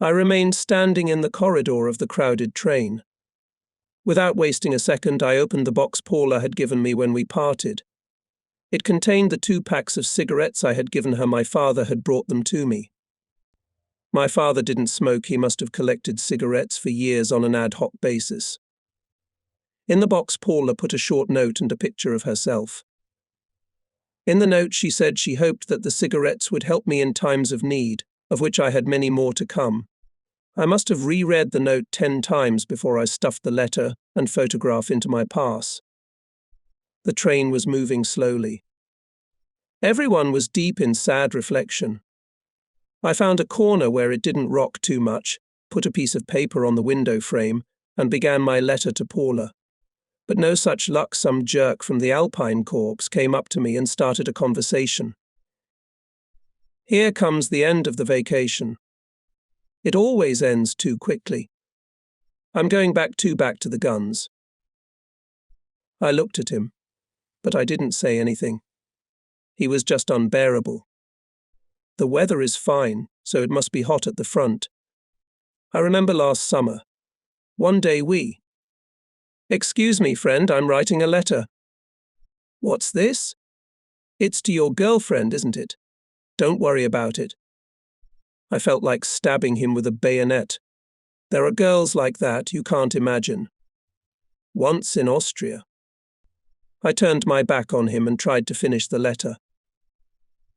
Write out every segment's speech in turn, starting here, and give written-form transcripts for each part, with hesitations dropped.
I remained standing in the corridor of the crowded train. Without wasting a second, I opened the box Paula had given me when we parted. It contained the 2 packs of cigarettes I had given her. My father had brought them to me. My father didn't smoke. He must have collected cigarettes for years on an ad hoc basis. In the box, Paula put a short note and a picture of herself. In the note, she said she hoped that the cigarettes would help me in times of need, of which I had many more to come. I must have reread the note 10 times before I stuffed the letter and photograph into my pass. The train was moving slowly. Everyone was deep in sad reflection. I found a corner where it didn't rock too much, put a piece of paper on the window frame, and began my letter to Paula. But no such luck. Some jerk from the Alpine Corps came up to me and started a conversation. Here comes the end of the vacation. It always ends too quickly. I'm going back to the guns. I looked at him, but I didn't say anything. He was just unbearable. The weather is fine, so it must be hot at the front. I remember last summer. One day Excuse me, friend, I'm writing a letter. What's this? It's to your girlfriend, isn't it? Don't worry about it. I felt like stabbing him with a bayonet. There are girls like that you can't imagine. Once in Austria. I turned my back on him and tried to finish the letter.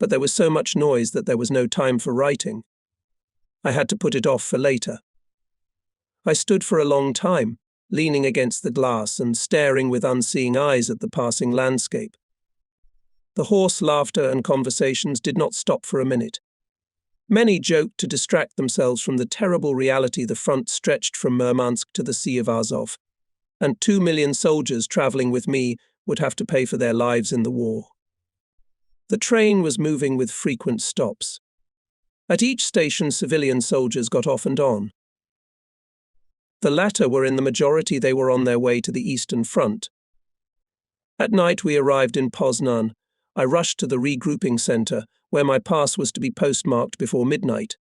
But there was so much noise that there was no time for writing. I had to put it off for later. I stood for a long time, leaning against the glass and staring with unseeing eyes at the passing landscape. The hoarse laughter and conversations did not stop for a minute. Many joked to distract themselves from the terrible reality the front stretched from Murmansk to the Sea of Azov, and 2 million soldiers traveling with me would have to pay for their lives in the war. The train was moving with frequent stops. At each station, civilian soldiers got off and on. The latter were in the majority. They were on their way to the Eastern Front. At night we arrived in Poznan. I rushed to the regrouping center, where my pass was to be postmarked before midnight.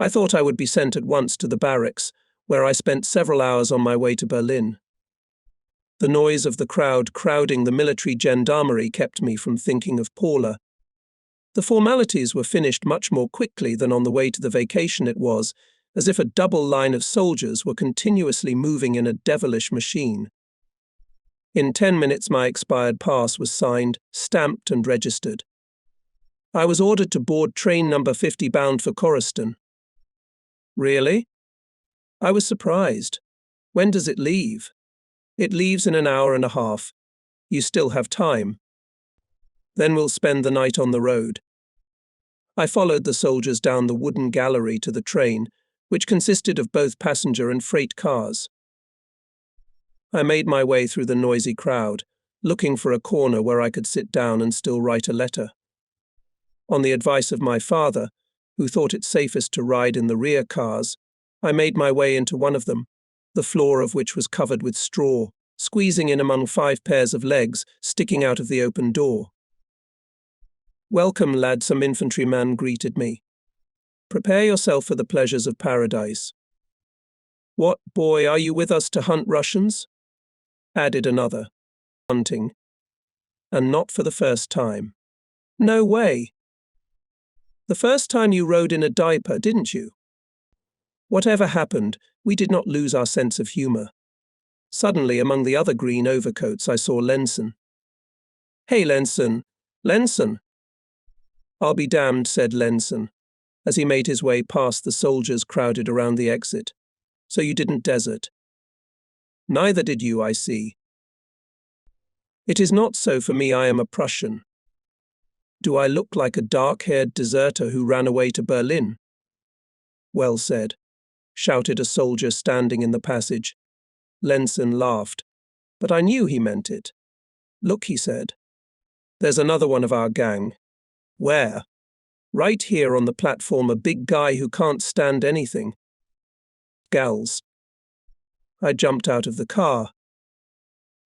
I thought I would be sent at once to the barracks, where I spent several hours on my way to Berlin. The noise of the crowd crowding the military gendarmerie kept me from thinking of Paula. The formalities were finished much more quickly than on the way to the vacation. It was as if a double line of soldiers were continuously moving in a devilish machine. In 10 minutes my expired pass was signed, stamped and registered. I was ordered to board train number 50 bound for Korostan. Really? I was surprised. When does it leave? It leaves in an hour and a half. You still have time. Then we'll spend the night on the road. I followed the soldiers down the wooden gallery to the train, which consisted of both passenger and freight cars. I made my way through the noisy crowd, looking for a corner where I could sit down and still write a letter. On the advice of my father, who thought it safest to ride in the rear cars, I made my way into one of them, the floor of which was covered with straw, squeezing in among 5 pairs of legs sticking out of the open door. "Welcome, lad," some infantryman greeted me. "Prepare yourself for the pleasures of paradise." "What, boy, are you with us to hunt Russians?" added another. "Hunting. And not for the first time." "No way." "The first time you rode in a diaper, didn't you?" Whatever happened, we did not lose our sense of humor. Suddenly, among the other green overcoats, I saw Lenson. "Hey, Lenson! Lenson!" "I'll be damned," said Lenson, as he made his way past the soldiers crowded around the exit. "So you didn't desert?" "Neither did you, I see." "It is not so for me. I am a Prussian." "Do I look like a dark-haired deserter who ran away to Berlin?" "Well said," shouted a soldier standing in the passage. Lenson laughed, but I knew he meant it. "Look," he said. "There's another one of our gang." "Where?" "Right here on the platform, a big guy who can't stand anything." "Gals." I jumped out of the car.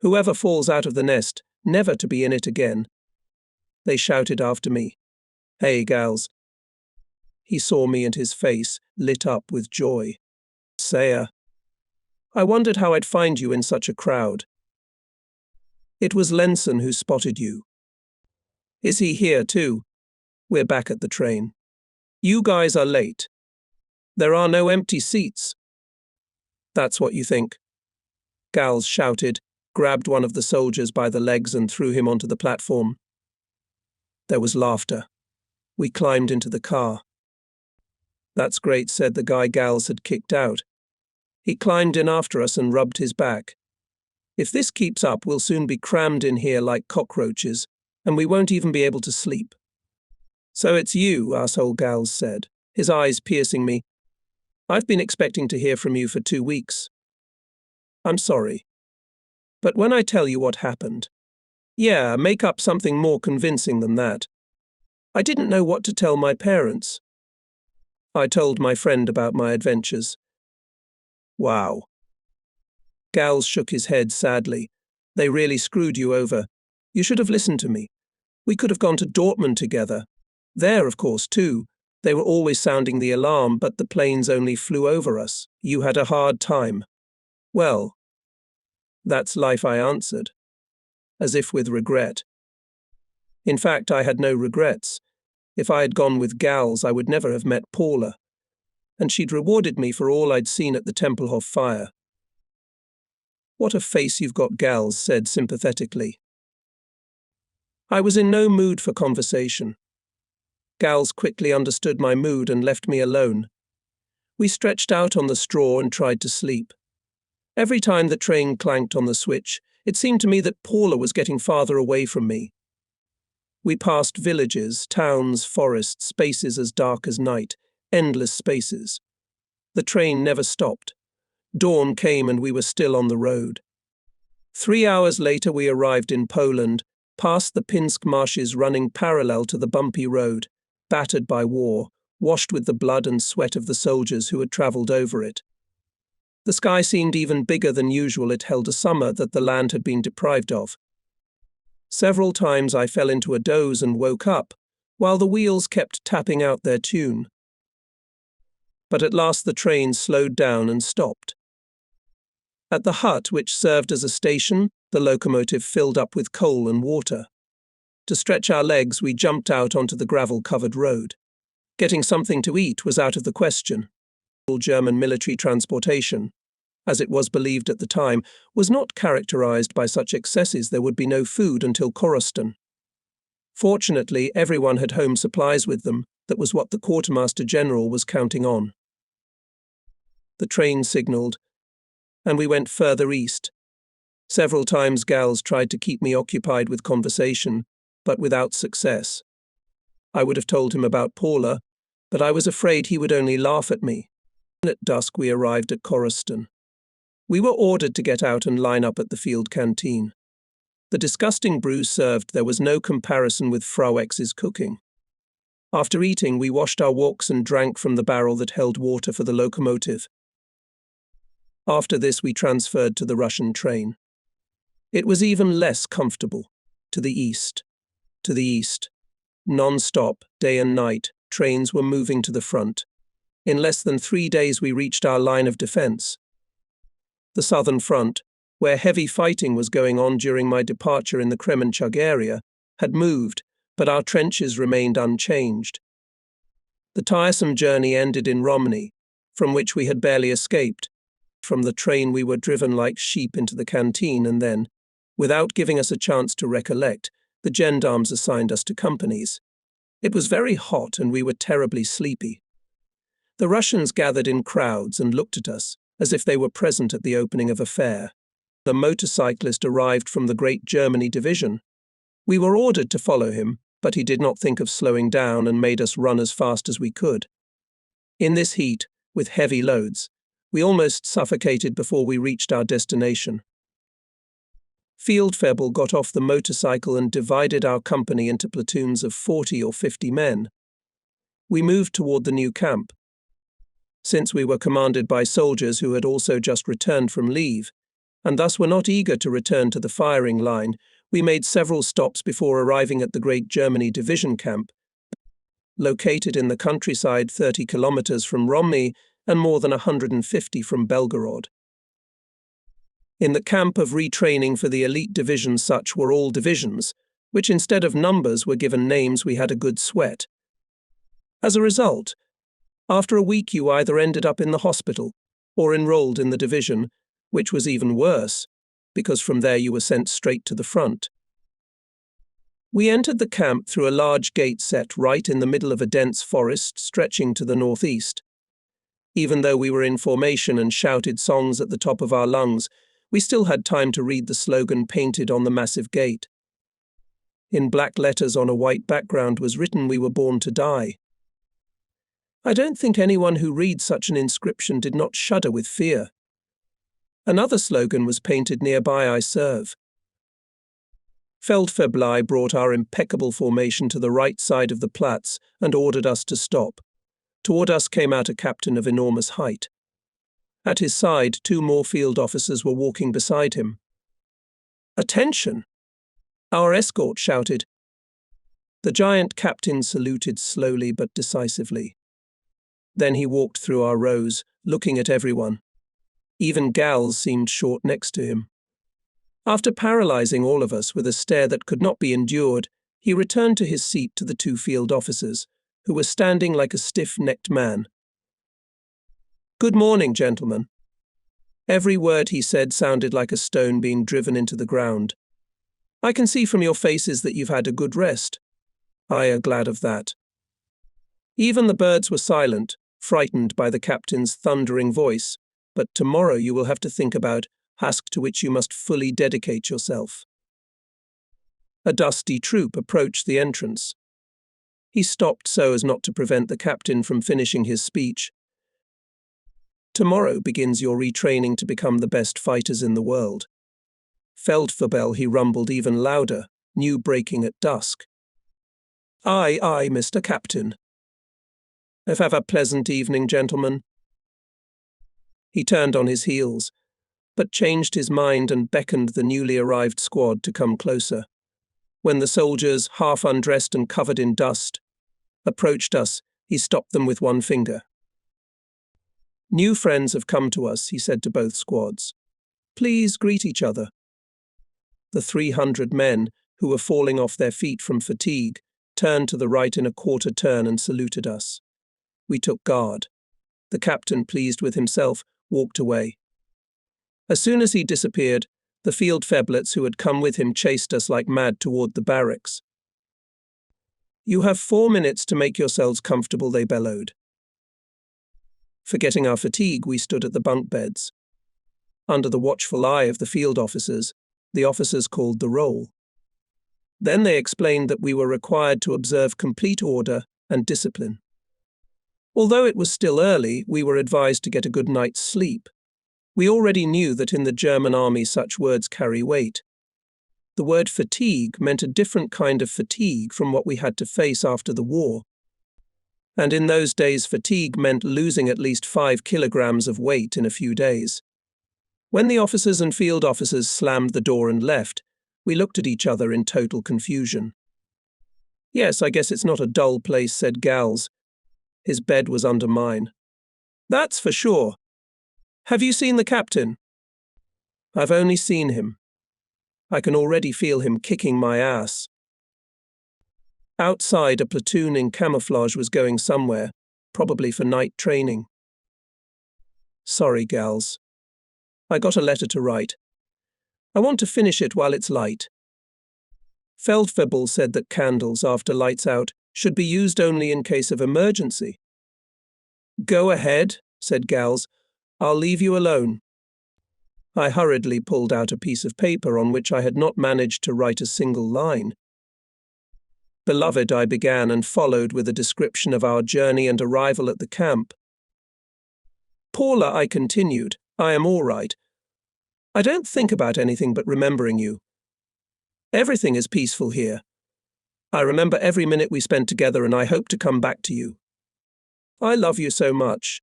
Whoever falls out of the nest, never to be in it again. They shouted after me, "Hey, gals." He saw me and his face, lit up with joy. Saya, I wondered how I'd find you in such a crowd. It was Lenson who spotted you. Is he here too? We're back at the train. You guys are late. There are no empty seats. That's what you think. Gals shouted, grabbed one of the soldiers by the legs and threw him onto the platform. There was laughter. We climbed into the car. That's great, said the guy Gals had kicked out. He climbed in after us and rubbed his back. If this keeps up, we'll soon be crammed in here like cockroaches, and we won't even be able to sleep. So it's you, asshole Gals said, his eyes piercing me. I've been expecting to hear from you for 2 weeks. I'm sorry. But when I tell you what happened, yeah, make up something more convincing than that. I didn't know what to tell my parents. I told my friend about my adventures. Wow. Gals shook his head sadly. They really screwed you over. You should have listened to me. We could have gone to Dortmund together. There, of course, too. They were always sounding the alarm, but the planes only flew over us. You had a hard time. Well, that's life, I answered, as if with regret. In fact, I had no regrets. If I had gone with Gals, I would never have met Paula, and she'd rewarded me for all I'd seen at the Tempelhof fire. What a face you've got, Gals said sympathetically. I was in no mood for conversation. Gals quickly understood my mood and left me alone. We stretched out on the straw and tried to sleep. Every time the train clanked on the switch, it seemed to me that Paula was getting farther away from me. We passed villages, towns, forests, spaces as dark as night, endless spaces. The train never stopped. Dawn came and we were still on the road. 3 hours later we arrived in Poland, past the Pinsk marshes running parallel to the bumpy road, battered by war, washed with the blood and sweat of the soldiers who had travelled over it. The sky seemed even bigger than usual. It held a summer that the land had been deprived of. Several times I fell into a doze and woke up, while the wheels kept tapping out their tune. But at last the train slowed down and stopped. At the hut which served as a station, the locomotive filled up with coal and water. To stretch our legs, we jumped out onto the gravel-covered road. Getting something to eat was out of the question. German military transportation, as it was believed at the time, was not characterized by such excesses. There would be no food until Korostan. Fortunately, everyone had home supplies with them. That was what the quartermaster general was counting on. The train signalled, and we went further east. Several times Gals tried to keep me occupied with conversation, but without success. I would have told him about Paula, but I was afraid he would only laugh at me. At dusk we arrived at Korostan. We were ordered to get out and line up at the field canteen. The disgusting brew served there was no comparison with Frau X's cooking. After eating, we washed our walks and drank from the barrel that held water for the locomotive. After this we transferred to the Russian train. It was even less comfortable. To the east. To the east. Non-stop, day and night, trains were moving to the front. In less than 3 days we reached our line of defense. The southern front, where heavy fighting was going on during my departure in the Kremenchug area, had moved, but our trenches remained unchanged. The tiresome journey ended in Romny, from which we had barely escaped. From the train we were driven like sheep into the canteen, and then, without giving us a chance to recollect, the gendarmes assigned us to companies. It was very hot and we were terribly sleepy. The Russians gathered in crowds and looked at us, as if they were present at the opening of a fair. The motorcyclist arrived from the Great Germany Division. We were ordered to follow him, but he did not think of slowing down and made us run as fast as we could. In this heat, with heavy loads, we almost suffocated before we reached our destination. Feldfebel got off the motorcycle and divided our company into platoons of 40 or 50 men. We moved toward the new camp. Since we were commanded by soldiers who had also just returned from leave, and thus were not eager to return to the firing line, we made several stops before arriving at the Great Germany Division camp. located in the countryside 30 kilometers from Romny and more than 150 from Belgorod. In the camp of retraining for the elite division, such were all divisions, which instead of numbers were given names. We had a good sweat. As a result, after a week you either ended up in the hospital or enrolled in the division, which was even worse, because from there you were sent straight to the front. We entered the camp through a large gate set right in the middle of a dense forest stretching to the northeast. Even though we were in formation and shouted songs at the top of our lungs, we still had time to read the slogan painted on the massive gate. In black letters on a white background was written, "We were born to die." I don't think anyone who reads such an inscription did not shudder with fear. Another slogan was painted nearby, "I serve." Feldfebel brought our impeccable formation to the right side of the Platz and ordered us to stop. Toward us came out a captain of enormous height. At his side, 2 more field officers were walking beside him. "Attention!" our escort shouted. The giant captain saluted slowly but decisively. Then he walked through our rows, looking at everyone. Even Gals seemed short next to him. After paralyzing all of us with a stare that could not be endured, he returned to his seat to the 2 field officers, who were standing like a stiff-necked man. "Good morning, gentlemen." Every word he said sounded like a stone being driven into the ground. "I can see from your faces that you've had a good rest. I am glad of that." Even the birds were silent, frightened by the captain's thundering voice. "But tomorrow you will have to think about task to which you must fully dedicate yourself." A dusty troop approached the entrance. He stopped so as not to prevent the captain from finishing his speech. "Tomorrow begins your retraining to become the best fighters in the world." Feldfebel, he rumbled even louder, new breaking at dusk. Aye, Mr. Captain." "Have a pleasant evening, gentlemen." He turned on his heels, but changed his mind and beckoned the newly arrived squad to come closer. When the soldiers, half undressed and covered in dust, approached us, he stopped them with one finger. "New friends have come to us," he said to both squads. "Please greet each other." The 300 men, who were falling off their feet from fatigue, turned to the right in a quarter turn and saluted us. We took guard. The captain, pleased with himself, walked away. As soon as he disappeared, the field feblets who had come with him chased us like mad toward the barracks. "You have 4 minutes to make yourselves comfortable," they bellowed. Forgetting our fatigue, we stood at the bunk beds. Under the watchful eye of the field officers, the officers called the roll. Then they explained that we were required to observe complete order and discipline. Although it was still early, we were advised to get a good night's sleep. We already knew that in the German army such words carry weight. The word fatigue meant a different kind of fatigue from what we had to face after the war. And in those days, fatigue meant losing at least 5 kilograms of weight in a few days. When the officers and field officers slammed the door and left, we looked at each other in total confusion. "Yes, I guess it's not a dull place," said Gals. His bed was under mine. "That's for sure. Have you seen the captain?" "I've only seen him. I can already feel him kicking my ass." Outside, a platoon in camouflage was going somewhere, probably for night training. "Sorry, Gals. I got a letter to write. I want to finish it while it's light." Feldfebel said that candles, after lights out, should be used only in case of emergency. "Go ahead," said Gals. "I'll leave you alone." I hurriedly pulled out a piece of paper on which I had not managed to write a single line. "Beloved," I began, and followed with a description of our journey and arrival at the camp. "Paula," I continued, "I am all right. I don't think about anything but remembering you. Everything is peaceful here. I remember every minute we spent together, and I hope to come back to you. I love you so much."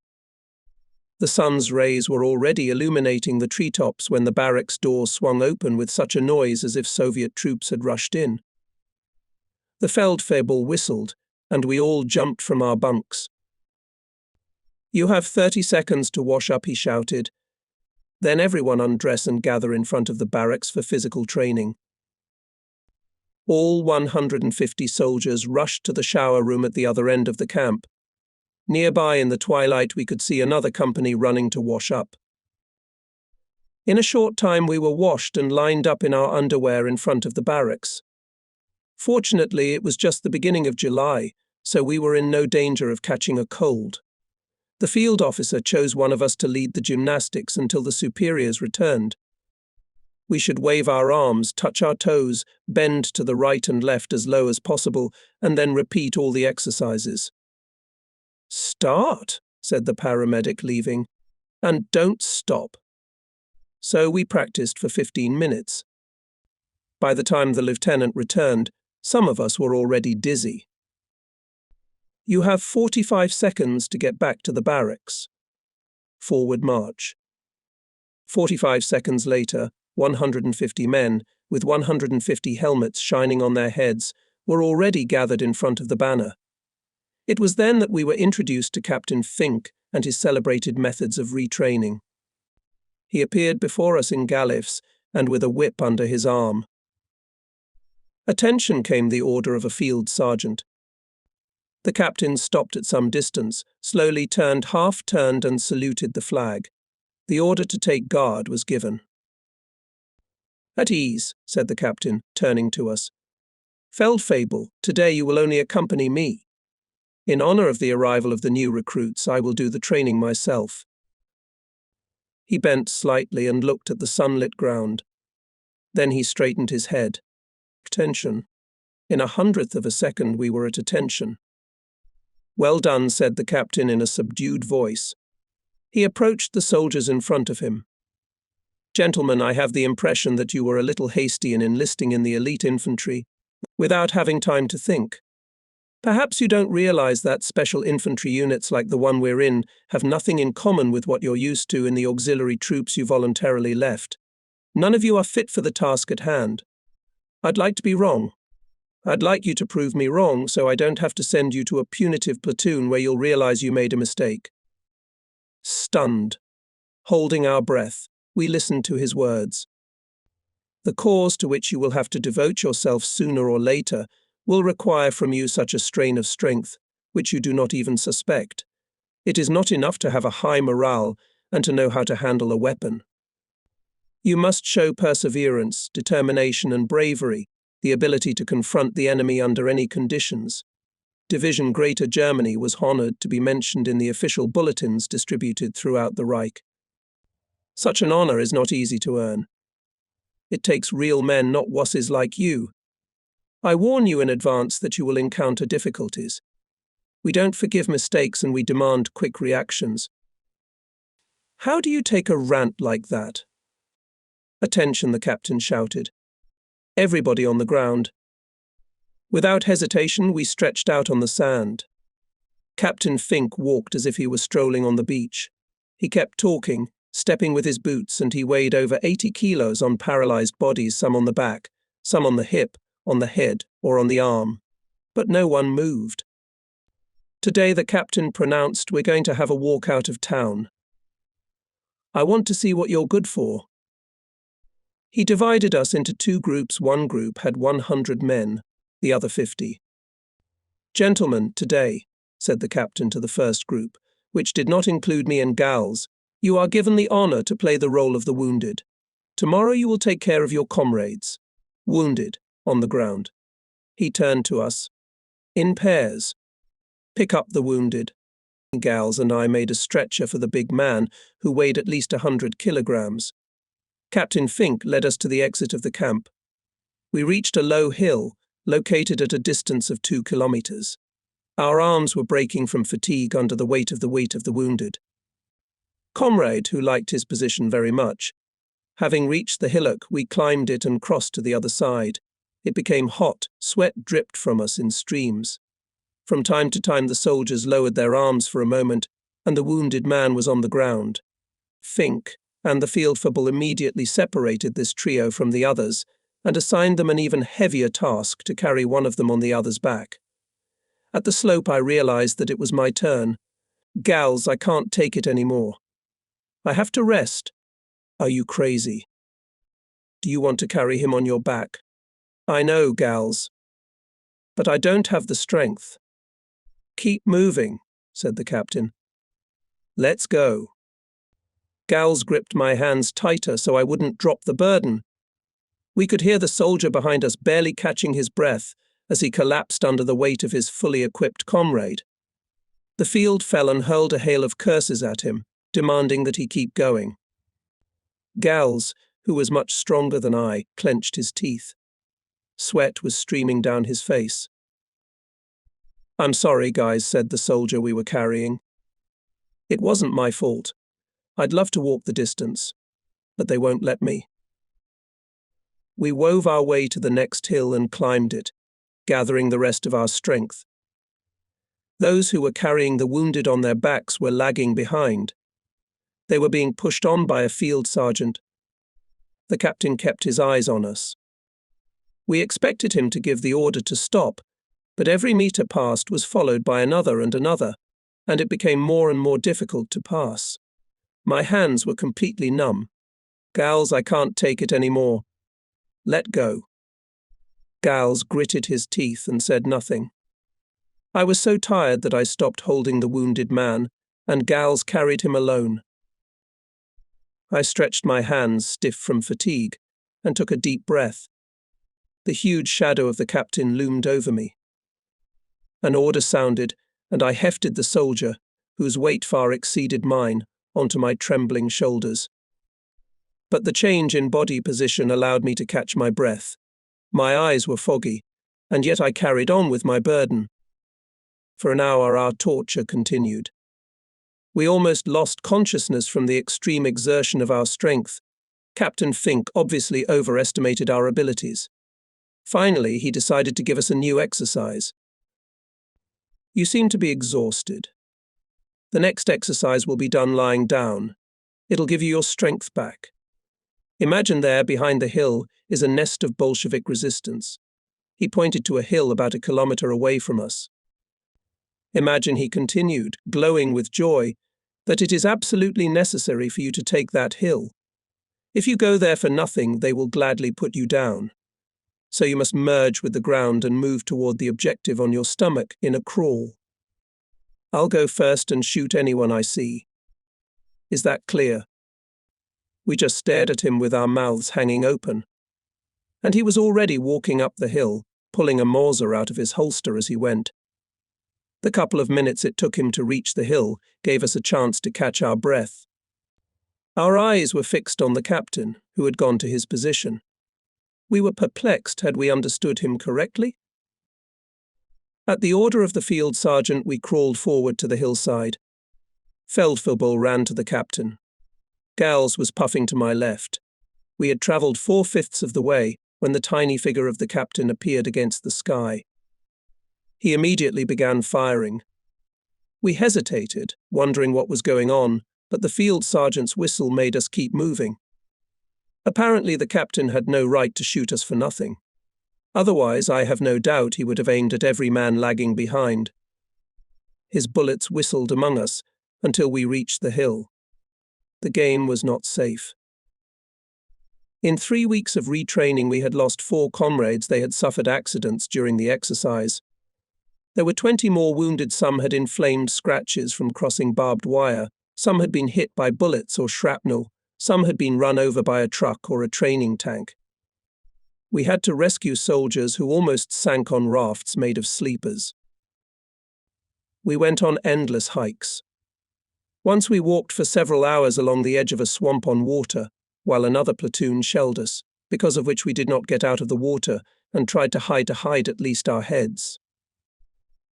The sun's rays were already illuminating the treetops when the barracks door swung open with such a noise as if Soviet troops had rushed in. The Feldfebel whistled, and we all jumped from our bunks. "You have 30 seconds to wash up," he shouted. "Then everyone undress and gather in front of the barracks for physical training." All 150 soldiers rushed to the shower room at the other end of the camp. Nearby in the twilight we could see another company running to wash up. In a short time we were washed and lined up in our underwear in front of the barracks. Fortunately, it was just the beginning of July, so we were in no danger of catching a cold. The field officer chose one of us to lead the gymnastics until the superiors returned. We should wave our arms, touch our toes, bend to the right and left as low as possible, and then repeat all the exercises. "Start," said the paramedic, leaving, "and don't stop." So we practiced for 15 minutes. By the time the lieutenant returned, some of us were already dizzy. "You have 45 seconds to get back to the barracks. Forward march." 45 seconds later, 150 men, with 150 helmets shining on their heads, were already gathered in front of the banner. It was then that we were introduced to Captain Fink and his celebrated methods of retraining. He appeared before us in galifs and with a whip under his arm. "Attention," came the order of a field sergeant. The captain stopped at some distance, slowly turned, half-turned, and saluted the flag. The order to take guard was given. "At ease," said the captain, turning to us. "Feldfebel, today you will only accompany me. In honor of the arrival of the new recruits, I will do the training myself." He bent slightly and looked at the sunlit ground. Then he straightened his head. Attention. In 1/100th of a second we were at attention. "Well done," said the captain in a subdued voice. He approached the soldiers in front of him. "Gentlemen, I have the impression that you were a little hasty in enlisting in the elite infantry, without having time to think. Perhaps you don't realize that special infantry units like the one we're in have nothing in common with what you're used to in the auxiliary troops you voluntarily left. None of you are fit for the task at hand. I'd like to be wrong. I'd like you to prove me wrong so I don't have to send you to a punitive platoon where you'll realize you made a mistake." Stunned, holding our breath, we listened to his words. "The cause to which you will have to devote yourself sooner or later will require from you such a strain of strength, which you do not even suspect. It is not enough to have a high morale and to know how to handle a weapon. You must show perseverance, determination, and bravery, the ability to confront the enemy under any conditions. Division Greater Germany was honored to be mentioned in the official bulletins distributed throughout the Reich. Such an honor is not easy to earn. It takes real men, not wusses like you. I warn you in advance that you will encounter difficulties. We don't forgive mistakes and we demand quick reactions." "How do you take a rant like that?" "Attention," the captain shouted. "Everybody on the ground." Without hesitation, we stretched out on the sand. Captain Fink walked as if he were strolling on the beach. He kept talking, stepping with his boots, and he weighed over 80 kilos on paralyzed bodies, some on the back, some on the hip, on the head, or on the arm. But no one moved. Today the captain pronounced, "We're going to have a walk out of town. I want to see what you're good for." He divided us into 2 groups. One group had 100 men, the other 50. "Gentlemen, today," said the captain to the first group, which did not include me and gals, "you are given the honor to play the role of the wounded. Tomorrow you will take care of your comrades. Wounded, on the ground." He turned to us. "In pairs. Pick up the wounded." Gals and I made a stretcher for the big man, who weighed at least 100 kilograms. Captain Fink led us to the exit of the camp. We reached a low hill, located at a distance of 2 kilometers. Our arms were breaking from fatigue under the weight of the wounded. Comrade, who liked his position very much. Having reached the hillock, we climbed it and crossed to the other side. It became hot, sweat dripped from us in streams. From time to time the soldiers lowered their arms for a moment, and the wounded man was on the ground. Fink and the Feldfebel immediately separated this trio from the others, and assigned them an even heavier task to carry one of them on the other's back. At the slope, I realized that it was my turn. Gals, I can't take it anymore. I have to rest. Are you crazy? Do you want to carry him on your back? I know, gals. But I don't have the strength. Keep moving, said the captain. Let's go. Gals gripped my hands tighter so I wouldn't drop the burden. We could hear the soldier behind us barely catching his breath as he collapsed under the weight of his fully equipped comrade. The field felon hurled a hail of curses at him, demanding that he keep going. Gals, who was much stronger than I, clenched his teeth. Sweat was streaming down his face. I'm sorry, guys, said the soldier we were carrying. It wasn't my fault. I'd love to walk the distance, but they won't let me. We wove our way to the next hill and climbed it, gathering the rest of our strength. Those who were carrying the wounded on their backs were lagging behind. They were being pushed on by a field sergeant. The captain kept his eyes on us. We expected him to give the order to stop, but every meter passed was followed by another, and it became more and more difficult to pass. My hands were completely numb. Gals, I can't take it anymore. Let go. Gals gritted his teeth and said nothing. I was so tired that I stopped holding the wounded man, and Gals carried him alone. I stretched my hands, stiff from fatigue, and took a deep breath. The huge shadow of the captain loomed over me. An order sounded, and I hefted the soldier, whose weight far exceeded mine, onto my trembling shoulders. But the change in body position allowed me to catch my breath. My eyes were foggy, and yet I carried on with my burden. For an hour our torture continued. We almost lost consciousness from the extreme exertion of our strength. Captain Fink obviously overestimated our abilities. Finally, he decided to give us a new exercise. You seem to be exhausted. The next exercise will be done lying down. It'll give you your strength back. Imagine there, behind the hill, is a nest of Bolshevik resistance. He pointed to a hill about 1 kilometer away from us. Imagine, he continued, glowing with joy, that it is absolutely necessary for you to take that hill. If you go there for nothing, they will gladly put you down. So you must merge with the ground and move toward the objective on your stomach in a crawl. I'll go first and shoot anyone I see. Is that clear? We just stared at him with our mouths hanging open. And he was already walking up the hill, pulling a Mauser out of his holster as he went. The couple of minutes it took him to reach the hill gave us a chance to catch our breath. Our eyes were fixed on the captain, who had gone to his position. We were perplexed. Had we understood him correctly? At the order of the field sergeant, we crawled forward to the hillside. Feldfebel ran to the captain. Gals was puffing to my left. We had travelled 4/5 of the way when the tiny figure of the captain appeared against the sky. He immediately began firing. We hesitated, wondering what was going on, but the field sergeant's whistle made us keep moving. Apparently the captain had no right to shoot us for nothing. Otherwise, I have no doubt he would have aimed at every man lagging behind. His bullets whistled among us until we reached the hill. The game was not safe. In 3 weeks of retraining, we had lost 4 comrades. They had suffered accidents during the exercise. There were 20 more wounded. Some had inflamed scratches from crossing barbed wire. Some had been hit by bullets or shrapnel. Some had been run over by a truck or a training tank. We had to rescue soldiers who almost sank on rafts made of sleepers. We went on endless hikes. Once we walked for several hours along the edge of a swamp on water, while another platoon shelled us, because of which we did not get out of the water and tried to hide at least our heads.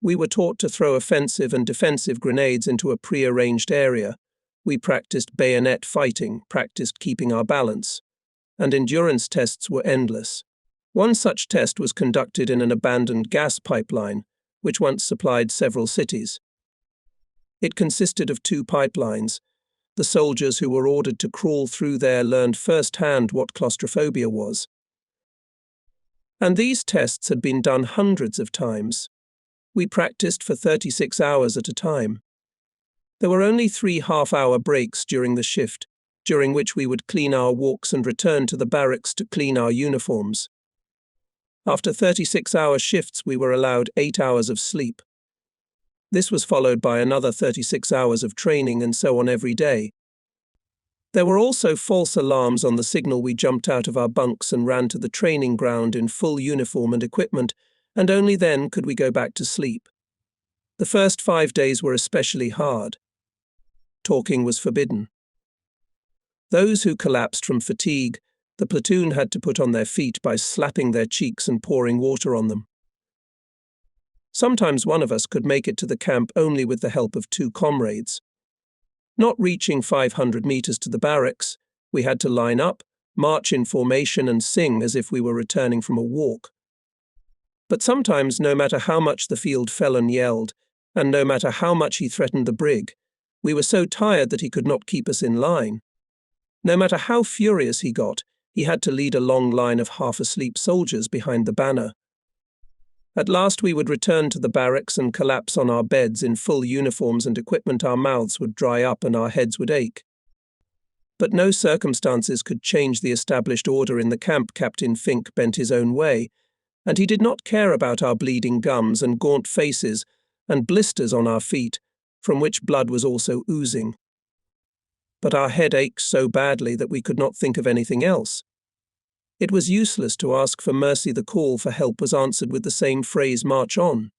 We were taught to throw offensive and defensive grenades into a pre-arranged area. We practiced bayonet fighting, practiced keeping our balance, and endurance tests were endless. One such test was conducted in an abandoned gas pipeline, which once supplied several cities. It consisted of 2 pipelines. The soldiers who were ordered to crawl through there learned firsthand what claustrophobia was. And these tests had been done hundreds of times. We practiced for 36 hours at a time. There were only 3 half-hour breaks during the shift, during which we would clean our walks and return to the barracks to clean our uniforms. After 36-hour shifts, we were allowed 8 hours of sleep. This was followed by another 36 hours of training, and so on every day. There were also false alarms on the signal. We jumped out of our bunks and ran to the training ground in full uniform and equipment, and only then could we go back to sleep. The first 5 days were especially hard. Talking was forbidden. Those who collapsed from fatigue, the platoon had to put on their feet by slapping their cheeks and pouring water on them. Sometimes one of us could make it to the camp only with the help of 2 comrades. Not reaching 500 meters to the barracks, we had to line up, march in formation, and sing as if we were returning from a walk. But sometimes, no matter how much the field felon yelled, and no matter how much he threatened the brig, we were so tired that he could not keep us in line. No matter how furious he got, he had to lead a long line of half-asleep soldiers behind the banner. At last we would return to the barracks and collapse on our beds in full uniforms and equipment. Our mouths would dry up and our heads would ache. But no circumstances could change the established order in the camp. Captain Fink bent his own way, and he did not care about our bleeding gums and gaunt faces and blisters on our feet, from which blood was also oozing. But our head ached so badly that we could not think of anything else. It was useless to ask for mercy. The call for help was answered with the same phrase, "March on."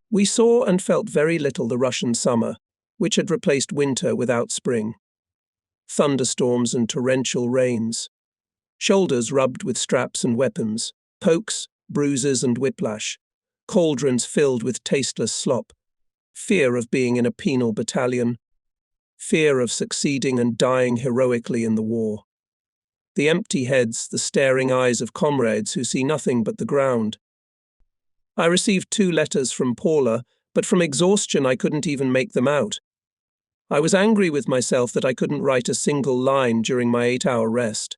We saw and felt very little the Russian summer, which had replaced winter without spring. Thunderstorms and torrential rains. Shoulders rubbed with straps and weapons. Pokes, bruises and whiplash. Cauldrons filled with tasteless slop. Fear of being in a penal battalion. Fear of succeeding and dying heroically in the war. The empty heads, the staring eyes of comrades who see nothing but the ground. I received 2 letters from Paula, but from exhaustion I couldn't even make them out. I was angry with myself that I couldn't write a single line during my 8-hour rest.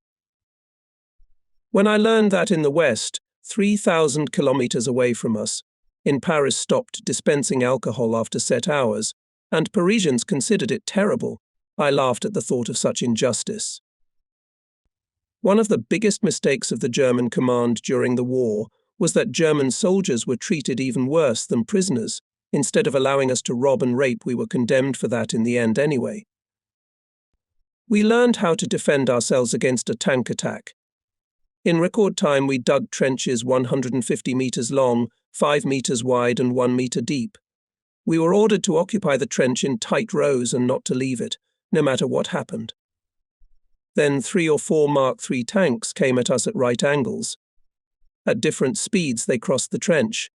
When I learned that in the West, 3,000 kilometers away from us, in Paris stopped dispensing alcohol after set hours, and Parisians considered it terrible, I laughed at the thought of such injustice. One of the biggest mistakes of the German command during the war was that German soldiers were treated even worse than prisoners. Instead of allowing us to rob and rape, we were condemned for that in the end anyway. We learned how to defend ourselves against a tank attack. In record time, we dug trenches 150 meters long, 5 meters wide and 1 meter deep. We were ordered to occupy the trench in tight rows and not to leave it, no matter what happened. Then 3 or 4 Mark III tanks came at us at right angles. At different speeds they crossed the trench.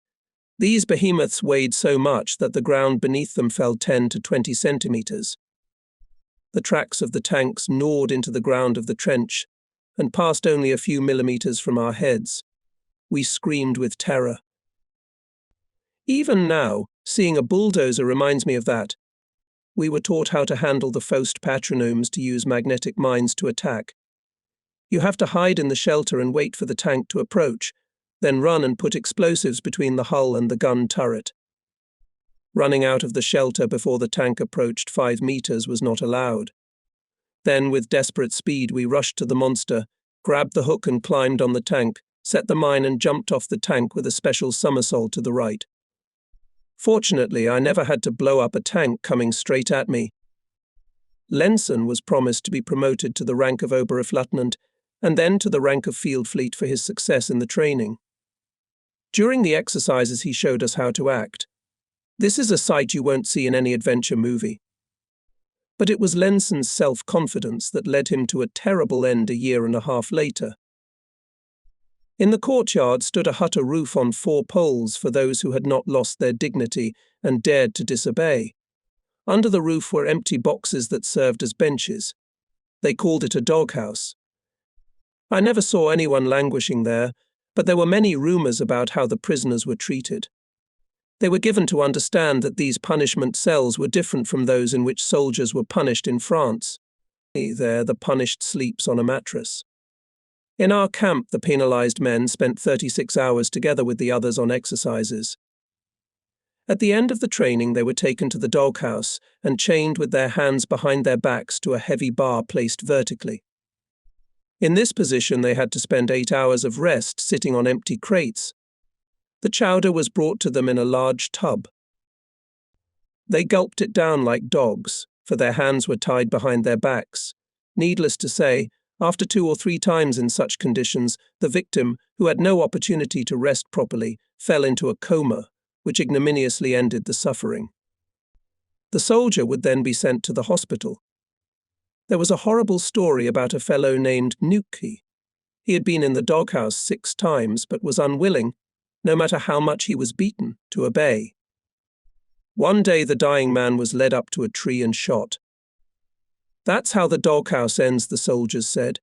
These behemoths weighed so much that the ground beneath them fell 10 to 20 centimeters. The tracks of the tanks gnawed into the ground of the trench and passed only a few millimeters from our heads. We screamed with terror. Even now, seeing a bulldozer reminds me of that. We were taught how to handle the Faust patronomes, to use magnetic mines to attack. You have to hide in the shelter and wait for the tank to approach, then run and put explosives between the hull and the gun turret. Running out of the shelter before the tank approached 5 meters was not allowed. Then, with desperate speed, we rushed to the monster, grabbed the hook and climbed on the tank, set the mine and jumped off the tank with a special somersault to the right. Fortunately, I never had to blow up a tank coming straight at me. Lenson was promised to be promoted to the rank of Oberleutnant and then to the rank of Field Fleet for his success in the training. During the exercises, he showed us how to act. This is a sight you won't see in any adventure movie. But it was Lenson's self-confidence that led him to a terrible end a year and a half later. In the courtyard stood a hutta roof on 4 poles for those who had not lost their dignity and dared to disobey. Under the roof were empty boxes that served as benches. They called it a doghouse. I never saw anyone languishing there, but there were many rumors about how the prisoners were treated. They were given to understand that these punishment cells were different from those in which soldiers were punished in France. There, the punished sleeps on a mattress. In our camp, the penalized men spent 36 hours together with the others on exercises. At the end of the training, they were taken to the doghouse and chained with their hands behind their backs to a heavy bar placed vertically. In this position, they had to spend 8 hours of rest sitting on empty crates. The chowder was brought to them in a large tub. They gulped it down like dogs, for their hands were tied behind their backs. Needless to say, after 2 or 3 times in such conditions, the victim, who had no opportunity to rest properly, fell into a coma, which ignominiously ended the suffering. The soldier would then be sent to the hospital. There was a horrible story about a fellow named Nuki. He had been in the doghouse 6 times, but was unwilling, no matter how much he was beaten, to obey. One day the dying man was led up to a tree and shot. "That's how the doghouse ends," the soldiers said.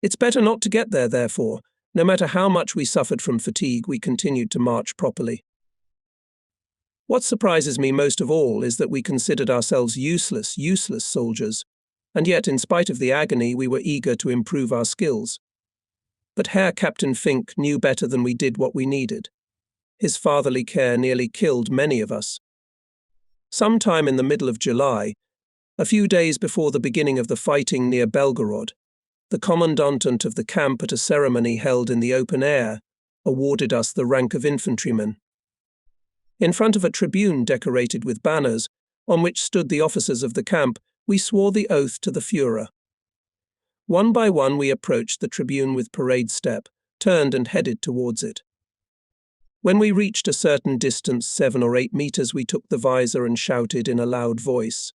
"It's better not to get there, therefore. No matter how much we suffered from fatigue, we continued to march properly." What surprises me most of all is that we considered ourselves useless soldiers, and yet, in spite of the agony, we were eager to improve our skills. But Herr Captain Fink knew better than we did what we needed. His fatherly care nearly killed many of us. Sometime in the middle of July, a few days before the beginning of the fighting near Belgorod, the commandant of the camp, at a ceremony held in the open air, awarded us the rank of infantrymen. In front of a tribune decorated with banners, on which stood the officers of the camp, we swore the oath to the Führer. One by one we approached the tribune with parade step, turned and headed towards it. When we reached a certain distance, 7 or 8 meters, we took the visor and shouted in a loud voice,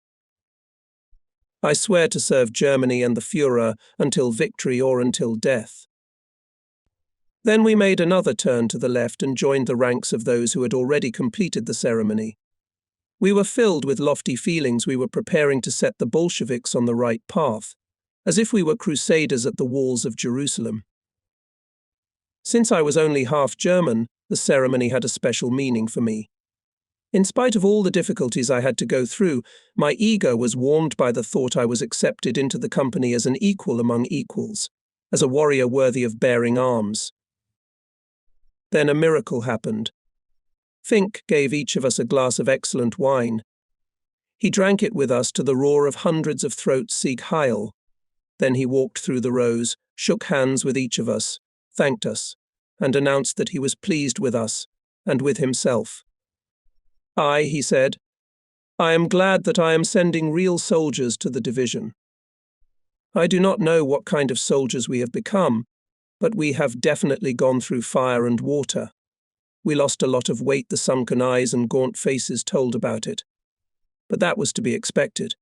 "I swear to serve Germany and the Führer until victory or until death." Then we made another turn to the left and joined the ranks of those who had already completed the ceremony. We were filled with lofty feelings. We were preparing to set the Bolsheviks on the right path, as if we were crusaders at the walls of Jerusalem. Since I was only half German, the ceremony had a special meaning for me. In spite of all the difficulties I had to go through, my ego was warmed by the thought I was accepted into the company as an equal among equals, as a warrior worthy of bearing arms. Then a miracle happened. Fink gave each of us a glass of excellent wine. He drank it with us to the roar of hundreds of throats, Sieg Heil. Then he walked through the rows, shook hands with each of us, thanked us, and announced that he was pleased with us and with himself. He said, "I am glad that I am sending real soldiers to the division. I do not know what kind of soldiers we have become, but we have definitely gone through fire and water. We lost a lot of weight, the sunken eyes and gaunt faces told about it. But that was to be expected.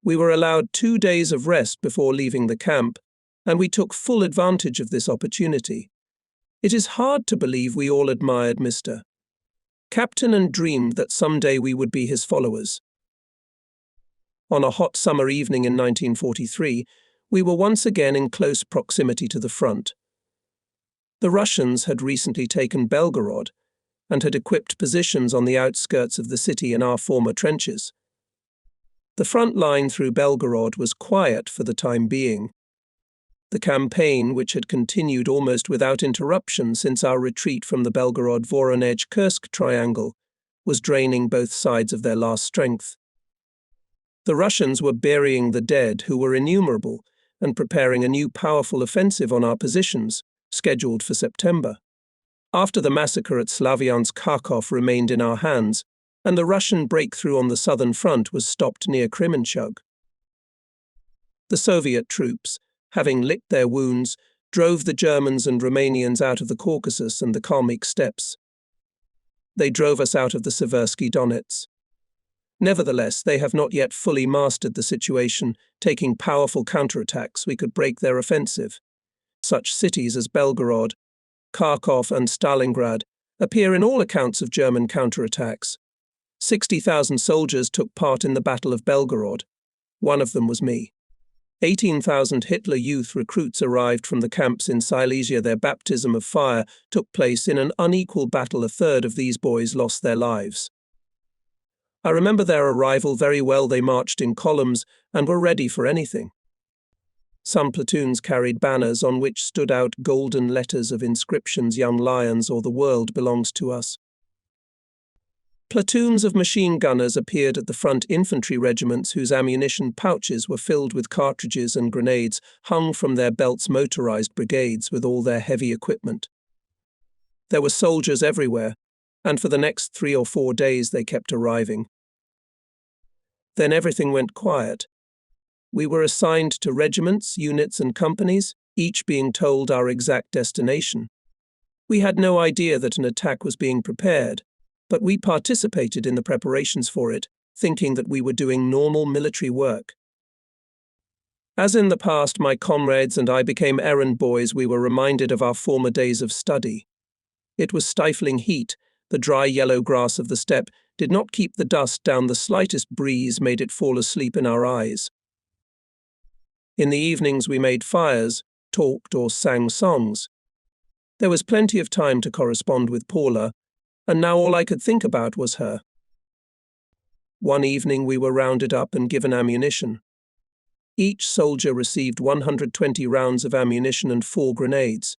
We were allowed 2 days of rest before leaving the camp, and we took full advantage of this opportunity. It is hard to believe we all admired Mr. Captain and dreamed that someday we would be his followers." On a hot summer evening in 1943, we were once again in close proximity to the front. The Russians had recently taken Belgorod and had equipped positions on the outskirts of the city in our former trenches. The front line through Belgorod was quiet for the time being. The campaign, which had continued almost without interruption since our retreat from the Belgorod-Voronezh-Kursk triangle, was draining both sides of their last strength. The Russians were burying the dead, who were innumerable, and preparing a new powerful offensive on our positions, scheduled for September. After the massacre at Slavyansk, Kharkov remained in our hands, and the Russian breakthrough on the southern front was stopped near Kremenchug. The Soviet troops, having licked their wounds, drove the Germans and Romanians out of the Caucasus and the Kalmyk steppes. They drove us out of the Seversky Donets. Nevertheless, they have not yet fully mastered the situation. Taking powerful counterattacks, we could break their offensive. Such cities as Belgorod, Kharkov and Stalingrad appear in all accounts of German counterattacks. 60,000 soldiers took part in the Battle of Belgorod. One of them was me. 18,000 Hitler Youth recruits arrived from the camps in Silesia. Their baptism of fire took place in an unequal battle. A third of these boys lost their lives. I remember their arrival very well. They marched in columns and were ready for anything. Some platoons carried banners on which stood out golden letters of inscriptions, "Young Lions" or "The world belongs to us." Platoons of machine gunners appeared at the front infantry regiments whose ammunition pouches were filled with cartridges and grenades hung from their belts. Motorized brigades with all their heavy equipment. There were soldiers everywhere, and for the next 3 or 4 days they kept arriving. Then everything went quiet. We were assigned to regiments, units, and companies, each being told our exact destination. We had no idea that an attack was being prepared, but we participated in the preparations for it, thinking that we were doing normal military work. As in the past, my comrades and I became errand boys. We were reminded of our former days of study. It was stifling heat. The dry yellow grass of the steppe did not keep the dust down. The slightest breeze made it fall asleep in our eyes. In the evenings we made fires, talked or sang songs. There was plenty of time to correspond with Paula, and now all I could think about was her. One evening we were rounded up and given ammunition. Each soldier received 120 rounds of ammunition and 4 grenades.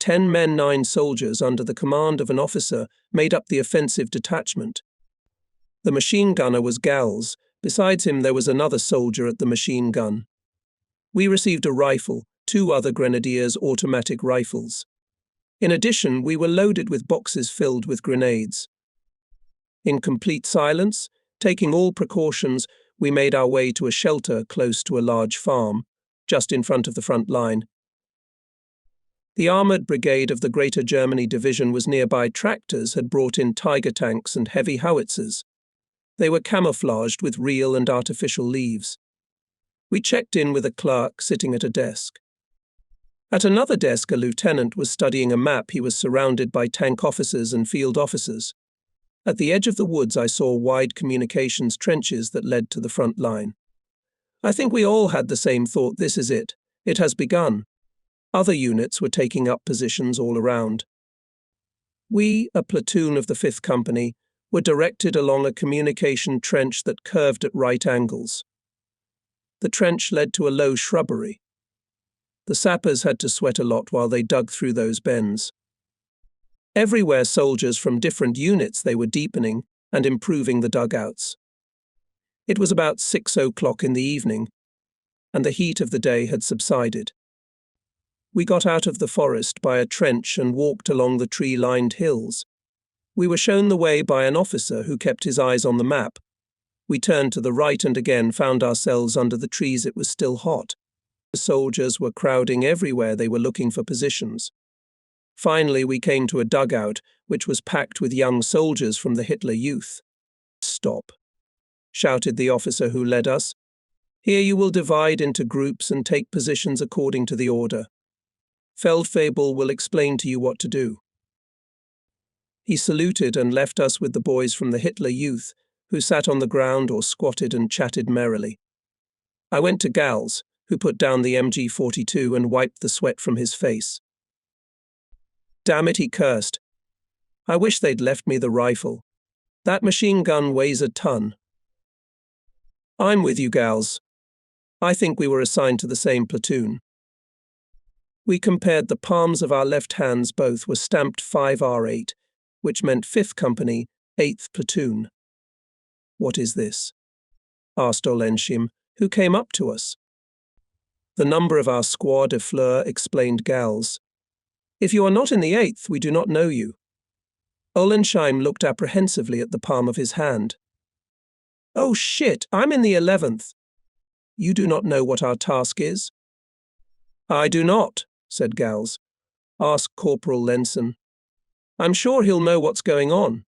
10 men, 9 soldiers under the command of an officer made up the offensive detachment. The machine gunner was Gals. Besides him there was another soldier at the machine gun. We received a rifle, 2 other grenadiers' automatic rifles. In addition, we were loaded with boxes filled with grenades. In complete silence, taking all precautions, we made our way to a shelter close to a large farm, just in front of the front line. The armoured brigade of the Greater Germany Division was nearby. Tractors had brought in Tiger tanks and heavy howitzers. They were camouflaged with real and artificial leaves. We checked in with a clerk sitting at a desk. At another desk, a lieutenant was studying a map. He was surrounded by tank officers and field officers. At the edge of the woods, I saw wide communications trenches that led to the front line. I think we all had the same thought. This is it. It has begun. Other units were taking up positions all around. We, a platoon of the 5th Company, were directed along a communication trench that curved at right angles. The trench led to a low shrubbery. The sappers had to sweat a lot while they dug through those bends. Everywhere soldiers from different units, they were deepening and improving the dugouts. It was about 6 o'clock in the evening, and the heat of the day had subsided. We got out of the forest by a trench and walked along the tree-lined hills. We were shown the way by an officer who kept his eyes on the map. We turned to the right and again found ourselves under the trees. It was still hot. The soldiers were crowding everywhere. They were looking for positions. Finally, we came to a dugout, which was packed with young soldiers from the Hitler Youth. "Stop," shouted the officer who led us. "Here you will divide into groups and take positions according to the order. Feldfebel will explain to you what to do." He saluted and left us with the boys from the Hitler Youth, who sat on the ground or squatted and chatted merrily. I went to Gals, who put down the MG42 and wiped the sweat from his face. "Damn it," he cursed. "I wish they'd left me the rifle. That machine gun weighs a ton." "I'm with you, Gals. I think we were assigned to the same platoon." We compared the palms of our left hands. Both were stamped 5R8, which meant 5th Company, 8th Platoon. "What is this?" asked Olenshim, who came up to us. "The number of our squad de fleur," explained Gals. "If you are not in the 8th, we do not know you." Olensheim looked apprehensively at the palm of his hand. "Oh shit, I'm in the 11th. You do not know what our task is?" "I do not," said Gals. "Ask Corporal Lenson. I'm sure he'll know what's going on."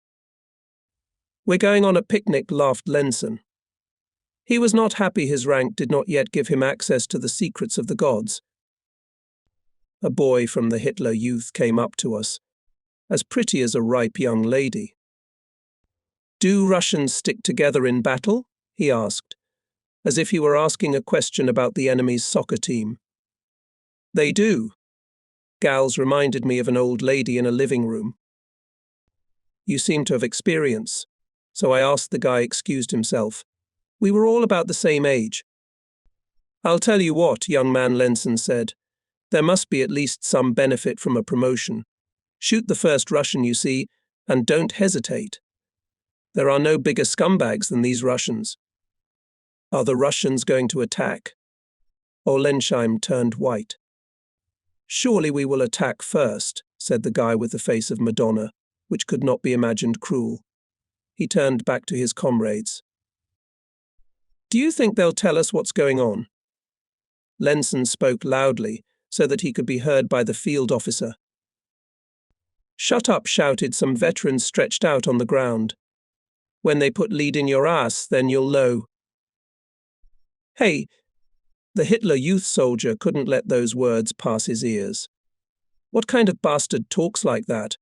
"We're going on a picnic," laughed Lenson. He was not happy his rank did not yet give him access to the secrets of the gods. A boy from the Hitler Youth came up to us, as pretty as a ripe young lady. "Do Russians stick together in battle?" he asked, as if he were asking a question about the enemy's soccer team. "They do." Gals reminded me of an old lady in a living room. "You seem to have experience," so I asked. The guy excused himself. We were all about the same age. "I'll tell you what," young man Lenson said. "There must be at least some benefit from a promotion. Shoot the first Russian you see, and don't hesitate." There are no bigger scumbags than these Russians. Are the Russians going to attack? Olensheim turned white. Surely we will attack first, said the guy with the face of Madonna, which could not be imagined cruel. He turned back to his comrades. Do you think they'll tell us what's going on? Lenson spoke loudly, so that he could be heard by the field officer. Shut up, shouted some veterans stretched out on the ground. When they put lead in your ass, then you'll know. Hey, the Hitler Youth soldier couldn't let those words pass his ears. What kind of bastard talks like that?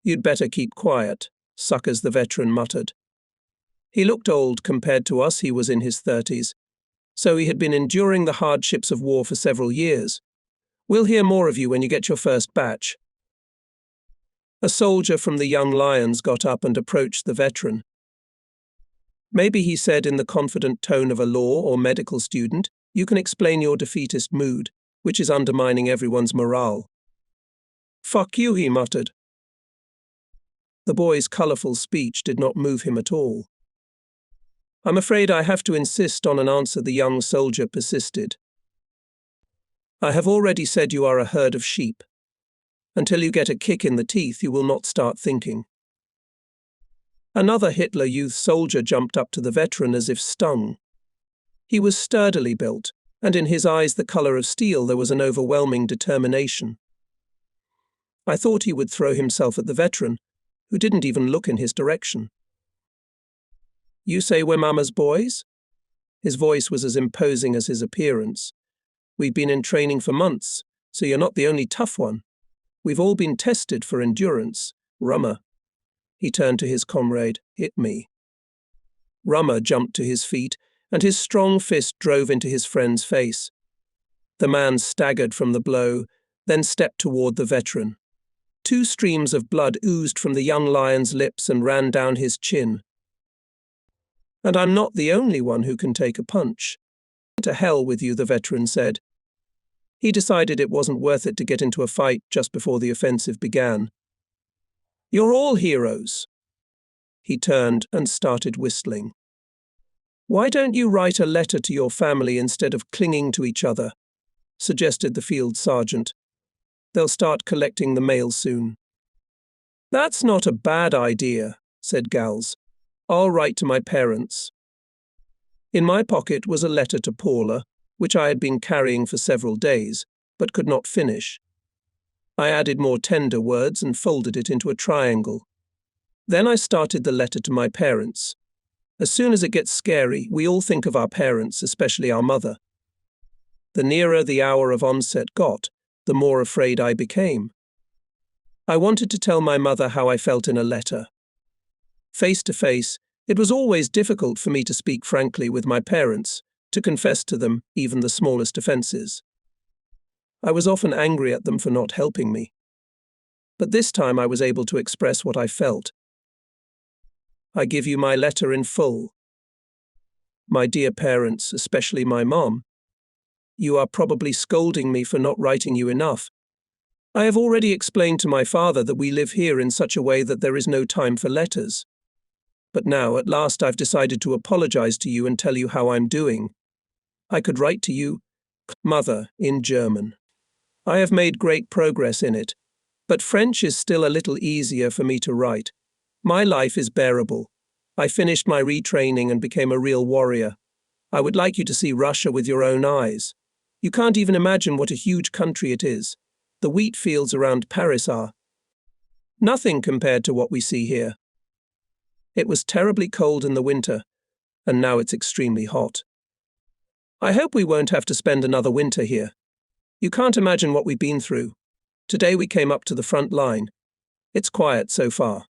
You'd better keep quiet, suckers, the veteran muttered. He looked old compared to us. He was in his 30s, so he had been enduring the hardships of war for several years. We'll hear more of you when you get your first batch. A soldier from the Young Lions got up and approached the veteran. Maybe, he said in the confident tone of a law or medical student, you can explain your defeatist mood, which is undermining everyone's morale. Fuck you, he muttered. The boy's colourful speech did not move him at all. I'm afraid I have to insist on an answer, the young soldier persisted. I have already said you are a herd of sheep. Until you get a kick in the teeth, you will not start thinking. Another Hitler Youth soldier jumped up to the veteran as if stung. He was sturdily built, and in his eyes, the colour of steel, there was an overwhelming determination. I thought he would throw himself at the veteran, who didn't even look in his direction. You say we're Mama's boys? His voice was as imposing as his appearance. We've been in training for months, so you're not the only tough one. We've all been tested for endurance. Rummer. He turned to his comrade. Hit me. Rummer jumped to his feet, and his strong fist drove into his friend's face. The man staggered from the blow, then stepped toward the veteran. 2 streams of blood oozed from the young lion's lips and ran down his chin. And I'm not the only one who can take a punch. To hell with you, the veteran said. He decided it wasn't worth it to get into a fight just before the offensive began. You're all heroes. He turned and started whistling. Why don't you write a letter to your family instead of clinging to each other? Suggested the field sergeant. They'll start collecting the mail soon. That's not a bad idea, said Gals. I'll write to my parents. In my pocket was a letter to Paula, which I had been carrying for several days, but could not finish. I added more tender words and folded it into a triangle. Then I started the letter to my parents. As soon as it gets scary, we all think of our parents, especially our mother. The nearer the hour of onset got, the more afraid I became. I wanted to tell my mother how I felt in a letter. Face to face, it was always difficult for me to speak frankly with my parents, to confess to them even the smallest offences. I was often angry at them for not helping me. But this time I was able to express what I felt. I give you my letter in full. My dear parents, especially my mom, you are probably scolding me for not writing you enough. I have already explained to my father that we live here in such a way that there is no time for letters. But now, at last, I've decided to apologize to you and tell you how I'm doing. I could write to you, Mother, in German. I have made great progress in it, but French is still a little easier for me to write. My life is bearable. I finished my retraining and became a real warrior. I would like you to see Russia with your own eyes. You can't even imagine what a huge country it is. The wheat fields around Paris are nothing compared to what we see here. It was terribly cold in the winter, and now it's extremely hot. I hope we won't have to spend another winter here. You can't imagine what we've been through. Today we came up to the front line. It's quiet so far.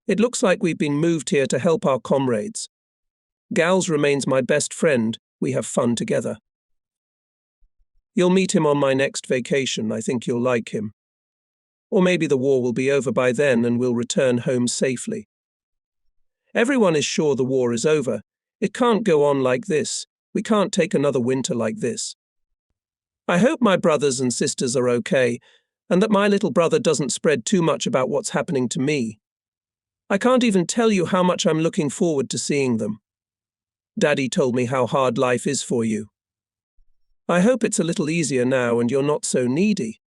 It looks like we've been moved here to help our comrades. Gals remains my best friend. We have fun together. You'll meet him on my next vacation. I think you'll like him. Or maybe the war will be over by then and we'll return home safely. Everyone is sure the war is over. It can't go on like this. We can't take another winter like this. I hope my brothers and sisters are okay, and that my little brother doesn't spread too much about what's happening to me. I can't even tell you how much I'm looking forward to seeing them. Daddy told me how hard life is for you. I hope it's a little easier now and you're not so needy.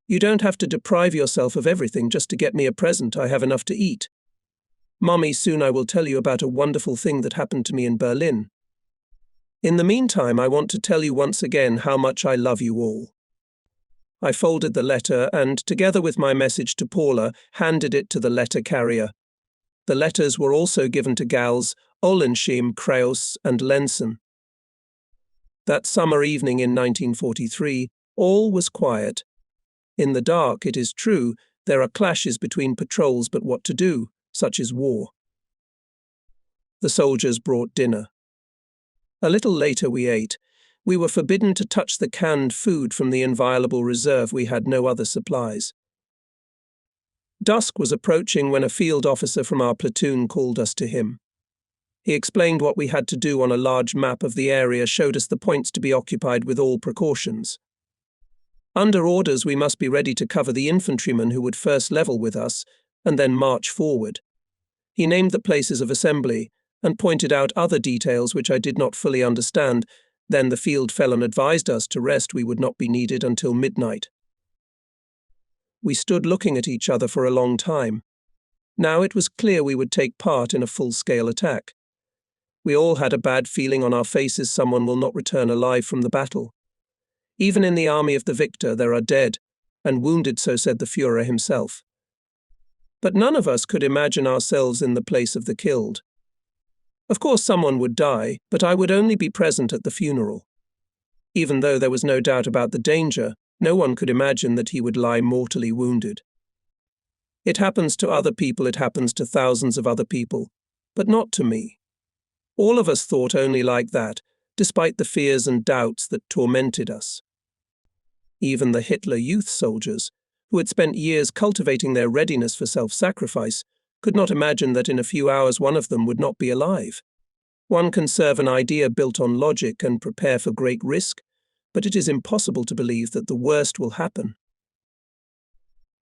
You don't have to deprive yourself of everything just to get me a present. I have enough to eat. Mommy, soon I will tell you about a wonderful thing that happened to me in Berlin. In the meantime, I want to tell you once again how much I love you all. I folded the letter and, together with my message to Paula, handed it to the letter carrier. The letters were also given to Gals, Olenschim, Kraus, and Lenson. That summer evening in 1943, all was quiet. In the dark, it is true, there are clashes between patrols, but what to do? Such is war. The soldiers brought dinner. A little later we ate. We were forbidden to touch the canned food from the inviolable reserve. We had no other supplies. Dusk was approaching when a field officer from our platoon called us to him. He explained what we had to do on a large map of the area, showed us the points to be occupied with all precautions. Under orders, we must be ready to cover the infantrymen who would first level with us and then march forward. He named the places of assembly and pointed out other details which I did not fully understand. Then the field felon advised us to rest. We would not be needed until midnight. We stood looking at each other for a long time. Now it was clear we would take part in a full-scale attack. We all had a bad feeling on our faces. Someone will not return alive from the battle. Even in the army of the victor there are dead and wounded, so said the Führer himself. But none of us could imagine ourselves in the place of the killed. Of course someone would die, but I would only be present at the funeral. Even though there was no doubt about the danger, no one could imagine that he would lie mortally wounded. It happens to other people, it happens to thousands of other people, but not to me. All of us thought only like that, despite the fears and doubts that tormented us. Even the Hitler Youth soldiers, who had spent years cultivating their readiness for self-sacrifice, could not imagine that in a few hours one of them would not be alive. One can serve an idea built on logic and prepare for great risk, but it is impossible to believe that the worst will happen.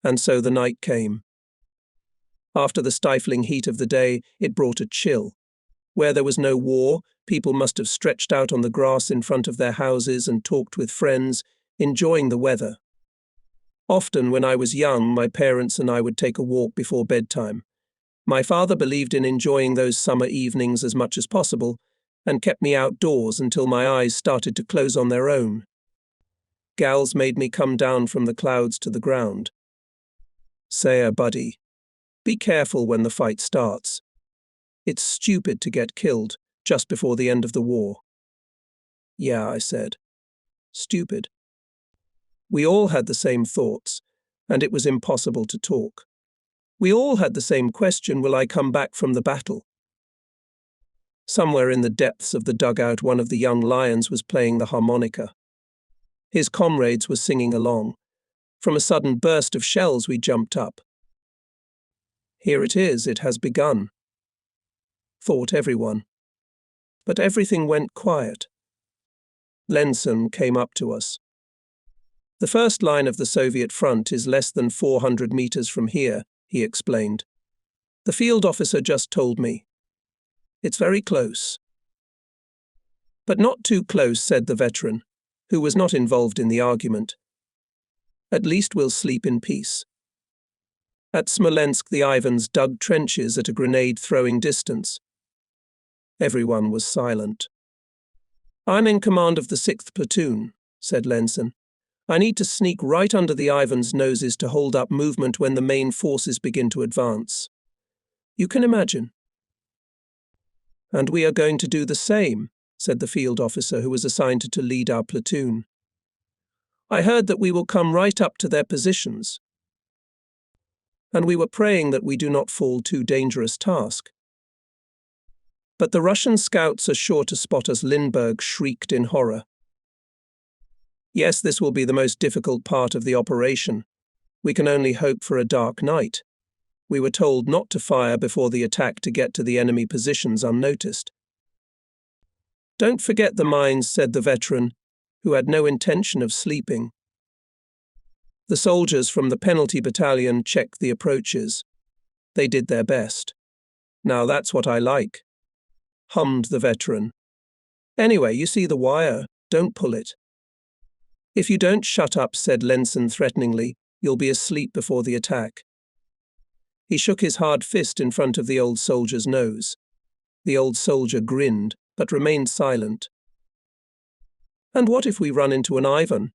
And so the night came. After the stifling heat of the day, it brought a chill. Where there was no war, people must have stretched out on the grass in front of their houses and talked with friends, enjoying the weather. Often, when I was young, my parents and I would take a walk before bedtime. My father believed in enjoying those summer evenings as much as possible and kept me outdoors until my eyes started to close on their own. Gals made me come down from the clouds to the ground. "Say, buddy, be careful when the fight starts. It's stupid to get killed just before the end of the war." "Yeah," I said. "Stupid." We all had the same thoughts, and it was impossible to talk. We all had the same question: will I come back from the battle? Somewhere in the depths of the dugout, one of the young lions was playing the harmonica. His comrades were singing along. From a sudden burst of shells, we jumped up. "Here it is, it has begun," thought everyone. But everything went quiet. Lenson came up to us. "The first line of the Soviet front is less than 400 meters from here," he explained. "The field officer just told me. It's very close." "But not too close," said the veteran, who was not involved in the argument. "At least we'll sleep in peace." At Smolensk, the Ivans dug trenches at a grenade-throwing distance. Everyone was silent. "I'm in command of the 6th platoon," said Lenson. "I need to sneak right under the Ivans' noses to hold up movement when the main forces begin to advance. You can imagine." "And we are going to do the same," said the field officer who was assigned to lead our platoon. "I heard that we will come right up to their positions. And we were praying that we do not fall too dangerous task. But the Russian scouts are sure to spot us," Lindbergh shrieked in horror. "Yes, this will be the most difficult part of the operation. We can only hope for a dark night. We were told not to fire before the attack to get to the enemy positions unnoticed." "Don't forget the mines," said the veteran, who had no intention of sleeping. The soldiers from the penalty battalion checked the approaches. They did their best. Now that's what I like, hummed the veteran. Anyway, you see the wire, don't pull it. If you don't shut up, said Lenson threateningly, you'll be asleep before the attack. He shook his hard fist in front of the old soldier's nose. The old soldier grinned, but remained silent. And what if we run into an Ivan?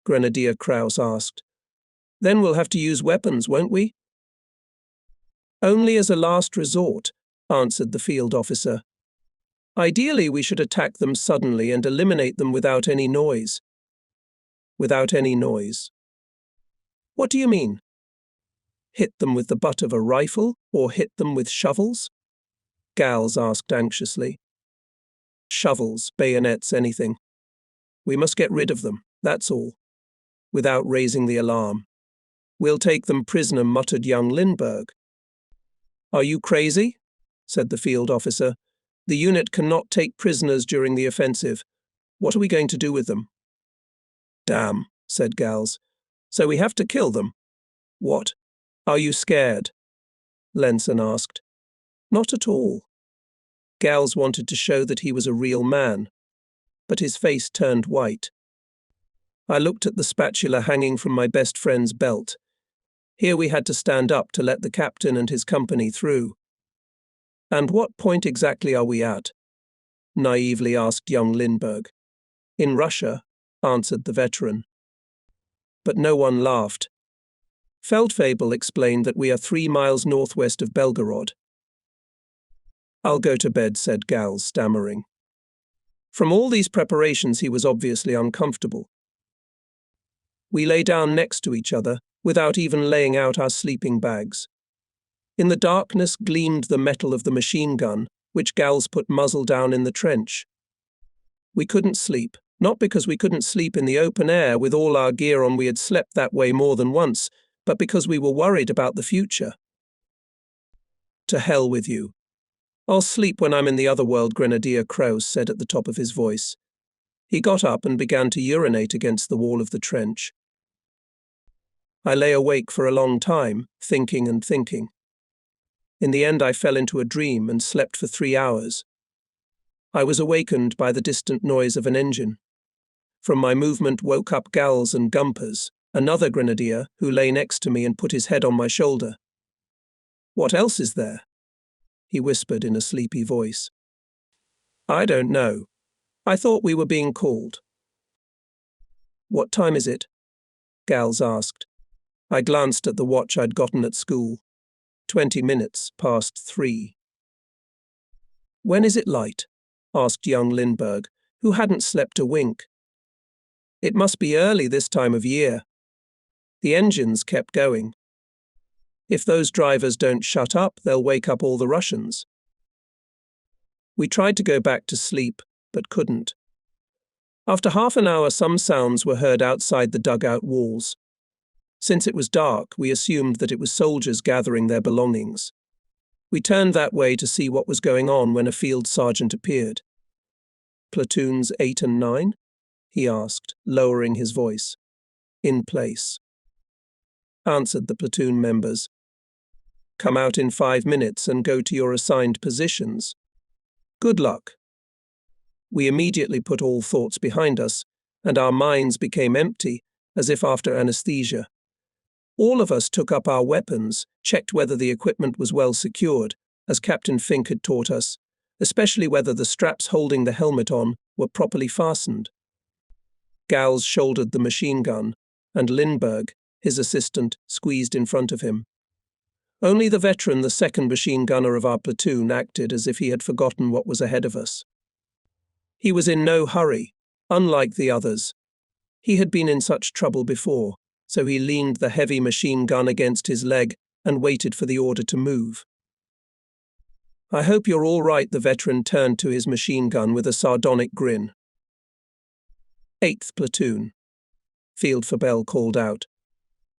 Grenadier Krauss asked. Then we'll have to use weapons, won't we? Only as a last resort, answered the field officer. Ideally, we should attack them suddenly and eliminate them without any noise. Without any noise. What do you mean? Hit them with the butt of a rifle or hit them with shovels? Gals asked anxiously. Shovels, bayonets, anything. We must get rid of them, that's all. Without raising the alarm. We'll take them prisoner, muttered young Lindbergh. Are you crazy? Said the field officer. The unit cannot take prisoners during the offensive. What are we going to do with them? Damn, said Gals. So we have to kill them. What? Are you scared? Lenson asked. Not at all. Gals wanted to show that he was a real man, but his face turned white. I looked at the spatula hanging from my best friend's belt. Here we had to stand up to let the captain and his company through. And what point exactly are we at? Naively asked young Lindbergh. In Russia, answered the veteran. But no one laughed. Feldfebel explained that we are 3 miles northwest of Belgorod. I'll go to bed, said Gals, stammering. From all these preparations he was obviously uncomfortable. We lay down next to each other, without even laying out our sleeping bags. In the darkness gleamed the metal of the machine gun, which Gals put muzzle down in the trench. We couldn't sleep, not because we couldn't sleep in the open air with all our gear on. We had slept that way more than once, but because we were worried about the future. To hell with you. I'll sleep when I'm in the other world, Grenadier Krauss said at the top of his voice. He got up and began to urinate against the wall of the trench. I lay awake for a long time, thinking and thinking. In the end I fell into a dream and slept for 3 hours. I was awakened by the distant noise of an engine. From my movement woke up Gals and Gumpers, another grenadier who lay next to me and put his head on my shoulder. What else is there? He whispered in a sleepy voice. I don't know. I thought we were being called. What time is it? Gals asked. I glanced at the watch I'd gotten at school. 20 minutes past 3. When is it light? Asked young Lindbergh, who hadn't slept a wink. It must be early this time of year. The engines kept going. If those drivers don't shut up, they'll wake up all the Russians. We tried to go back to sleep, but couldn't. After half an hour, some sounds were heard outside the dugout walls. Since it was dark, we assumed that it was soldiers gathering their belongings. We turned that way to see what was going on when a field sergeant appeared. Platoons 8 and 9? He asked, lowering his voice. In place. Answered the platoon members. Come out in 5 minutes and go to your assigned positions. Good luck. We immediately put all thoughts behind us, and our minds became empty, as if after anesthesia. All of us took up our weapons, checked whether the equipment was well secured, as Captain Fink had taught us, especially whether the straps holding the helmet on were properly fastened. Gals shouldered the machine gun, and Lindbergh, his assistant, squeezed in front of him. Only the veteran, the second machine gunner of our platoon, acted as if he had forgotten what was ahead of us. He was in no hurry, unlike the others. He had been in such trouble before, so he leaned the heavy machine gun against his leg and waited for the order to move. I hope you're all right, the veteran turned to his machine gun with a sardonic grin. 8th Platoon, Feldfebel called out.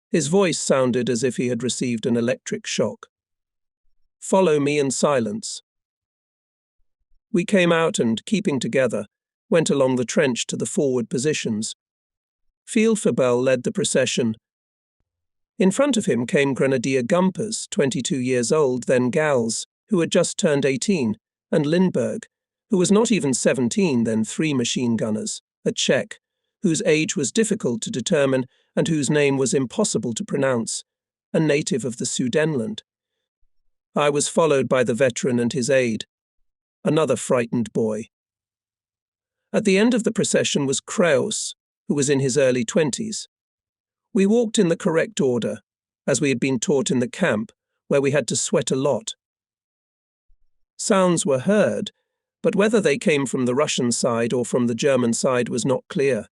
His voice sounded as if he had received an electric shock. Follow me in silence. We came out and, keeping together, went along the trench to the forward positions. Feldfebel led the procession. In front of him came Grenadier Gumpers, 22 years old, then Gals, who had just turned 18, and Lindbergh, who was not even 17, then 3 machine gunners, a Czech, whose age was difficult to determine and whose name was impossible to pronounce, a native of the Sudetenland. I was followed by the veteran and his aide, another frightened boy. At the end of the procession was Kraus, who was in his early 20s. We walked in the correct order, as we had been taught in the camp, where we had to sweat a lot. Sounds were heard, but whether they came from the Russian side or from the German side was not clear.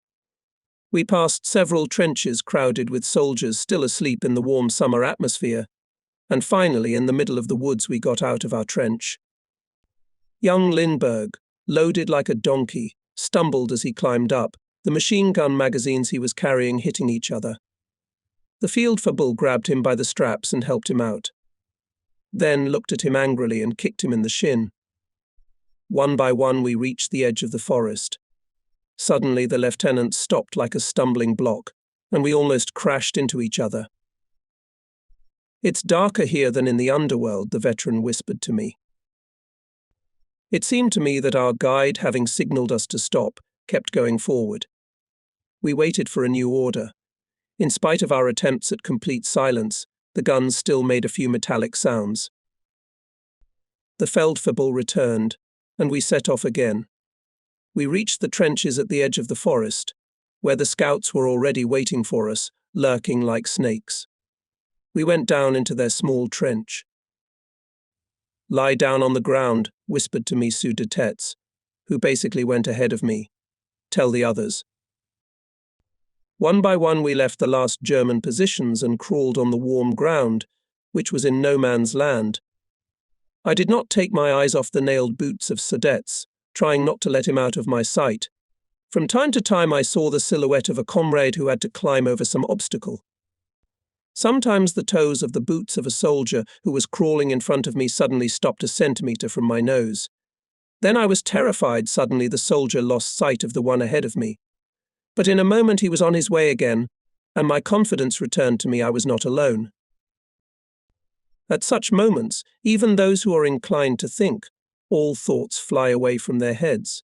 We passed several trenches crowded with soldiers still asleep in the warm summer atmosphere, and finally in the middle of the woods we got out of our trench. Young Lindbergh, loaded like a donkey, stumbled as he climbed up, the machine gun magazines he was carrying hitting each other. The field fable grabbed him by the straps and helped him out. Then looked at him angrily and kicked him in the shin. One by one we reached the edge of the forest. Suddenly the lieutenant stopped like a stumbling block, and we almost crashed into each other. "It's darker here than in the underworld," the veteran whispered to me. It seemed to me that our guide, having signalled us to stop, kept going forward. We waited for a new order. In spite of our attempts at complete silence, the guns still made a few metallic sounds. The Feldfebel returned, and we set off again. We reached the trenches at the edge of the forest, where the scouts were already waiting for us, lurking like snakes. We went down into their small trench. "Lie down on the ground," whispered to me Sudetets, who basically went ahead of me. "Tell the others." One by one we left the last German positions and crawled on the warm ground, which was in no man's land. I did not take my eyes off the nailed boots of Sudets, trying not to let him out of my sight. From time to time I saw the silhouette of a comrade who had to climb over some obstacle. Sometimes the toes of the boots of a soldier who was crawling in front of me suddenly stopped a centimetre from my nose. Then I was terrified. Suddenly the soldier lost sight of the one ahead of me. But in a moment he was on his way again, and my confidence returned to me. I was not alone. At such moments, even those who are inclined to think, all thoughts fly away from their heads.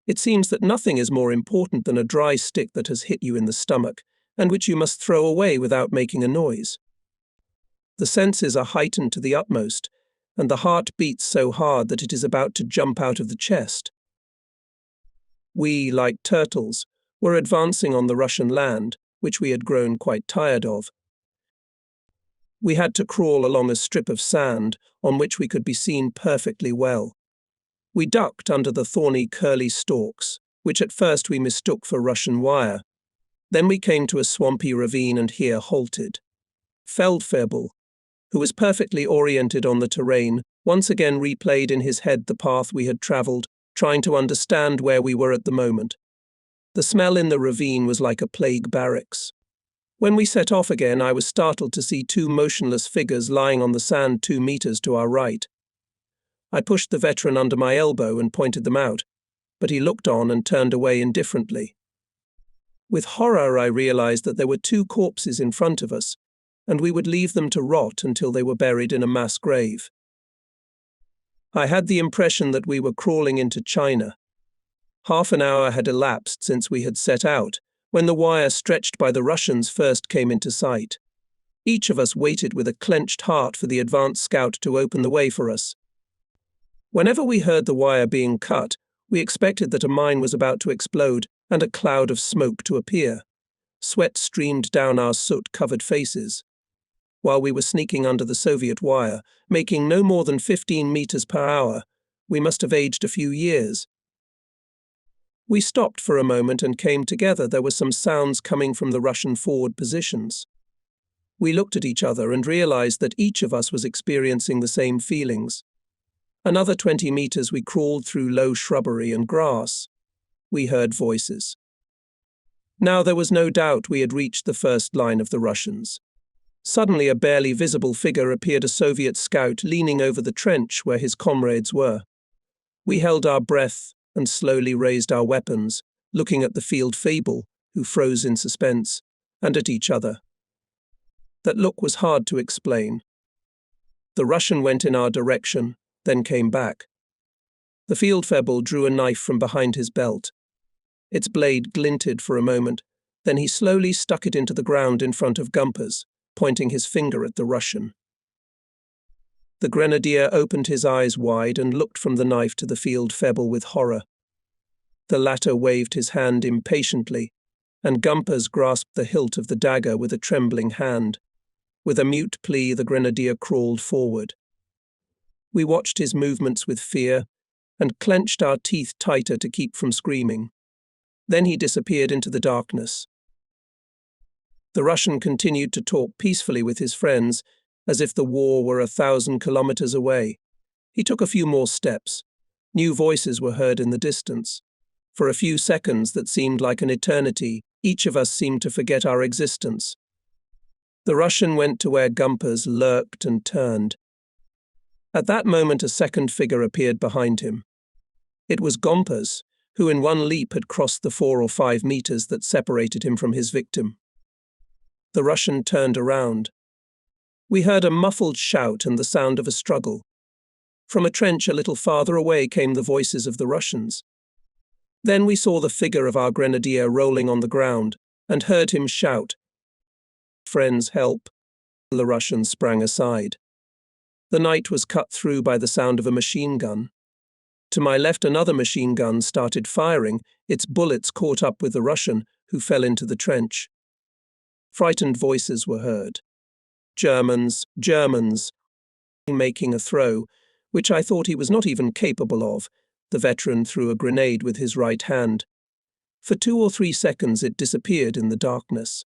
It seems that nothing is more important than a dry stick that has hit you in the stomach, and which you must throw away without making a noise. The senses are heightened to the utmost, and the heart beats so hard that it is about to jump out of the chest. We, like turtles, were advancing on the Russian land, which we had grown quite tired of. We had to crawl along a strip of sand on which we could be seen perfectly well. We ducked under the thorny curly stalks, which at first we mistook for Russian wire. Then we came to a swampy ravine and here halted. Feldfebel, who was perfectly oriented on the terrain, once again replayed in his head the path we had travelled, trying to understand where we were at the moment. The smell in the ravine was like a plague barracks. When we set off again, I was startled to see 2 motionless figures lying on the sand 2 meters to our right. I pushed the veteran under my elbow and pointed them out, but he looked on and turned away indifferently. With horror I realized that there were 2 corpses in front of us, and we would leave them to rot until they were buried in a mass grave. I had the impression that we were crawling into China. Half an hour had elapsed since we had set out, when the wire stretched by the Russians first came into sight. Each of us waited with a clenched heart for the advance scout to open the way for us. Whenever we heard the wire being cut, we expected that a mine was about to explode and a cloud of smoke to appear. Sweat streamed down our soot-covered faces. While we were sneaking under the Soviet wire, making no more than 15 meters per hour, we must have aged a few years. We stopped for a moment and came together. There were some sounds coming from the Russian forward positions. We looked at each other and realized that each of us was experiencing the same feelings. Another 20 meters we crawled through low shrubbery and grass. We heard voices. Now there was no doubt we had reached the first line of the Russians. Suddenly a barely visible figure appeared, a Soviet scout leaning over the trench where his comrades were. We held our breath and slowly raised our weapons, looking at the field fable, who froze in suspense, and at each other. That look was hard to explain. The Russian went in our direction, then came back. The field febble drew a knife from behind his belt. Its blade glinted for a moment, then he slowly stuck it into the ground in front of Gumpers, pointing his finger at the Russian. The grenadier opened his eyes wide and looked from the knife to the field febble with horror. The latter waved his hand impatiently, and Gumpers grasped the hilt of the dagger with a trembling hand. With a mute plea, the grenadier crawled forward. We watched his movements with fear and clenched our teeth tighter to keep from screaming. Then he disappeared into the darkness. The Russian continued to talk peacefully with his friends, as if the war were 1,000 kilometers away. He took a few more steps. New voices were heard in the distance. For a few seconds that seemed like an eternity, each of us seemed to forget our existence. The Russian went to where Gumpers lurked and turned. At that moment, a second figure appeared behind him. It was Gompers, who in one leap had crossed the 4 or 5 meters that separated him from his victim. The Russian turned around. We heard a muffled shout and the sound of a struggle. From a trench a little farther away came the voices of the Russians. Then we saw the figure of our grenadier rolling on the ground and heard him shout, "Friends, help!" The Russian sprang aside. The night was cut through by the sound of a machine gun. To my left, another machine gun started firing. Its bullets caught up with the Russian, who fell into the trench. Frightened voices were heard. "Germans, Germans!" Making a throw, which I thought he was not even capable of, the veteran threw a grenade with his right hand. For 2 or 3 seconds it disappeared in the darkness.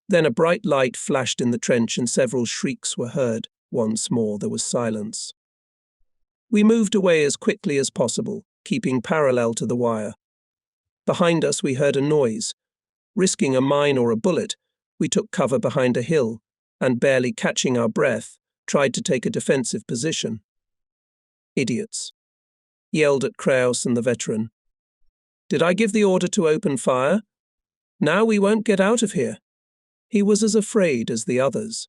Then a bright light flashed in the trench and several shrieks were heard. Once more there was silence. We moved away as quickly as possible, keeping parallel to the wire. Behind us we heard a noise. Risking a mine or a bullet, we took cover behind a hill and, barely catching our breath, tried to take a defensive position. "Idiots!" yelled at Kraus and the veteran. "Did I give the order to open fire? Now we won't get out of here." He was as afraid as the others.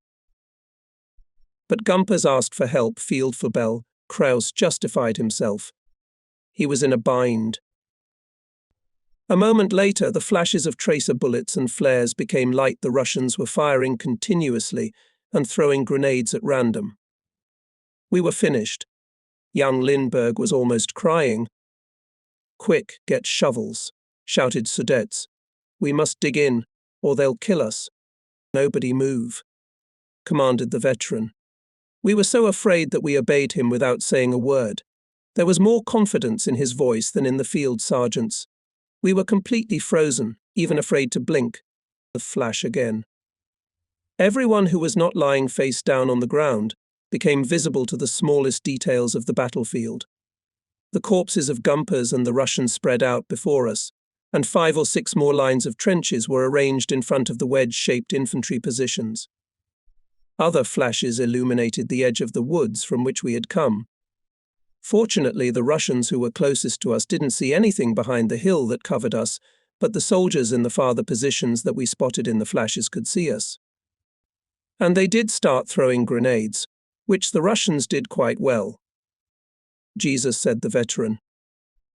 But Gumpers asked for help, field for Bell. Kraus justified himself. He was in a bind. A moment later, the flashes of tracer bullets and flares became light. The Russians were firing continuously and throwing grenades at random. We were finished. Young Lindbergh was almost crying. "Quick, get shovels," shouted Sudets. "We must dig in, or they'll kill us." "Nobody move," commanded the veteran. We were so afraid that we obeyed him without saying a word. There was more confidence in his voice than in the field sergeant's. We were completely frozen, even afraid to blink. The flash again. Everyone who was not lying face down on the ground became visible to the smallest details of the battlefield. The corpses of Gumpers and the Russians spread out before us, and 5 or 6 more lines of trenches were arranged in front of the wedge-shaped infantry positions. Other flashes illuminated the edge of the woods from which we had come. Fortunately, the Russians who were closest to us didn't see anything behind the hill that covered us, but the soldiers in the farther positions that we spotted in the flashes could see us. And they did start throwing grenades, which the Russians did quite well. "Jesus," said the veteran.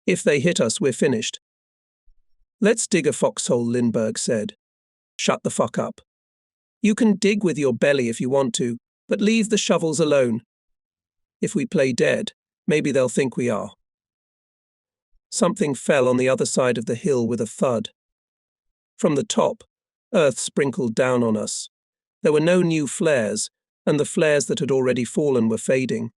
"If they hit us, we're finished." "Let's dig a foxhole," Lindbergh said. "Shut the fuck up. You can dig with your belly if you want to, but leave the shovels alone. If we play dead, maybe they'll think we are." Something fell on the other side of the hill with a thud. From the top, earth sprinkled down on us. There were no new flares, and the flares that had already fallen were fading.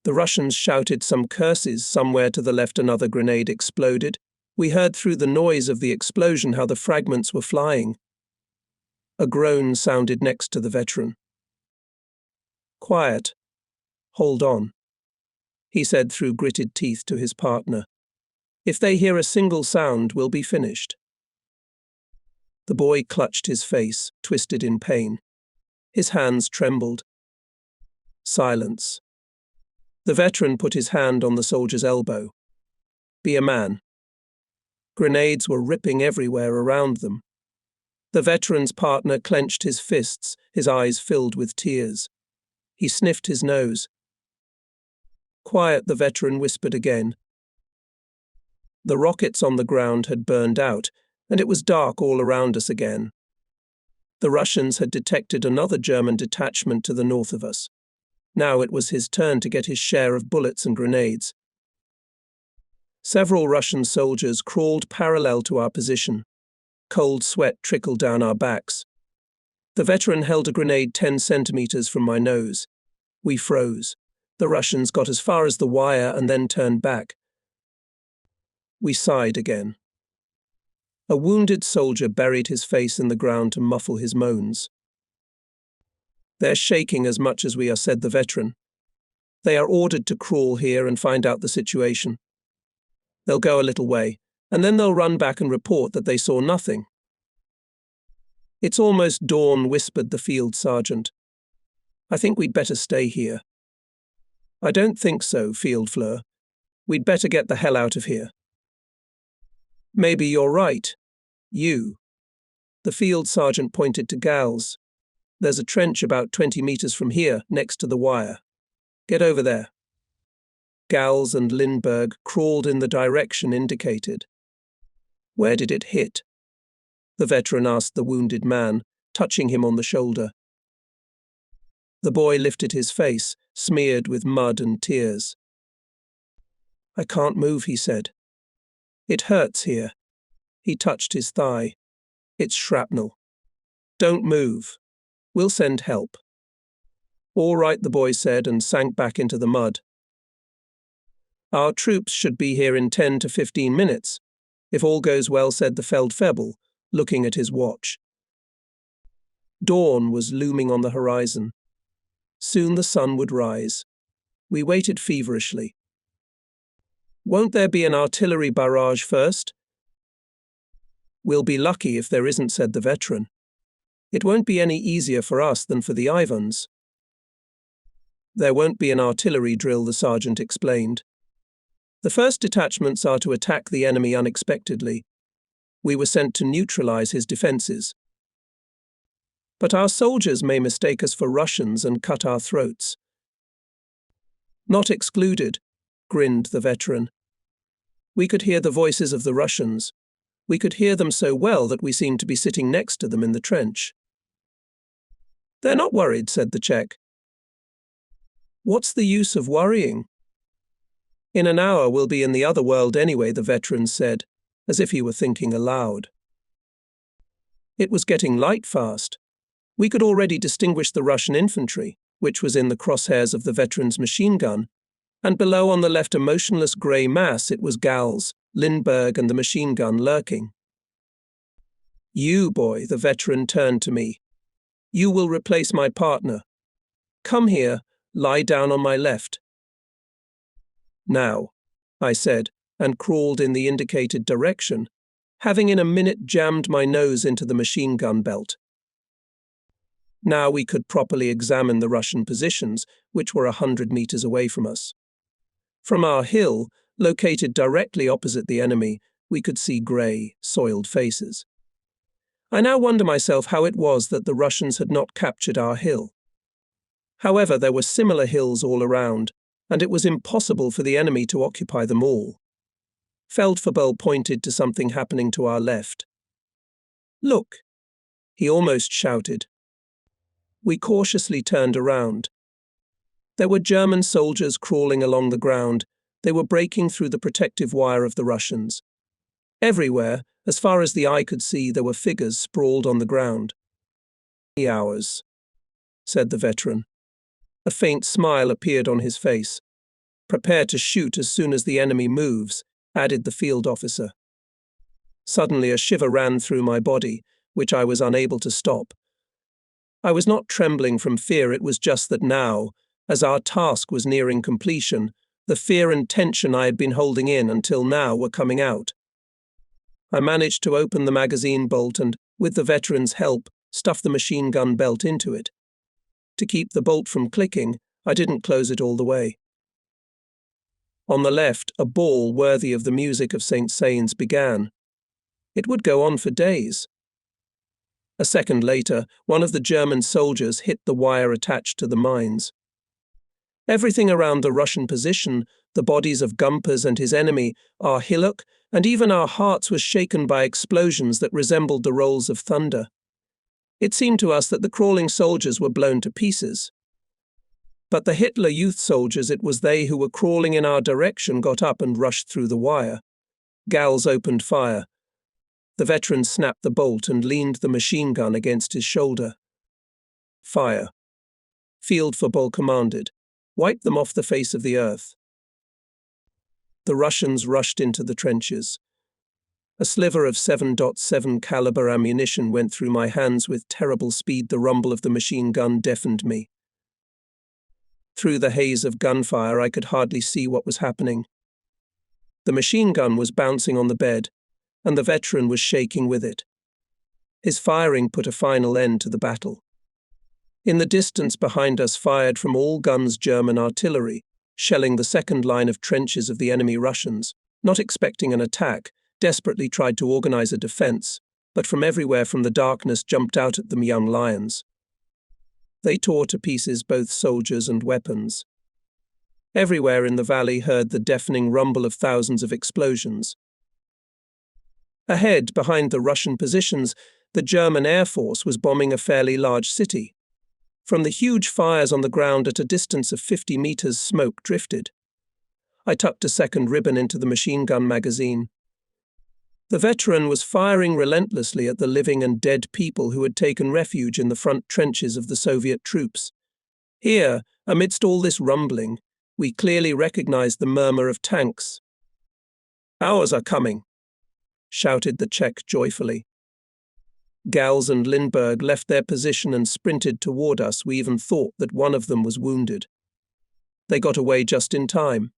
The Russians shouted some curses. Somewhere to the left another grenade exploded. We heard through the noise of the explosion how the fragments were flying. A groan sounded next to the veteran. "Quiet. Hold on," he said through gritted teeth to his partner. "If they hear a single sound, we'll be finished." The boy clutched his face, twisted in pain. His hands trembled. Silence. The veteran put his hand on the soldier's elbow. "Be a man." Grenades were ripping everywhere around them. The veteran's partner clenched his fists, his eyes filled with tears. He sniffed his nose. "Quiet," the veteran whispered again. The rockets on the ground had burned out, and it was dark all around us again. The Russians had detected another German detachment to the north of us. Now it was his turn to get his share of bullets and grenades. Several Russian soldiers crawled parallel to our position. Cold sweat trickled down our backs. The veteran held a grenade 10 centimeters from my nose. We froze. The Russians got as far as the wire and then turned back. We sighed again. A wounded soldier buried his face in the ground to muffle his moans. "They're shaking as much as we are," said the veteran. "They are ordered to crawl here and find out the situation. They'll go a little way, and then they'll run back and report that they saw nothing." "It's almost dawn," whispered the field sergeant. "I think we'd better stay here." "I don't think so, Field Fleur. We'd better get the hell out of here." "Maybe you're right. You." The field sergeant pointed to Gals. "There's a trench about 20 meters from here, next to the wire. Get over there." Gals and Lindbergh crawled in the direction indicated. "Where did it hit?" the veteran asked the wounded man, touching him on the shoulder. The boy lifted his face, smeared with mud and tears. "I can't move," he said. "It hurts here." He touched his thigh. "It's shrapnel. Don't move. We'll send help." "All right," the boy said and sank back into the mud. "Our troops should be here in 10 to 15 minutes, if all goes well," said the Feldfebel, looking at his watch. Dawn was looming on the horizon. Soon the sun would rise. We waited feverishly. "Won't there be an artillery barrage first?" "We'll be lucky if there isn't," said the veteran. "It won't be any easier for us than for the Ivans." "There won't be an artillery drill," the sergeant explained. "The first detachments are to attack the enemy unexpectedly. We were sent to neutralize his defenses. But our soldiers may mistake us for Russians and cut our throats." "Not excluded," grinned the veteran. "We could hear the voices of the Russians. We could hear them so well that we seemed to be sitting next to them in the trench." "They're not worried," said the Czech. "What's the use of worrying?" "In an hour we'll be in the other world anyway," the veteran said, as if he were thinking aloud. It was getting light fast. We could already distinguish the Russian infantry, which was in the crosshairs of the veteran's machine gun, and below on the left a motionless grey mass. It was Gals, Lindbergh and the machine gun lurking. "You, boy," the veteran turned to me. "You will replace my partner. Come here, lie down on my left." "Now," I said, and crawled in the indicated direction, having in a minute jammed my nose into the machine gun belt. Now we could properly examine the Russian positions, which were 100 meters away from us. From our hill, located directly opposite the enemy, we could see grey, soiled faces. I now wonder myself how it was that the Russians had not captured our hill. However, there were similar hills all around, and it was impossible for the enemy to occupy them all. Feldfebel pointed to something happening to our left. "Look!" he almost shouted. We cautiously turned around. There were German soldiers crawling along the ground. They were breaking through the protective wire of the Russians. Everywhere, as far as the eye could see, there were figures sprawled on the ground. "Hours," said the veteran. A faint smile appeared on his face. "Prepare to shoot as soon as the enemy moves," added the field officer. Suddenly a shiver ran through my body, which I was unable to stop. I was not trembling from fear, it was just that now, as our task was nearing completion, the fear and tension I had been holding in until now were coming out. I managed to open the magazine bolt and, with the veteran's help, stuff the machine gun belt into it. To keep the bolt from clicking, I didn't close it all the way. On the left, a ball worthy of the music of St. Saëns began. It would go on for days. A second later, one of the German soldiers hit the wire attached to the mines. Everything around the Russian position, the bodies of Gumpers and his enemy, our hillock, and even our hearts was shaken by explosions that resembled the rolls of thunder. It seemed to us that the crawling soldiers were blown to pieces. But the Hitler Youth soldiers, it was they who were crawling in our direction, got up and rushed through the wire. Gals opened fire. The veteran snapped the bolt and leaned the machine gun against his shoulder. Fire. Field football commanded. Wipe them off the face of the earth. The Russians rushed into the trenches. A sliver of 7.7 caliber ammunition went through my hands with terrible speed. The rumble of the machine gun deafened me. Through the haze of gunfire, I could hardly see what was happening. The machine gun was bouncing on the bed, and the veteran was shaking with it. His firing put a final end to the battle. In the distance behind us, fired from all guns, German artillery, shelling the second line of trenches of the enemy Russians, not expecting an attack, desperately tried to organize a defense, but from everywhere from the darkness jumped out at them young lions. They tore to pieces both soldiers and weapons. Everywhere in the valley heard the deafening rumble of thousands of explosions. Ahead, behind the Russian positions, the German Air Force was bombing a fairly large city. From the huge fires on the ground at a distance of 50 meters, smoke drifted. I tucked a second ribbon into the machine gun magazine. The veteran was firing relentlessly at the living and dead people who had taken refuge in the front trenches of the Soviet troops. Here, amidst all this rumbling, we clearly recognized the murmur of tanks. "Ours are coming," shouted the Czech joyfully. Gals and Lindbergh left their position and sprinted toward us. We even thought that one of them was wounded. They got away just in time.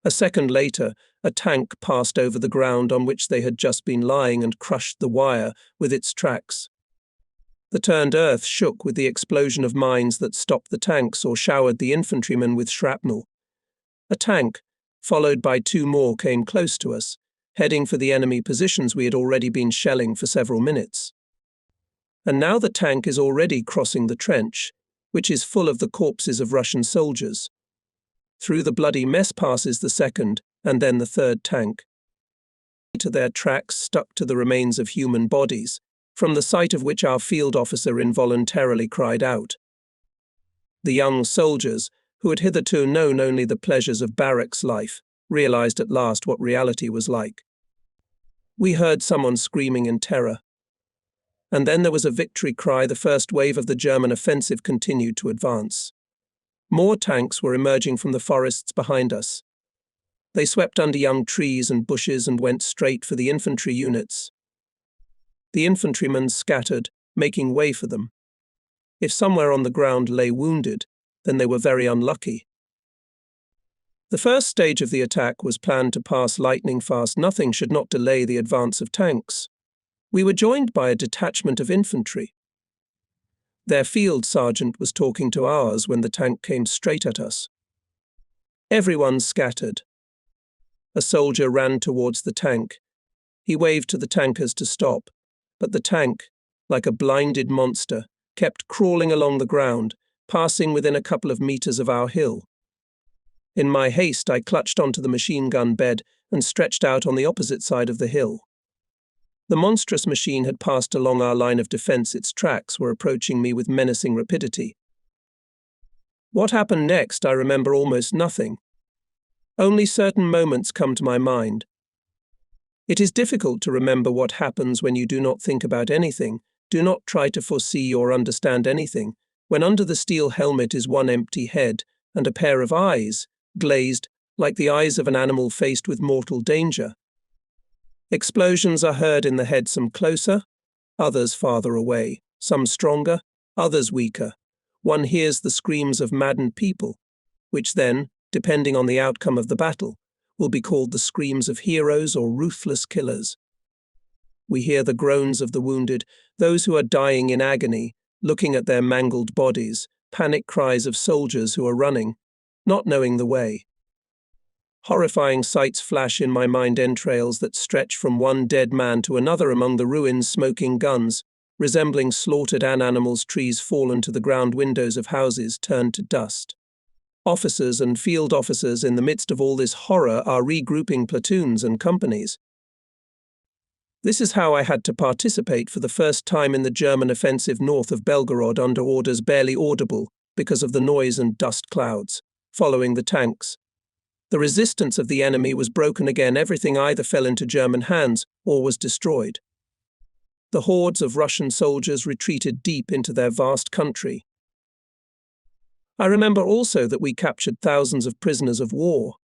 A second later, a tank passed over the ground on which they had just been lying and crushed the wire with its tracks. The turned earth shook with the explosion of mines that stopped the tanks or showered the infantrymen with shrapnel. A tank, followed by two more, came close to us, heading for the enemy positions we had already been shelling for several minutes. And now the tank is already crossing the trench, which is full of the corpses of Russian soldiers. Through the bloody mess passes the second, and then the third tank. To their tracks stuck to the remains of human bodies, from the sight of which our field officer involuntarily cried out. The young soldiers, who had hitherto known only the pleasures of barracks life, realized at last what reality was like. We heard someone screaming in terror. And then there was a victory cry. The first wave of the German offensive continued to advance. More tanks were emerging from the forests behind us. They swept under young trees and bushes and went straight for the infantry units. The infantrymen scattered, making way for them. If somewhere on the ground lay wounded, then they were very unlucky. The first stage of the attack was planned to pass lightning fast. Nothing should not delay the advance of tanks. We were joined by a detachment of infantry. Their field sergeant was talking to ours when the tank came straight at us. Everyone scattered. A soldier ran towards the tank. He waved to the tankers to stop, but the tank, like a blinded monster, kept crawling along the ground, passing within a couple of meters of our hill. In my haste, I clutched onto the machine gun bed and stretched out on the opposite side of the hill. The monstrous machine had passed along our line of defense. Its tracks were approaching me with menacing rapidity. What happened next, I remember almost nothing. Only certain moments come to my mind. It is difficult to remember what happens when you do not think about anything, do not try to foresee or understand anything, when under the steel helmet is one empty head and a pair of eyes, glazed like the eyes of an animal faced with mortal danger. Explosions are heard in the head, some closer, others farther away, some stronger, others weaker. One hears the screams of maddened people, which then, depending on the outcome of the battle, will be called the screams of heroes or ruthless killers. We hear the groans of the wounded, those who are dying in agony, looking at their mangled bodies, panic cries of soldiers who are running, not knowing the way. Horrifying sights flash in my mind, entrails that stretch from one dead man to another among the ruins, smoking guns, resembling slaughtered animals, trees fallen to the ground, windows of houses turned to dust. Officers and field officers in the midst of all this horror are regrouping platoons and companies. This is how I had to participate for the first time in the German offensive north of Belgorod under orders barely audible because of the noise and dust clouds, following the tanks. The resistance of the enemy was broken again. Everything either fell into German hands or was destroyed. The hordes of Russian soldiers retreated deep into their vast country. I remember also that we captured thousands of prisoners of war.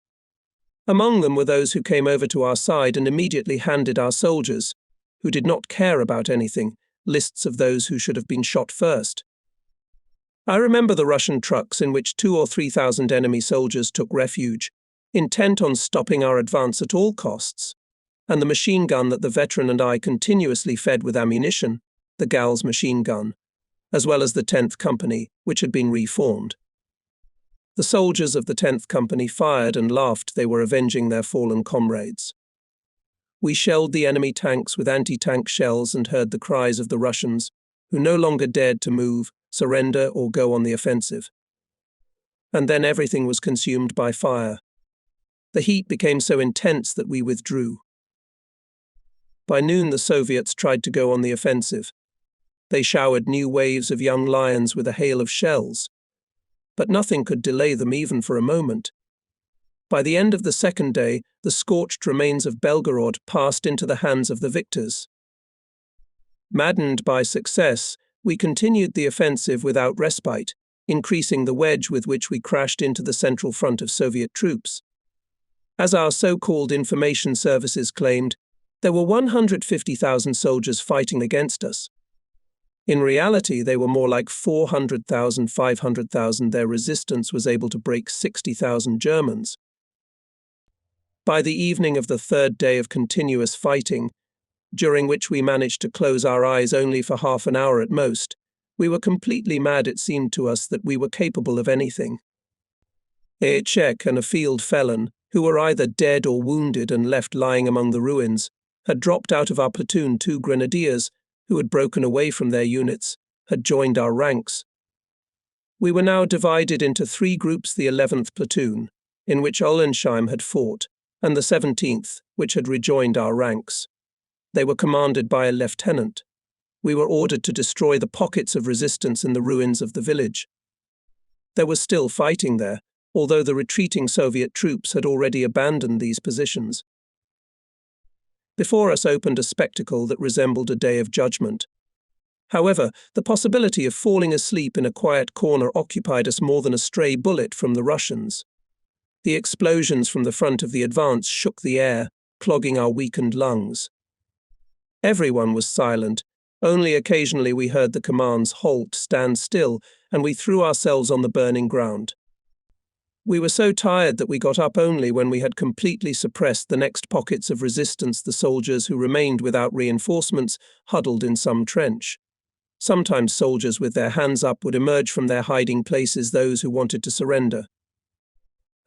Among them were those who came over to our side and immediately handed our soldiers, who did not care about anything, lists of those who should have been shot first. I remember the Russian trucks in which 2,000 or 3,000 enemy soldiers took refuge, intent on stopping our advance at all costs, and the machine gun that the veteran and I continuously fed with ammunition, the Gals machine gun, as well as the 10th Company, which had been reformed. The soldiers of the 10th Company fired and laughed. They were avenging their fallen comrades. We shelled the enemy tanks with anti-tank shells and heard the cries of the Russians, who no longer dared to move, surrender, or go on the offensive. And then everything was consumed by fire. The heat became so intense that we withdrew. By noon, the Soviets tried to go on the offensive. They showered new waves of young lions with a hail of shells. But nothing could delay them even for a moment. By the end of the second day, the scorched remains of Belgorod passed into the hands of the victors. Maddened by success, we continued the offensive without respite, increasing the wedge with which we crashed into the central front of Soviet troops. As our so-called information services claimed, there were 150,000 soldiers fighting against us. In reality, they were more like 400,000, 500,000. Their resistance was able to break 60,000 Germans. By the evening of the third day of continuous fighting, during which we managed to close our eyes only for half an hour at most, we were completely mad. It seemed to us that we were capable of anything. A Czech and a field felon, who were either dead or wounded and left lying among the ruins, had dropped out of our platoon. 2 grenadiers, who had broken away from their units, had joined our ranks. We were now divided into 3 groups: the 11th Platoon, in which Ollensheim had fought, and the 17th, which had rejoined our ranks. They were commanded by a lieutenant. We were ordered to destroy the pockets of resistance in the ruins of the village. There was still fighting there, although the retreating Soviet troops had already abandoned these positions. Before us opened a spectacle that resembled a day of judgment. However, the possibility of falling asleep in a quiet corner occupied us more than a stray bullet from the Russians. The explosions from the front of the advance shook the air, clogging our weakened lungs. Everyone was silent. Only occasionally we heard the commands halt, stand still, and we threw ourselves on the burning ground. We were so tired that we got up only when we had completely suppressed the next pockets of resistance. The soldiers who remained without reinforcements huddled in some trench. Sometimes soldiers with their hands up would emerge from their hiding places, those who wanted to surrender.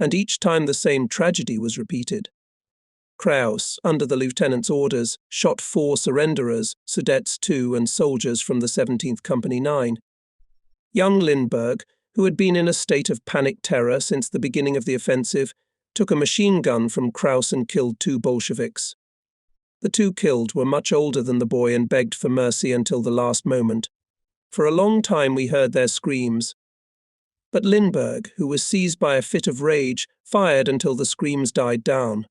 And each time the same tragedy was repeated. Kraus, under the lieutenant's orders, shot 4 surrenderers, Sudets 2 and soldiers from the 17th Company 9. Young Lindbergh, who had been in a state of panic terror since the beginning of the offensive, took a machine gun from Kraus and killed 2 Bolsheviks. The 2 killed were much older than the boy and begged for mercy until the last moment. For a long time we heard their screams. But Lindbergh, who was seized by a fit of rage, fired until the screams died down.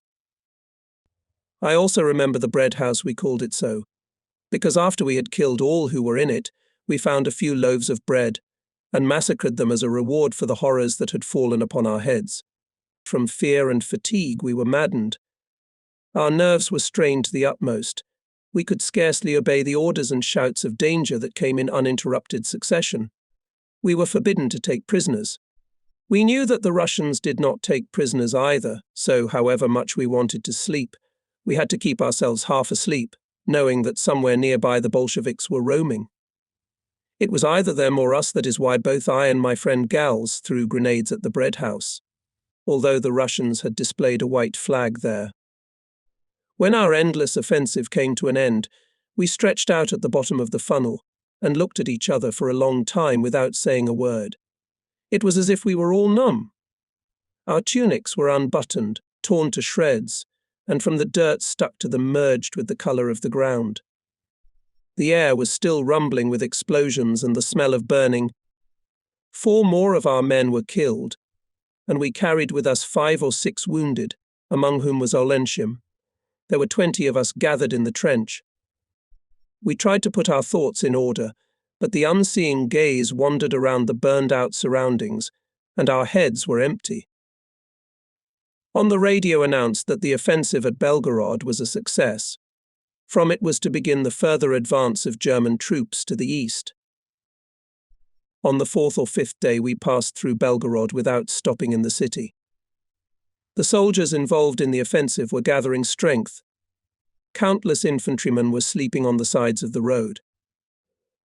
I also remember the bread house. We called it so, because after we had killed all who were in it, we found a few loaves of bread, and massacred them as a reward for the horrors that had fallen upon our heads. From fear and fatigue we were maddened. Our nerves were strained to the utmost. We could scarcely obey the orders and shouts of danger that came in uninterrupted succession. We were forbidden to take prisoners. We knew that the Russians did not take prisoners either, so however much we wanted to sleep, we had to keep ourselves half asleep, knowing that somewhere nearby the Bolsheviks were roaming. It was either them or us. That is why both I and my friend Gals threw grenades at the bread house, although the Russians had displayed a white flag there. When our endless offensive came to an end, We stretched out at the bottom of the funnel and looked at each other for a long time without saying a word. It was as if we were all numb. Our tunics were unbuttoned, torn to shreds, and from the dirt stuck to them merged with the colour of the ground. The air was still rumbling with explosions and the smell of burning. 4 more of our men were killed, and we carried with us 5 or 6 wounded, among whom was Olenshim. There were 20 of us gathered in the trench. We tried to put our thoughts in order, but the unseeing gaze wandered around the burned-out surroundings, and our heads were empty. On the radio announced that the offensive at Belgorod was a success. From it was to begin the further advance of German troops to the east. On the 4th or 5th day we passed through Belgorod without stopping in the city. The soldiers involved in the offensive were gathering strength. Countless infantrymen were sleeping on the sides of the road.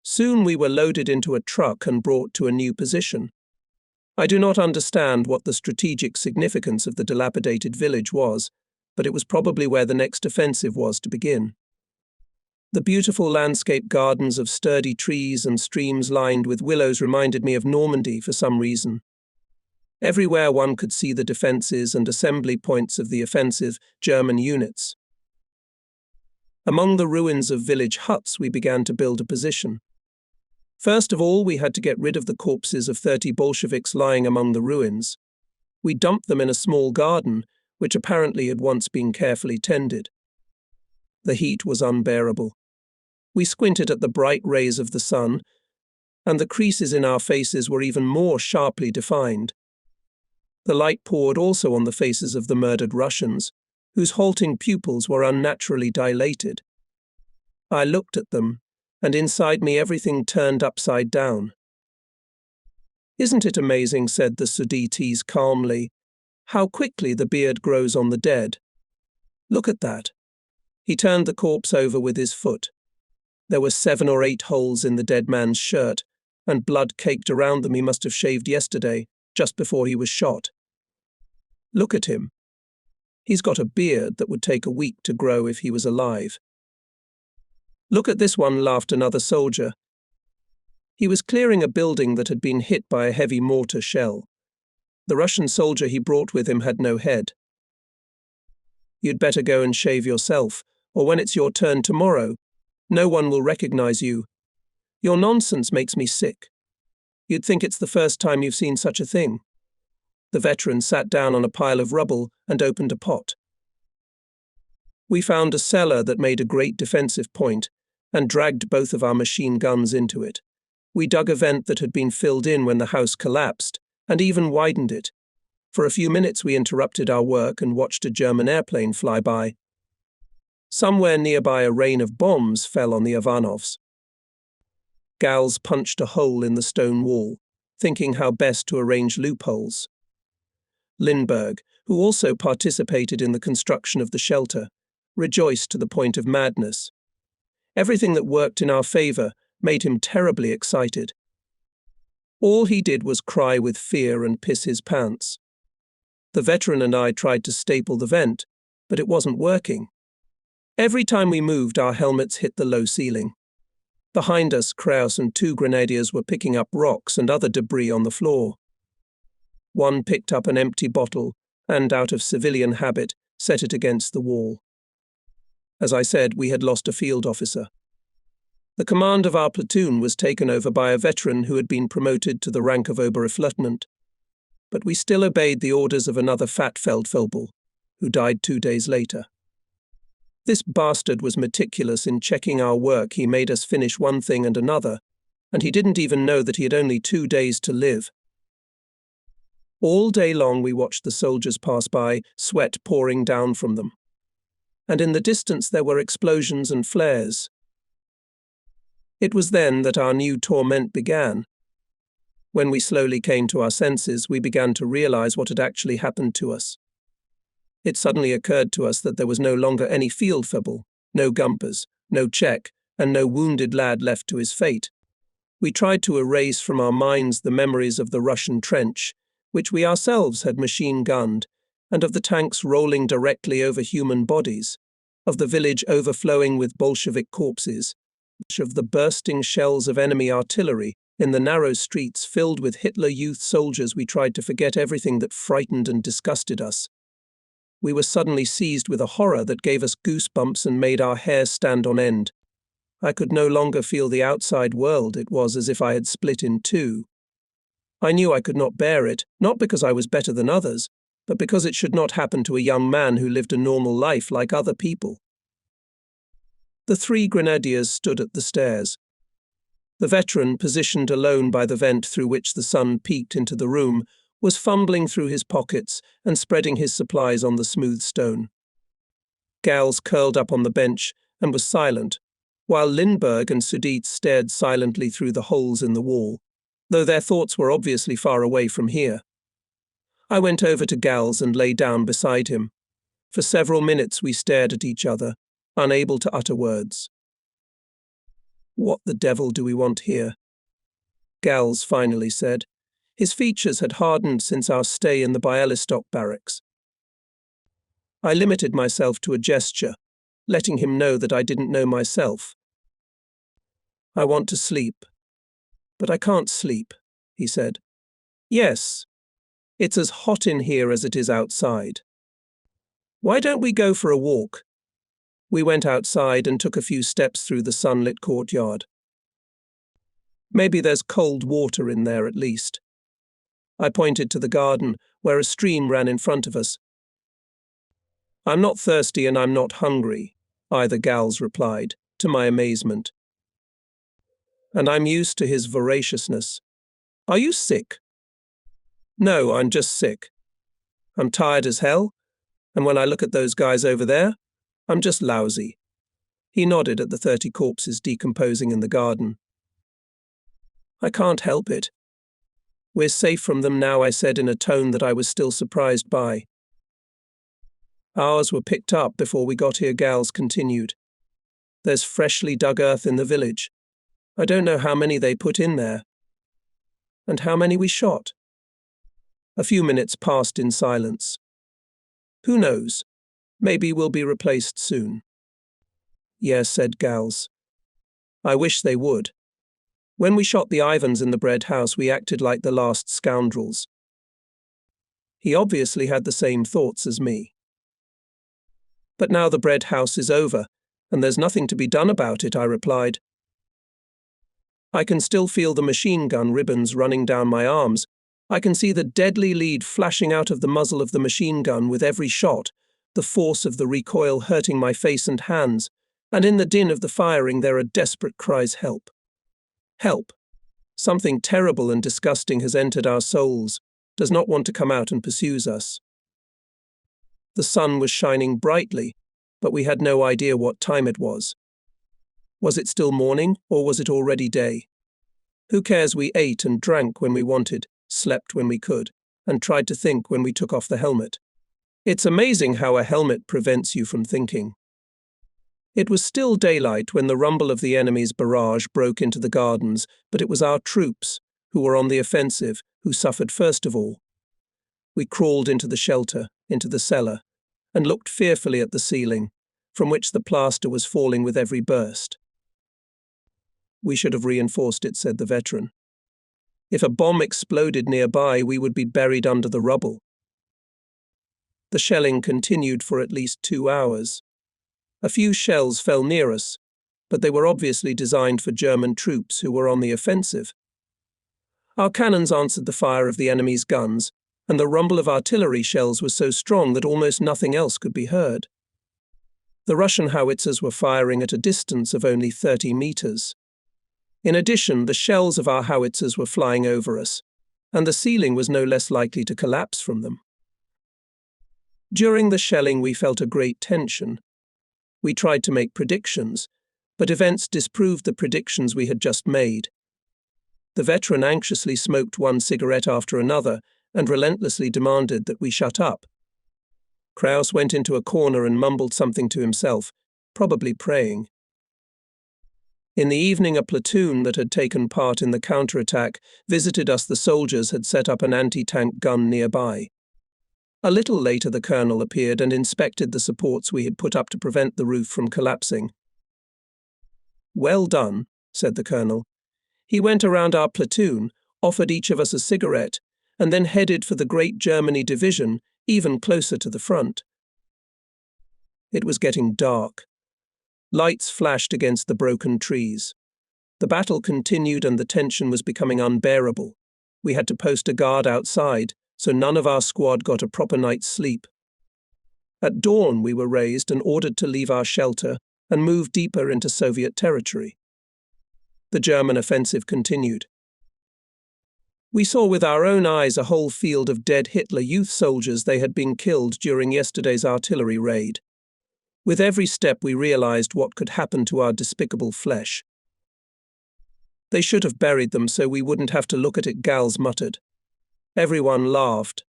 Soon we were loaded into a truck and brought to a new position. I do not understand what the strategic significance of the dilapidated village was, but it was probably where the next offensive was to begin. The beautiful landscape gardens of sturdy trees and streams lined with willows reminded me of Normandy for some reason. Everywhere one could see the defences and assembly points of the offensive German units. Among the ruins of village huts we began to build a position. First of all, we had to get rid of the corpses of 30 Bolsheviks lying among the ruins. We dumped them in a small garden, which apparently had once been carefully tended. The heat was unbearable. We squinted at the bright rays of the sun, and the creases in our faces were even more sharply defined. The light poured also on the faces of the murdered Russians, whose halting pupils were unnaturally dilated. I looked at them, and inside me everything turned upside down. "Isn't it amazing," said the Sudetese calmly, "how quickly the beard grows on the dead? Look at that." He turned the corpse over with his foot. There were 7 or 8 holes in the dead man's shirt, and blood caked around them. He must have shaved yesterday, just before he was shot. Look at him. He's got a beard that would take a week to grow if he was alive. "Look at this one," laughed another soldier. He was clearing a building that had been hit by a heavy mortar shell. The Russian soldier he brought with him had no head. "You'd better go and shave yourself, or when it's your turn tomorrow, no one will recognize you. Your nonsense makes me sick. You'd think it's the first time you've seen such a thing." The veteran sat down on a pile of rubble and opened a pot. We found a cellar that made a great defensive point and dragged both of our machine guns into it. We dug a vent that had been filled in when the house collapsed and even widened it. For a few minutes we interrupted our work and watched a German airplane fly by. Somewhere nearby a rain of bombs fell on the Ivanovs. Gals punched a hole in the stone wall, thinking how best to arrange loopholes. Lindbergh, who also participated in the construction of the shelter, rejoiced to the point of madness. Everything that worked in our favour made him terribly excited. All he did was cry with fear and piss his pants. The veteran and I tried to staple the vent, but it wasn't working. Every time we moved, our helmets hit the low ceiling. Behind us, Kraus and 2 grenadiers were picking up rocks and other debris on the floor. One picked up an empty bottle and, out of civilian habit, set it against the wall. As I said, we had lost a field officer. The command of our platoon was taken over by a veteran who had been promoted to the rank of Oberstleutnant, but we still obeyed the orders of another fat Feldfebel, who died 2 days later. This bastard was meticulous in checking our work. He made us finish one thing and another, and he didn't even know that he had only 2 days to live. All day long we watched the soldiers pass by, sweat pouring down from them. And in the distance there were explosions and flares. It was then that our new torment began. When we slowly came to our senses, we began to realize what had actually happened to us. It suddenly occurred to us that there was no longer any Feldfebel, no Gumpers, no Czech, and no wounded lad left to his fate. We tried to erase from our minds the memories of the Russian trench, which we ourselves had machine-gunned, and of the tanks rolling directly over human bodies, of the village overflowing with Bolshevik corpses, of the bursting shells of enemy artillery in the narrow streets filled with Hitler Youth soldiers. We tried to forget everything that frightened and disgusted us. We were suddenly seized with a horror that gave us goosebumps and made our hair stand on end. I could no longer feel the outside world. It was as if I had split in two. I knew I could not bear it, not because I was better than others, but because it should not happen to a young man who lived a normal life like other people. The three grenadiers stood at the stairs. The veteran, positioned alone by the vent through which the sun peeked into the room, was fumbling through his pockets and spreading his supplies on the smooth stone. Gals curled up on the bench and was silent, while Lindbergh and Sudit stared silently through the holes in the wall, though their thoughts were obviously far away from here. I went over to Gals and lay down beside him. For several minutes we stared at each other, unable to utter words. "What the devil do we want here?" Gals finally said. His features had hardened since our stay in the Bialystok barracks. I limited myself to a gesture, letting him know that I didn't know myself. "I want to sleep. But I can't sleep," he said. "Yes. It's as hot in here as it is outside. Why don't we go for a walk?" We went outside and took a few steps through the sunlit courtyard. "Maybe there's cold water in there at least." I pointed to the garden, where a stream ran in front of us. "I'm not thirsty and I'm not hungry," either Gals replied, to my amazement. And I'm used to his voraciousness. "Are you sick?" "No, I'm just sick. I'm tired as hell, and when I look at those guys over there, I'm just lousy." He nodded at the 30 corpses decomposing in the garden. "I can't help it. We're safe from them now," I said in a tone that I was still surprised by. "Ours were picked up before we got here," Gals continued. "There's freshly dug earth in the village. I don't know how many they put in there." "And how many we shot?" A few minutes passed in silence. "Who knows? Maybe we'll be replaced soon." "Yes," said Gals. "I wish they would. When we shot the Ivans in the bread house, we acted like the last scoundrels." He obviously had the same thoughts as me. "But now the bread house is over, and there's nothing to be done about it," I replied. "I can still feel the machine gun ribbons running down my arms. I can see the deadly lead flashing out of the muzzle of the machine gun with every shot, the force of the recoil hurting my face and hands, and in the din of the firing there are desperate cries, 'Help! Help! Something terrible and disgusting has entered our souls, does not want to come out and pursues us.'" The sun was shining brightly, but we had no idea what time it was. Was it still morning, or was it already day? Who cares? We ate and drank when we wanted, slept when we could, and tried to think when we took off the helmet. It's amazing how a helmet prevents you from thinking. It was still daylight when the rumble of the enemy's barrage broke into the gardens, but it was our troops, who were on the offensive, who suffered first of all. We crawled into the shelter, into the cellar, and looked fearfully at the ceiling, from which the plaster was falling with every burst. "We should have reinforced it," said the veteran. "If a bomb exploded nearby, we would be buried under the rubble." The shelling continued for at least 2 hours. A few shells fell near us, but they were obviously designed for German troops who were on the offensive. Our cannons answered the fire of the enemy's guns, and the rumble of artillery shells was so strong that almost nothing else could be heard. The Russian howitzers were firing at a distance of only 30 meters. In addition, the shells of our howitzers were flying over us, and the ceiling was no less likely to collapse from them. During the shelling, we felt a great tension. We tried to make predictions, but events disproved the predictions we had just made. The veteran anxiously smoked one cigarette after another and relentlessly demanded that we shut up. Kraus went into a corner and mumbled something to himself, probably praying. In the evening, a platoon that had taken part in the counterattack visited us. The soldiers had set up an anti-tank gun nearby. A little later the colonel appeared and inspected the supports we had put up to prevent the roof from collapsing. "Well done," said the colonel. He went around our platoon, offered each of us a cigarette, and then headed for the Great Germany Division, even closer to the front. It was getting dark. Lights flashed against the broken trees. The battle continued and the tension was becoming unbearable. We had to post a guard outside, so none of our squad got a proper night's sleep. At dawn we were raised and ordered to leave our shelter and move deeper into Soviet territory. The German offensive continued. We saw with our own eyes a whole field of dead Hitler Youth soldiers. They had been killed during yesterday's artillery raid. With every step we realized what could happen to our despicable flesh. "They should have buried them so we wouldn't have to look at it," Gals muttered. Everyone laughed,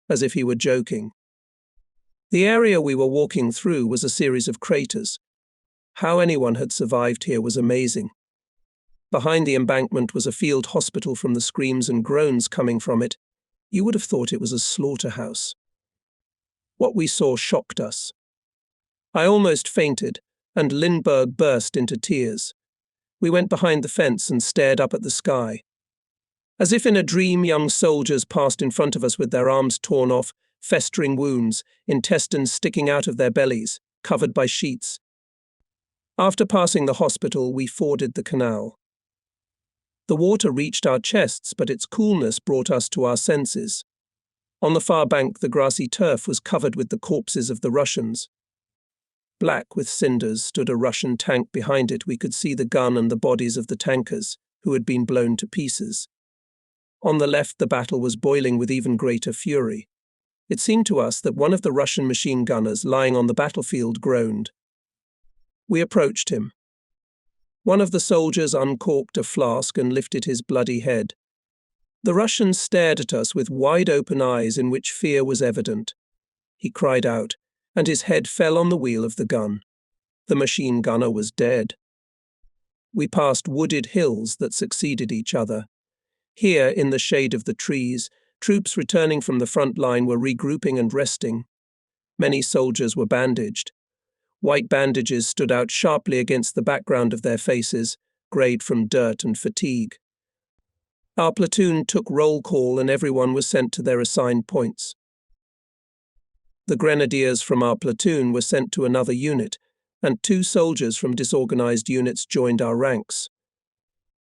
as if he were joking. The area we were walking through was a series of craters. How anyone had survived here was amazing. Behind the embankment was a field hospital. From the screams and groans coming from it, you would have thought it was a slaughterhouse. What we saw shocked us. I almost fainted, and Lindbergh burst into tears. We went behind the fence and stared up at the sky. As if in a dream, young soldiers passed in front of us with their arms torn off, festering wounds, intestines sticking out of their bellies, covered by sheets. After passing the hospital, we forded the canal. The water reached our chests, but its coolness brought us to our senses. On the far bank, the grassy turf was covered with the corpses of the Russians. Black with cinders stood a Russian tank. Behind it we could see the gun and the bodies of the tankers, who had been blown to pieces. On the left the battle was boiling with even greater fury. It seemed to us that one of the Russian machine gunners lying on the battlefield groaned. We approached him. One of the soldiers uncorked a flask and lifted his bloody head. The Russian stared at us with wide-open eyes in which fear was evident. He cried out, and his head fell on the wheel of the gun. The machine gunner was dead. We passed wooded hills that succeeded each other. Here, in the shade of the trees, troops returning from the front line were regrouping and resting. Many soldiers were bandaged. White bandages stood out sharply against the background of their faces, greyed from dirt and fatigue. Our platoon took roll call and everyone was sent to their assigned points. The grenadiers from our platoon were sent to another unit, and 2 soldiers from disorganized units joined our ranks.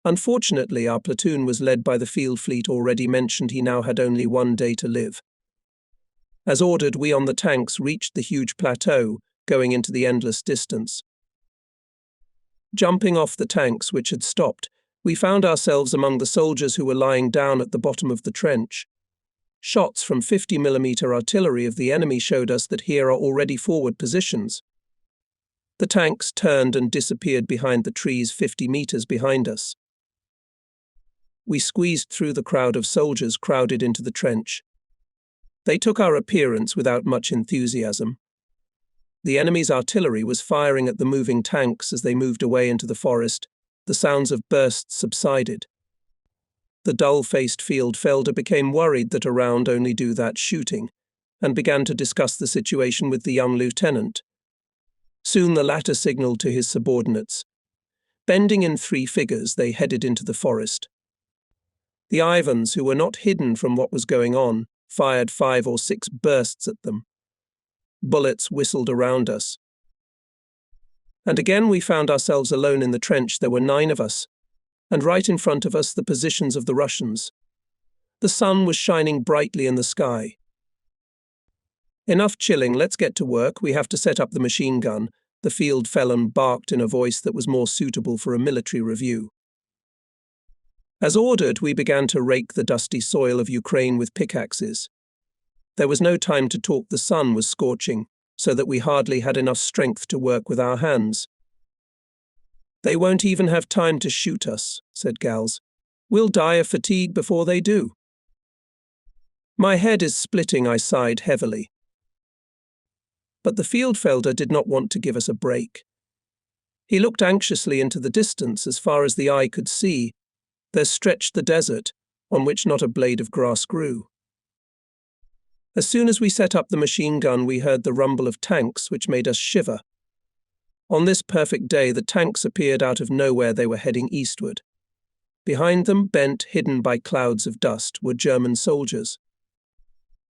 Unfortunately, our platoon was led by the field fleet already mentioned. He now had only 1 day to live. As ordered, we on the tanks reached the huge plateau, going into the endless distance. Jumping off the tanks, which had stopped, we found ourselves among the soldiers who were lying down at the bottom of the trench. Shots from 50mm artillery of the enemy showed us that here are already forward positions. The tanks turned and disappeared behind the trees 50 meters behind us. We squeezed through the crowd of soldiers crowded into the trench. They took our appearance without much enthusiasm. The enemy's artillery was firing at the moving tanks as they moved away into the forest. The sounds of bursts subsided. The dull-faced field felder became worried that a round only do that shooting, and began to discuss the situation with the young lieutenant. Soon the latter signaled to his subordinates. Bending in 3 figures, they headed into the forest. The Ivans, who were not hidden from what was going on, fired 5 or 6 bursts at them. Bullets whistled around us. And again we found ourselves alone in the trench. There were 9 of us, and right in front of us the positions of the Russians. The sun was shining brightly in the sky. "Enough chilling, let's get to work. We have to set up the machine gun," the field felon barked in a voice that was more suitable for a military review. As ordered, we began to rake the dusty soil of Ukraine with pickaxes. There was no time to talk. The sun was scorching, so that we hardly had enough strength to work with our hands. "They won't even have time to shoot us," said Gals. "We'll die of fatigue before they do." "My head is splitting," I sighed heavily. But the fieldfelder did not want to give us a break. He looked anxiously into the distance. As far as the eye could see, there stretched the desert, on which not a blade of grass grew. As soon as we set up the machine gun, we heard the rumble of tanks, which made us shiver. On this perfect day, the tanks appeared out of nowhere. They were heading eastward. Behind them, bent, hidden by clouds of dust, were German soldiers.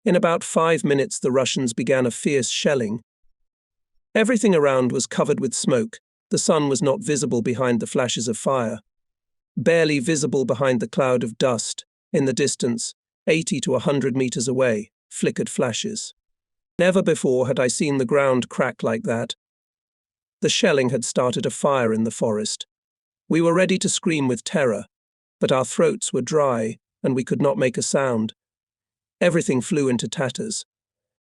In about 5 minutes, the Russians began a fierce shelling. Everything around was covered with smoke. The sun was not visible behind the flashes of fire. Barely visible behind the cloud of dust, in the distance, 80 to 100 meters away, flickered flashes. Never before had I seen the ground crack like that. The shelling had started a fire in the forest. We were ready to scream with terror, but our throats were dry and we could not make a sound. Everything flew into tatters.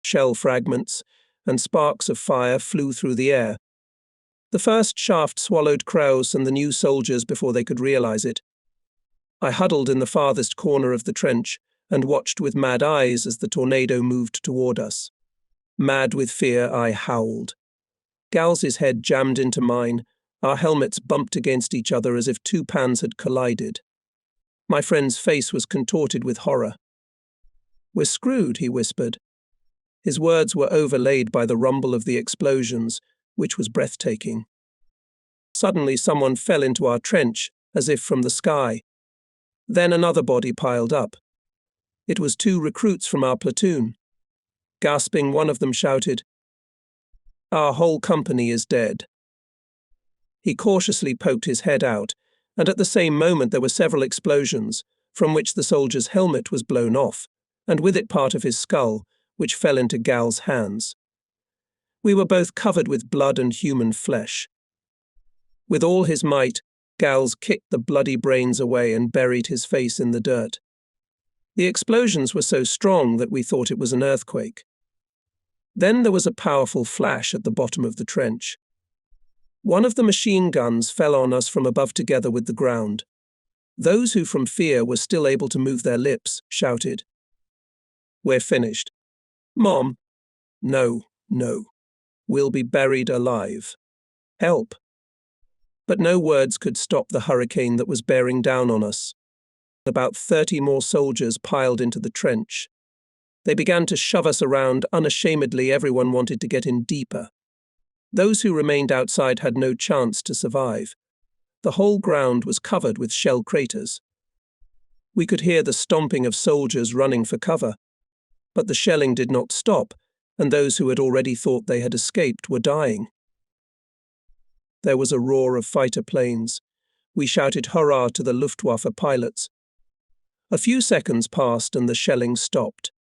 Shell fragments and sparks of fire flew through the air. The first shaft swallowed Kraus and the new soldiers before they could realize it. I huddled in the farthest corner of the trench and watched with mad eyes as the tornado moved toward us. Mad with fear, I howled. Gals's head jammed into mine. Our helmets bumped against each other as if two pans had collided. My friend's face was contorted with horror. "We're screwed," he whispered. His words were overlaid by the rumble of the explosions, which was breathtaking. Suddenly someone fell into our trench, as if from the sky. Then another body piled up. It was 2 recruits from our platoon. Gasping, one of them shouted, "Our whole company is dead." He cautiously poked his head out, and at the same moment there were several explosions, from which the soldier's helmet was blown off, and with it part of his skull, which fell into Gal's hands. We were both covered with blood and human flesh. With all his might, Gals kicked the bloody brains away and buried his face in the dirt. The explosions were so strong that we thought it was an earthquake. Then there was a powerful flash at the bottom of the trench. One of the machine guns fell on us from above together with the ground. Those who from fear were still able to move their lips shouted, "We're finished." "Mom." "No, no. We'll be buried alive. Help." But no words could stop the hurricane that was bearing down on us. About 30 more soldiers piled into the trench. They began to shove us around unashamedly. Everyone wanted to get in deeper. Those who remained outside had no chance to survive. The whole ground was covered with shell craters. We could hear the stomping of soldiers running for cover. But the shelling did not stop, and those who had already thought they had escaped were dying. There was a roar of fighter planes. We shouted hurrah to the Luftwaffe pilots. A few seconds passed and the shelling stopped.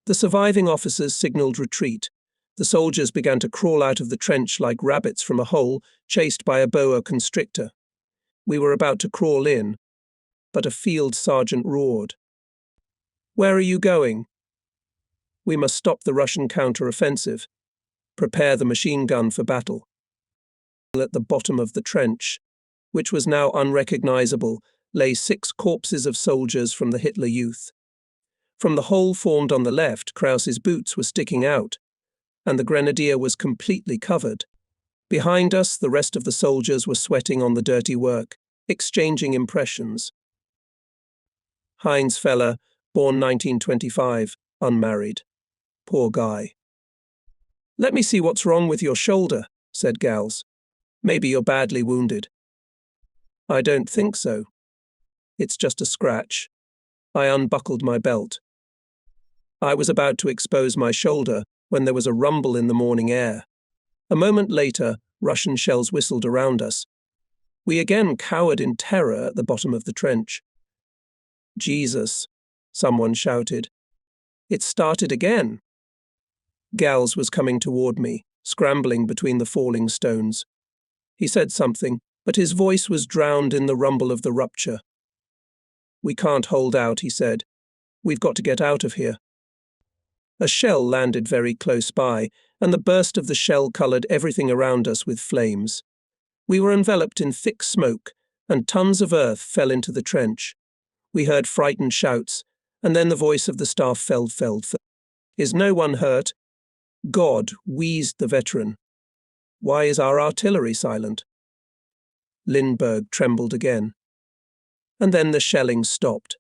The surviving officers signaled retreat. The soldiers began to crawl out of the trench like rabbits from a hole, chased by a boa constrictor. We were about to crawl in, but a field sergeant roared, "Where are you going?" "We must stop the Russian counter-offensive. Prepare the machine gun for battle." At the bottom of the trench, which was now unrecognizable, lay 6 corpses of soldiers from the Hitler Youth. From the hole formed on the left, Kraus's boots were sticking out, and the grenadier was completely covered. Behind us, the rest of the soldiers were sweating on the dirty work, exchanging impressions. Heinz Feller, born 1925, unmarried. Poor guy. "Let me see what's wrong with your shoulder," said Gals. "Maybe you're badly wounded." "I don't think so. It's just a scratch." I unbuckled my belt. I was about to expose my shoulder when there was a rumble in the morning air. A moment later, Russian shells whistled around us. We again cowered in terror at the bottom of the trench. "Jesus," someone shouted. "It started again." Gals was coming toward me, scrambling between the falling stones. He said something, but his voice was drowned in the rumble of the rupture. "We can't hold out," he said. "We've got to get out of here." A shell landed very close by, and the burst of the shell colored everything around us with flames. We were enveloped in thick smoke, and tons of earth fell into the trench. We heard frightened shouts, and then the voice of the staff fell. "Is no one hurt?" "God," wheezed the veteran. "Why is our artillery silent?" Lindbergh trembled again. And then the shelling stopped.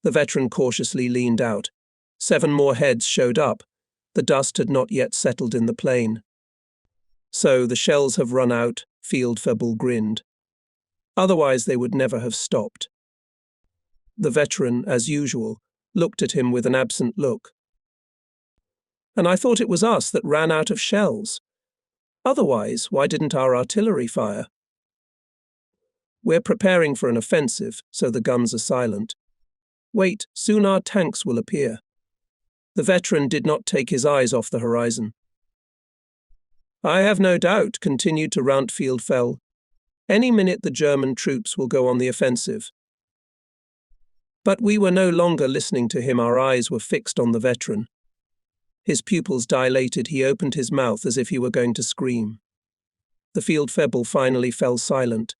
The veteran cautiously leaned out. 7 more heads showed up. The dust had not yet settled in the plain. So the shells have run out, Fieldfebble grinned. Otherwise they would never have stopped. The veteran, as usual, looked at him with an absent look. And I thought it was us that ran out of shells. Otherwise, why didn't our artillery fire? We're preparing for an offensive, so the guns are silent. Wait, soon our tanks will appear. The veteran did not take his eyes off the horizon. I have no doubt, continued to rant Fieldfell. Any minute the German troops will go on the offensive. But we were no longer listening to him, our eyes were fixed on the veteran. His pupils dilated, he opened his mouth as if he were going to scream. The Fieldfebble finally fell silent.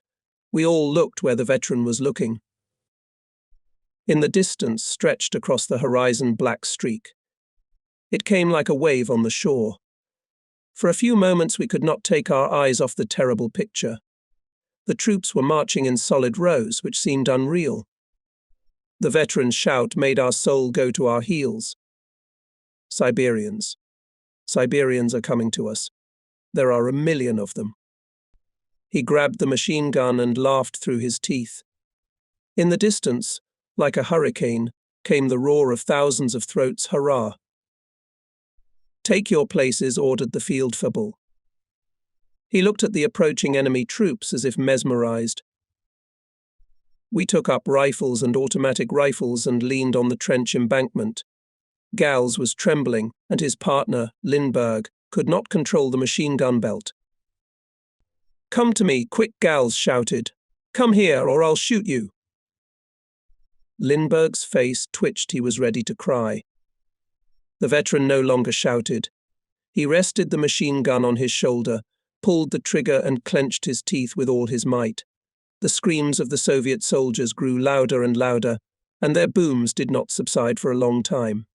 We all looked where the veteran was looking. In the distance, stretched across the horizon, black streak. It came like a wave on the shore. For a few moments we could not take our eyes off the terrible picture. The troops were marching in solid rows, which seemed unreal. The veteran's shout made our soul go to our heels. Siberians. Siberians are coming to us. There are 1 million of them. He grabbed the machine gun and laughed through his teeth. In the distance, like a hurricane, came the roar of thousands of throats, hurrah! Take your places, ordered the Fieldfebble. He looked at the approaching enemy troops as if mesmerized. We took up rifles and automatic rifles and leaned on the trench embankment. Gals was trembling, and his partner, Lindbergh, could not control the machine gun belt. Come to me, quick, Gals shouted. Come here, or I'll shoot you. Lindbergh's face twitched, he was ready to cry. The veteran no longer shouted. He rested the machine gun on his shoulder, pulled the trigger and clenched his teeth with all his might. The screams of the Soviet soldiers grew louder and louder, and their booms did not subside for a long time.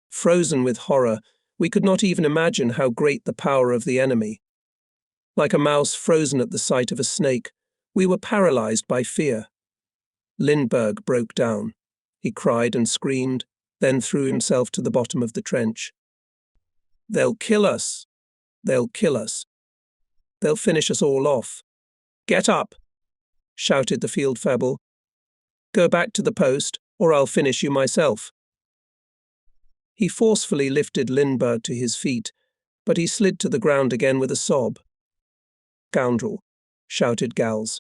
Frozen with horror, we could not even imagine how great the power of the enemy. Like a mouse frozen at the sight of a snake, we were paralyzed by fear. Lindbergh broke down. He cried and screamed, then threw himself to the bottom of the trench. They'll kill us. They'll kill us. They'll finish us all off. Get up, shouted the Fieldfebble. Go back to the post, or I'll finish you myself. He forcefully lifted Lindbergh to his feet, but he slid to the ground again with a sob. Scoundrel, shouted Gals.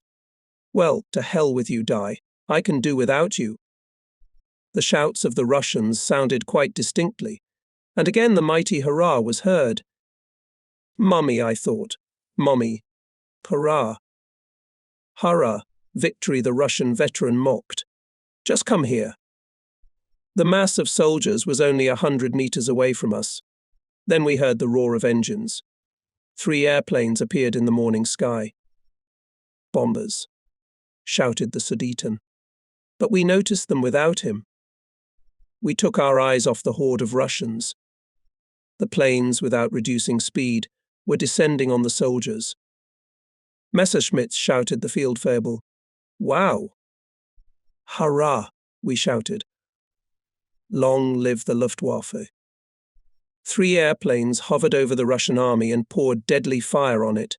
Well, to hell with you, die. I can do without you. The shouts of the Russians sounded quite distinctly, and again the mighty hurrah was heard. Mummy, I thought. Mommy. Hurrah. Hurrah, victory, the Russian veteran mocked. Just come here. The mass of soldiers was only 100 meters away from us. Then we heard the roar of engines. 3 airplanes appeared in the morning sky. Bombers, shouted the Sudeten. But we noticed them without him. We took our eyes off the horde of Russians. The planes, without reducing speed, were descending on the soldiers. Messerschmitts, shouted the Fieldfebble. Wow! Hurrah! We shouted. Long live the Luftwaffe. 3 airplanes hovered over the Russian army and poured deadly fire on it.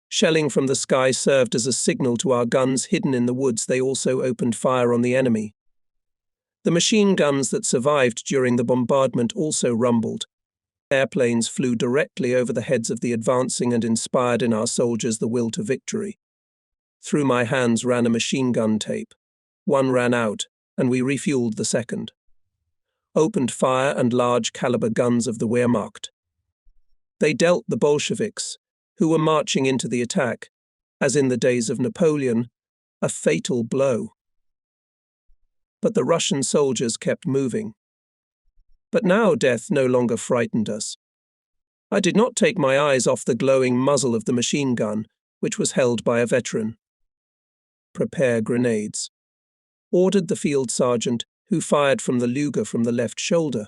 Shelling from the sky served as a signal to our guns hidden in the woods. They also opened fire on the enemy. The machine guns that survived during the bombardment also rumbled. Airplanes flew directly over the heads of the advancing and inspired in our soldiers the will to victory. Through my hands ran a machine gun tape. One ran out, and we refueled the second. Opened fire and large caliber guns of the Wehrmacht. They dealt the Bolsheviks, who were marching into the attack, as in the days of Napoleon, a fatal blow. But the Russian soldiers kept moving. But now death no longer frightened us. I did not take my eyes off the glowing muzzle of the machine gun, which was held by a veteran. Prepare grenades, ordered the field sergeant, who fired from the Luger from the left shoulder.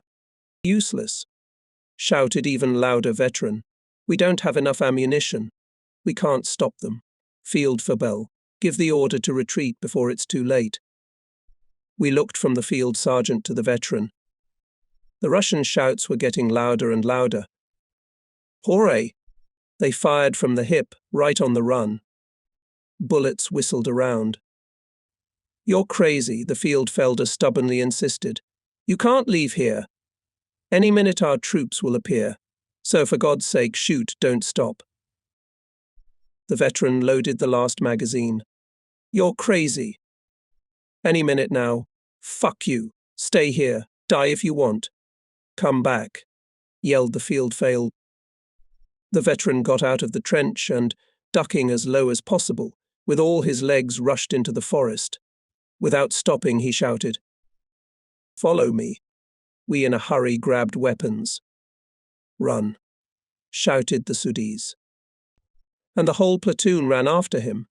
Useless, shouted even louder veteran. We don't have enough ammunition. We can't stop them. Fieldfebble, give the order to retreat before it's too late. We looked from the field sergeant to the veteran. The Russian shouts were getting louder and louder. Hooray! They fired from the hip, right on the run. Bullets whistled around. You're crazy, the Fieldfelder stubbornly insisted. You can't leave here. Any minute our troops will appear. So for God's sake, shoot, don't stop. The veteran loaded the last magazine. You're crazy. Any minute now. Fuck you. Stay here. Die if you want. Come back, yelled the Fieldfelder. The veteran got out of the trench and, ducking as low as possible, with all his legs rushed into the forest. Without stopping, he shouted, "Follow me." We in a hurry grabbed weapons. "Run," shouted the Sudis. And the whole platoon ran after him.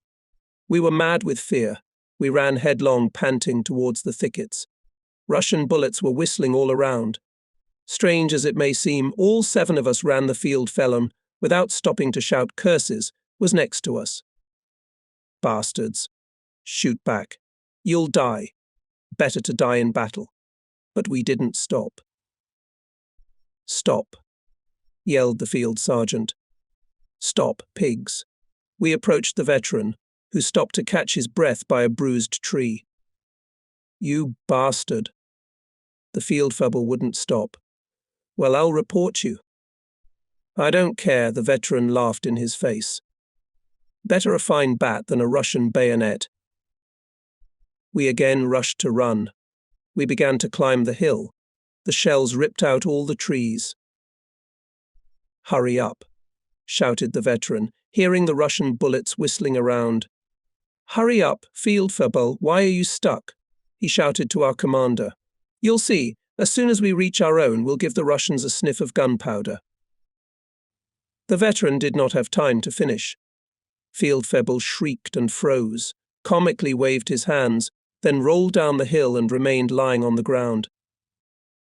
We were mad with fear. We ran headlong, panting towards the thickets. Russian bullets were whistling all around. Strange as it may seem, all 7 of us ran the Fieldfelder without stopping to shout curses, was next to us. Bastards. Shoot back. You'll die. Better to die in battle. But we didn't stop. Stop, yelled the field sergeant. Stop, pigs. We approached the veteran, who stopped to catch his breath by a bruised tree. You bastard. The Fieldfelder wouldn't stop. Well, I'll report you. I don't care, the veteran laughed in his face. Better a fine bat than a Russian bayonet. We again rushed to run. We began to climb the hill. The shells ripped out all the trees. Hurry up, shouted the veteran, hearing the Russian bullets whistling around. Hurry up, Fieldfelder, why are you stuck? He shouted to our commander. You'll see, as soon as we reach our own, we'll give the Russians a sniff of gunpowder. The veteran did not have time to finish. Fieldfelder shrieked and froze, comically waved his hands, then rolled down the hill and remained lying on the ground.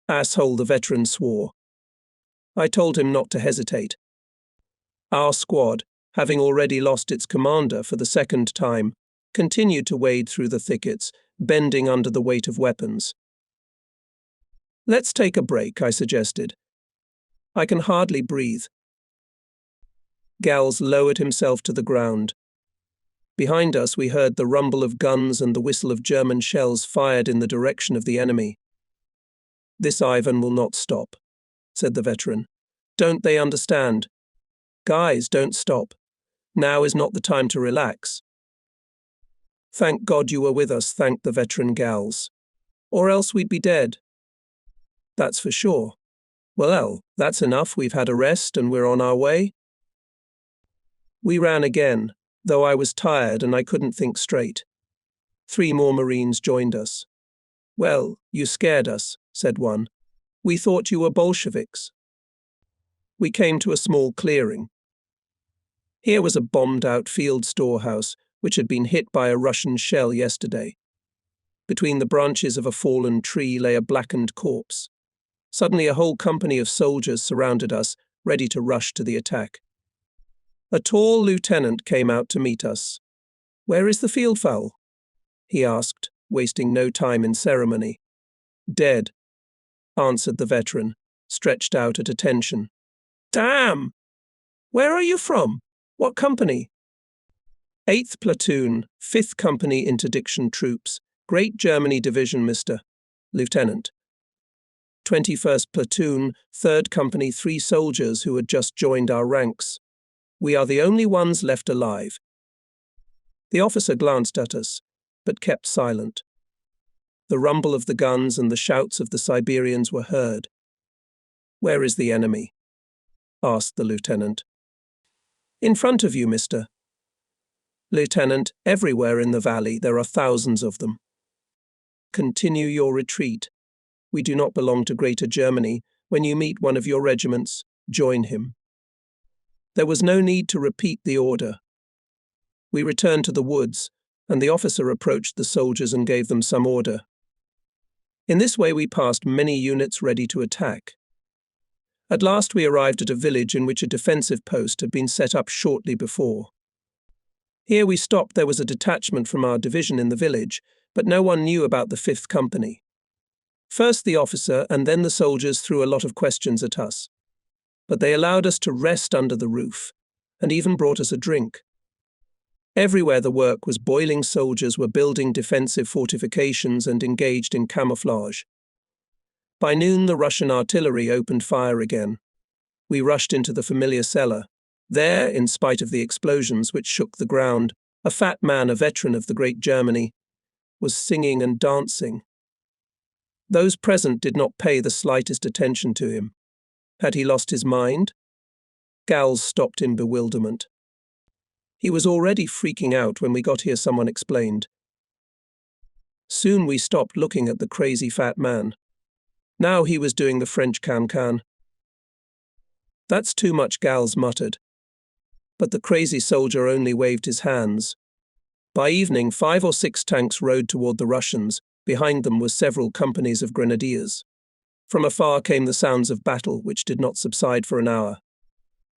Asshole, the veteran swore. I told him not to hesitate. Our squad, having already lost its commander for the 2nd time, continued to wade through the thickets, bending under the weight of weapons. Let's take a break, I suggested. I can hardly breathe. Gals lowered himself to the ground. Behind us we heard the rumble of guns and the whistle of German shells fired in the direction of the enemy. This Ivan will not stop, said the veteran. Don't they understand? Guys, don't stop. Now is not the time to relax. Thank God you were with us, thanked the veteran gals. Or else we'd be dead. That's for sure. Well, that's enough, we've had a rest and we're on our way. We ran again, though I was tired and I couldn't think straight. 3 more Marines joined us. Well, you scared us, said one. We thought you were Bolsheviks. We came to a small clearing. Here was a bombed-out field storehouse, which had been hit by a Russian shell yesterday. Between the branches of a fallen tree lay a blackened corpse. Suddenly a whole company of soldiers surrounded us, ready to rush to the attack. A tall lieutenant came out to meet us. Where is the Fieldfelder? He asked, wasting no time in ceremony. Dead, answered the veteran, stretched out at attention. Damn! Where are you from? What company? 8th Platoon, 5th Company Interdiction Troops, Great Germany Division, Mr. Lieutenant. 21st Platoon, 3rd Company, 3 soldiers who had just joined our ranks. We are the only ones left alive. The officer glanced at us, but kept silent. The rumble of the guns and the shouts of the Siberians were heard. Where is the enemy? Asked the lieutenant. In front of you, Mr. Lieutenant, everywhere in the valley there are thousands of them. Continue your retreat. We do not belong to Greater Germany. When you meet one of your regiments, join him. There was no need to repeat the order. We returned to the woods, and the officer approached the soldiers and gave them some order. In this way we passed many units ready to attack. At last we arrived at a village in which a defensive post had been set up shortly before. Here we stopped. There was a detachment from our division in the village, but no one knew about the 5th Company. First the officer and then the soldiers threw a lot of questions at us. But they allowed us to rest under the roof, and even brought us a drink. Everywhere the work was boiling, soldiers were building defensive fortifications and engaged in camouflage. By noon the Russian artillery opened fire again. We rushed into the familiar cellar. There, in spite of the explosions which shook the ground, a fat man, a veteran of the Great Germany, was singing and dancing. Those present did not pay the slightest attention to him. Had he lost his mind? Gals stopped in bewilderment. He was already freaking out when we got here, someone explained. Soon we stopped looking at the crazy fat man. Now he was doing the French can-can. That's too much, Gals muttered. But the crazy soldier only waved his hands. By evening, 5 or 6 tanks rode toward the Russians. Behind them were several companies of grenadiers. From afar came the sounds of battle, which did not subside for an hour.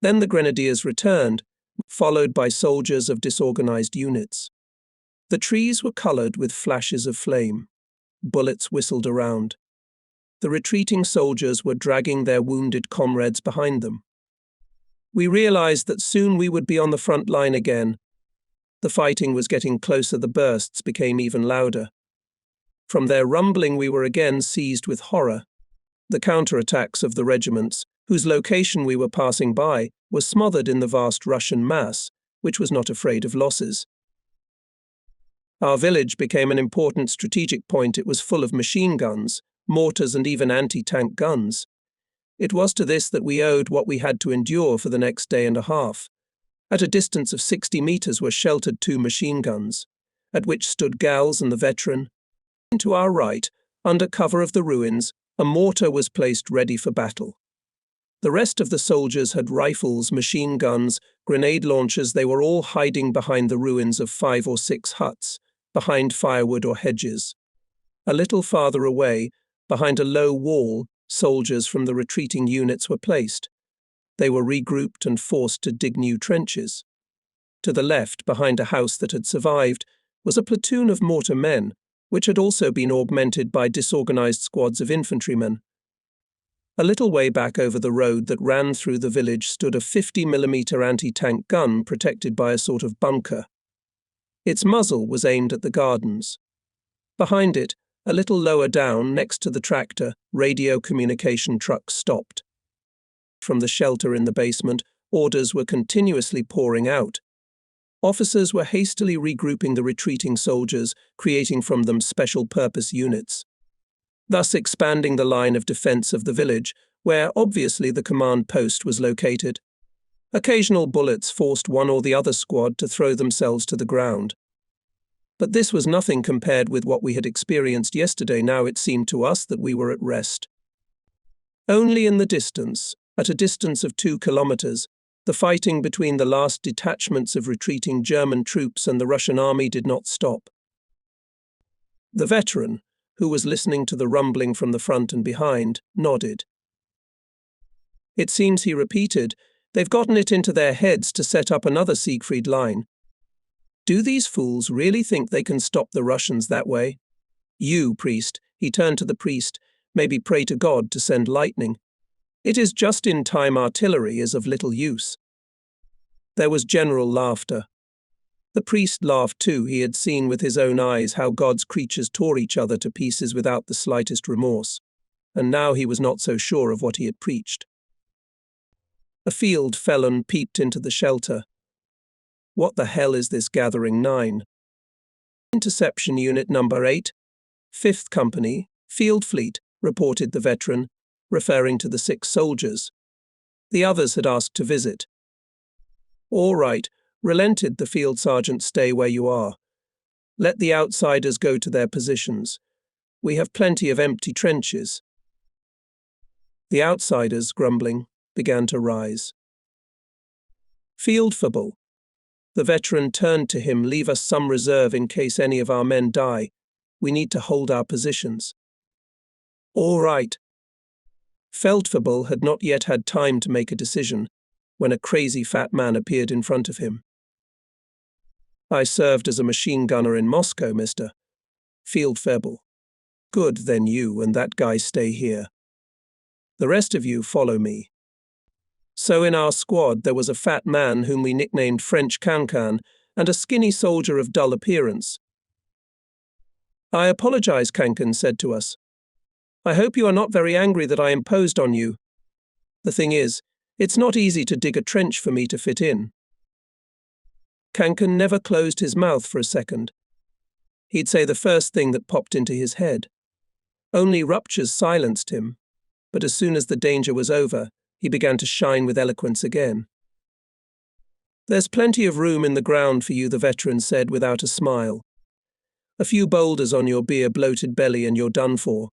Then the grenadiers returned, followed by soldiers of disorganized units. The trees were colored with flashes of flame. Bullets whistled around. The retreating soldiers were dragging their wounded comrades behind them. We realized that soon we would be on the front line again. The fighting was getting closer, the bursts became even louder. From their rumbling we were again seized with horror. The counterattacks of the regiments, whose location we were passing by, were smothered in the vast Russian mass, which was not afraid of losses. Our village became an important strategic point. It was full of machine guns, mortars and even anti-tank guns. It was to this that we owed what we had to endure for the next day and a half. At a distance of 60 meters were sheltered 2 machine guns, at which stood Gals and the veteran. To our right, under cover of the ruins, a mortar was placed ready for battle. The rest of the soldiers had rifles, machine guns, grenade launchers. They were all hiding behind the ruins of 5 or 6 huts, behind firewood or hedges. A little farther away, behind a low wall, soldiers from the retreating units were placed. They were regrouped and forced to dig new trenches. To the left, behind a house that had survived, was a platoon of mortar men, which had also been augmented by disorganized squads of infantrymen. A little way back over the road that ran through the village stood a 50mm anti-tank gun protected by a sort of bunker. Its muzzle was aimed at the gardens. Behind it, a little lower down, next to the tractor, radio communication trucks stopped. From the shelter in the basement, orders were continuously pouring out. Officers were hastily regrouping the retreating soldiers, creating from them special-purpose units, thus expanding the line of defense of the village, where obviously the command post was located. Occasional bullets forced one or the other squad to throw themselves to the ground. But this was nothing compared with what we had experienced yesterday. Now it seemed to us that we were at rest. Only in the distance, at a distance of 2 kilometers, the fighting between the last detachments of retreating German troops and the Russian army did not stop. The veteran, who was listening to the rumbling from the front and behind, nodded. It seems, he repeated, they've gotten it into their heads to set up another Siegfried line. Do these fools really think they can stop the Russians that way? You, priest, he turned to the priest, maybe pray to God to send lightning. It is just-in-time artillery is of little use. There was general laughter. The priest laughed too. He had seen with his own eyes how God's creatures tore each other to pieces without the slightest remorse, and now he was not so sure of what he had preached. A field felon peeped into the shelter. What the hell is this gathering? 9. Interception Unit Number 8, 5th Company, Field Fleet, reported the veteran, referring to the 6 soldiers. The others had asked to visit. All right, relented the field sergeant, stay where you are. Let the outsiders go to their positions. We have plenty of empty trenches. The outsiders, grumbling, began to rise. Fieldfable. The veteran turned to him, leave us some reserve in case any of our men die. We need to hold our positions. All right. Feldfebel had not yet had time to make a decision when a crazy fat man appeared in front of him. I served as a machine gunner in Moscow, Mr. Fieldfebel. Good, then you and that guy stay here. The rest of you follow me. So in our squad there was a fat man whom we nicknamed French Cancan and a skinny soldier of dull appearance. I apologize, Cancan said to us. I hope you are not very angry that I imposed on you. The thing is, it's not easy to dig a trench for me to fit in. Cancan never closed his mouth for a second. He'd say the first thing that popped into his head. Only ruptures silenced him, but as soon as the danger was over, he began to shine with eloquence again. There's plenty of room in the ground for you, the veteran said without a smile. A few boulders on your beer-bloated belly and you're done for.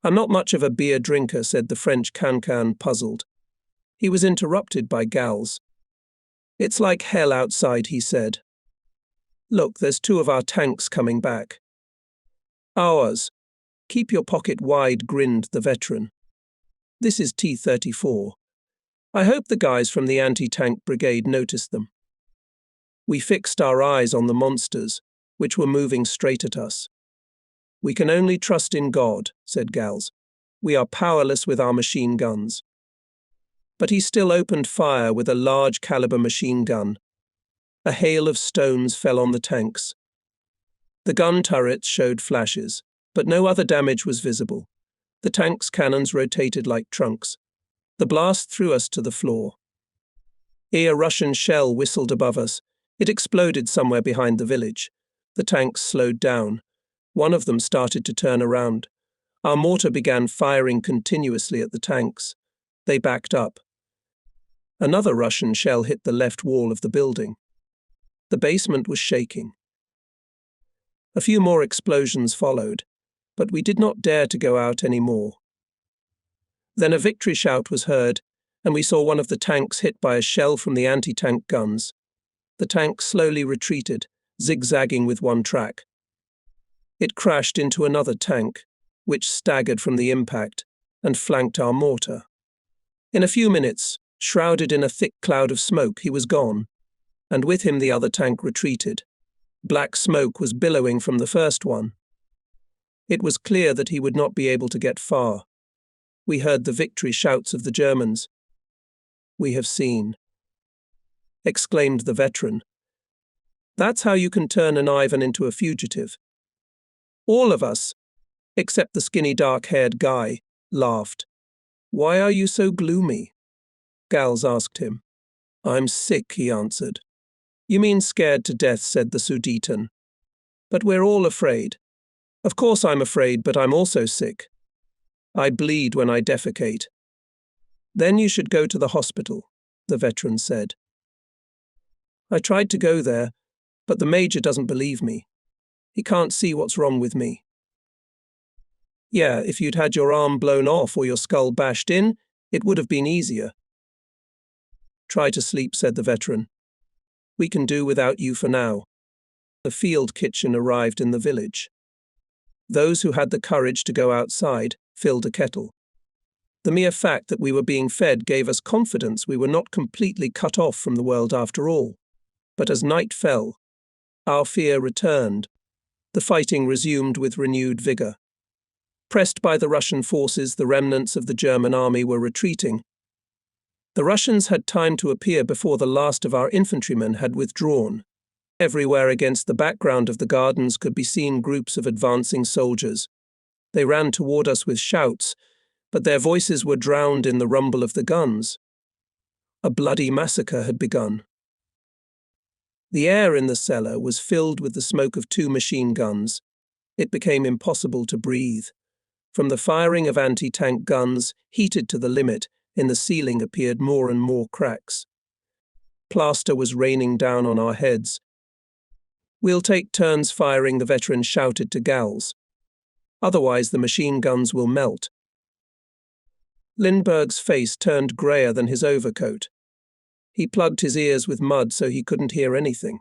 I'm not much of a beer drinker, said the French Cancan, puzzled. He was interrupted by Gals. It's like hell outside, he said. Look, there's 2 of our tanks coming back. Ours. Keep your pocket wide, grinned the veteran. This is T-34. I hope the guys from the anti-tank brigade noticed them. We fixed our eyes on the monsters, which were moving straight at us. We can only trust in God, said Gals. We are powerless with our machine guns. But he still opened fire with a large caliber machine gun. A hail of stones fell on the tanks. The gun turrets showed flashes, but no other damage was visible. The tank's cannons rotated like trunks. The blast threw us to the floor. A Russian shell whistled above us. It exploded somewhere behind the village. The tanks slowed down. One of them started to turn around. Our mortar began firing continuously at the tanks. They backed up. Another Russian shell hit the left wall of the building. The basement was shaking. A few more explosions followed, but we did not dare to go out any more. Then a victory shout was heard, and we saw one of the tanks hit by a shell from the anti-tank guns. The tank slowly retreated, zigzagging with one track. It crashed into another tank, which staggered from the impact and flanked our mortar. In a few minutes, shrouded in a thick cloud of smoke, he was gone, and with him the other tank retreated. Black smoke was billowing from the first one. It was clear that he would not be able to get far. We heard the victory shouts of the Germans. We have seen, exclaimed the veteran. That's how you can turn an Ivan into a fugitive. All of us, except the skinny dark-haired guy, laughed. Why are you so gloomy? Gals asked him. I'm sick, he answered. You mean scared to death, said the Sudetan. But we're all afraid. Of course I'm afraid, but I'm also sick. I bleed when I defecate. Then you should go to the hospital, the veteran said. I tried to go there, but the major doesn't believe me. He can't see what's wrong with me. Yeah, if you'd had your arm blown off or your skull bashed in, it would have been easier. Try to sleep, said the veteran. We can do without you for now. The field kitchen arrived in the village. Those who had the courage to go outside filled a kettle. The mere fact that we were being fed gave us confidence we were not completely cut off from the world after all. But as night fell, our fear returned. The fighting resumed with renewed vigor. Pressed by the Russian forces, the remnants of the German army were retreating. The Russians had time to appear before the last of our infantrymen had withdrawn. Everywhere against the background of the gardens could be seen groups of advancing soldiers. They ran toward us with shouts, but their voices were drowned in the rumble of the guns. A bloody massacre had begun. The air in the cellar was filled with the smoke of 2 machine guns. It became impossible to breathe. From the firing of anti-tank guns, heated to the limit, in the ceiling appeared more and more cracks. Plaster was raining down on our heads. We'll take turns firing, the veteran shouted to Gals. Otherwise the machine guns will melt. Lindbergh's face turned greyer than his overcoat. He plugged his ears with mud so he couldn't hear anything.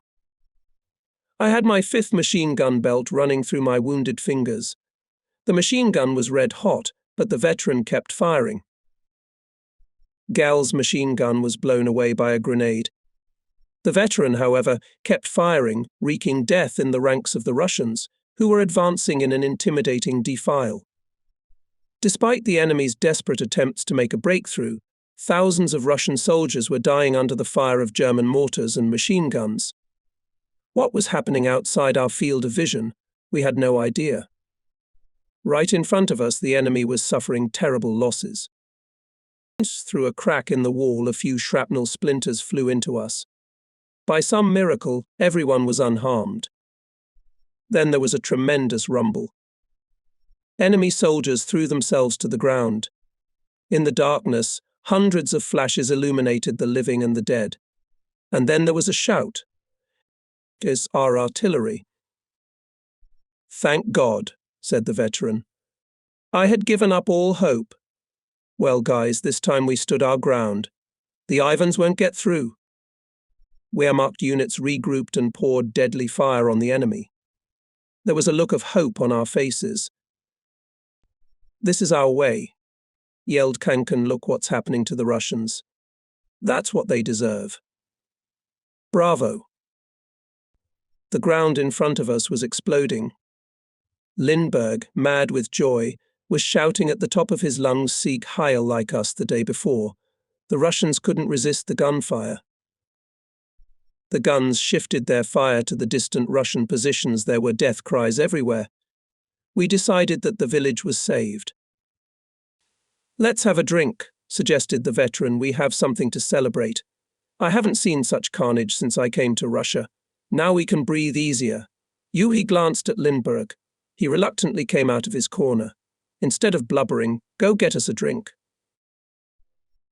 I had my 5th machine gun belt running through my wounded fingers. The machine gun was red hot, but the veteran kept firing. Gal's machine gun was blown away by a grenade. The veteran, however, kept firing, wreaking death in the ranks of the Russians, who were advancing in an intimidating defile. Despite the enemy's desperate attempts to make a breakthrough, thousands of Russian soldiers were dying under the fire of German mortars and machine guns. What was happening outside our field of vision, we had no idea. Right in front of us, the enemy was suffering terrible losses. Through a crack in the wall, a few shrapnel splinters flew into us. By some miracle, everyone was unharmed. Then there was a tremendous rumble. Enemy soldiers threw themselves to the ground. In the darkness, hundreds of flashes illuminated the living and the dead. And then there was a shout. "It's our artillery." "Thank God," said the veteran. "I had given up all hope. Well, guys, this time we stood our ground. The Ivans won't get through." Wehrmacht units regrouped and poured deadly fire on the enemy. There was a look of hope on our faces. "This is our way," yelled Kankan. "Look what's happening to the Russians. That's what they deserve. Bravo." The ground in front of us was exploding. Lindbergh, mad with joy, was shouting at the top of his lungs, "Sieg Heil," like us the day before. The Russians couldn't resist the gunfire. The guns shifted their fire to the distant Russian positions. There were death cries everywhere. We decided that the village was saved. "Let's have a drink," suggested the veteran. "We have something to celebrate. I haven't seen such carnage since I came to Russia. Now we can breathe easier." He glanced at Lindbergh. He reluctantly came out of his corner. Instead of blubbering, "Go get us a drink."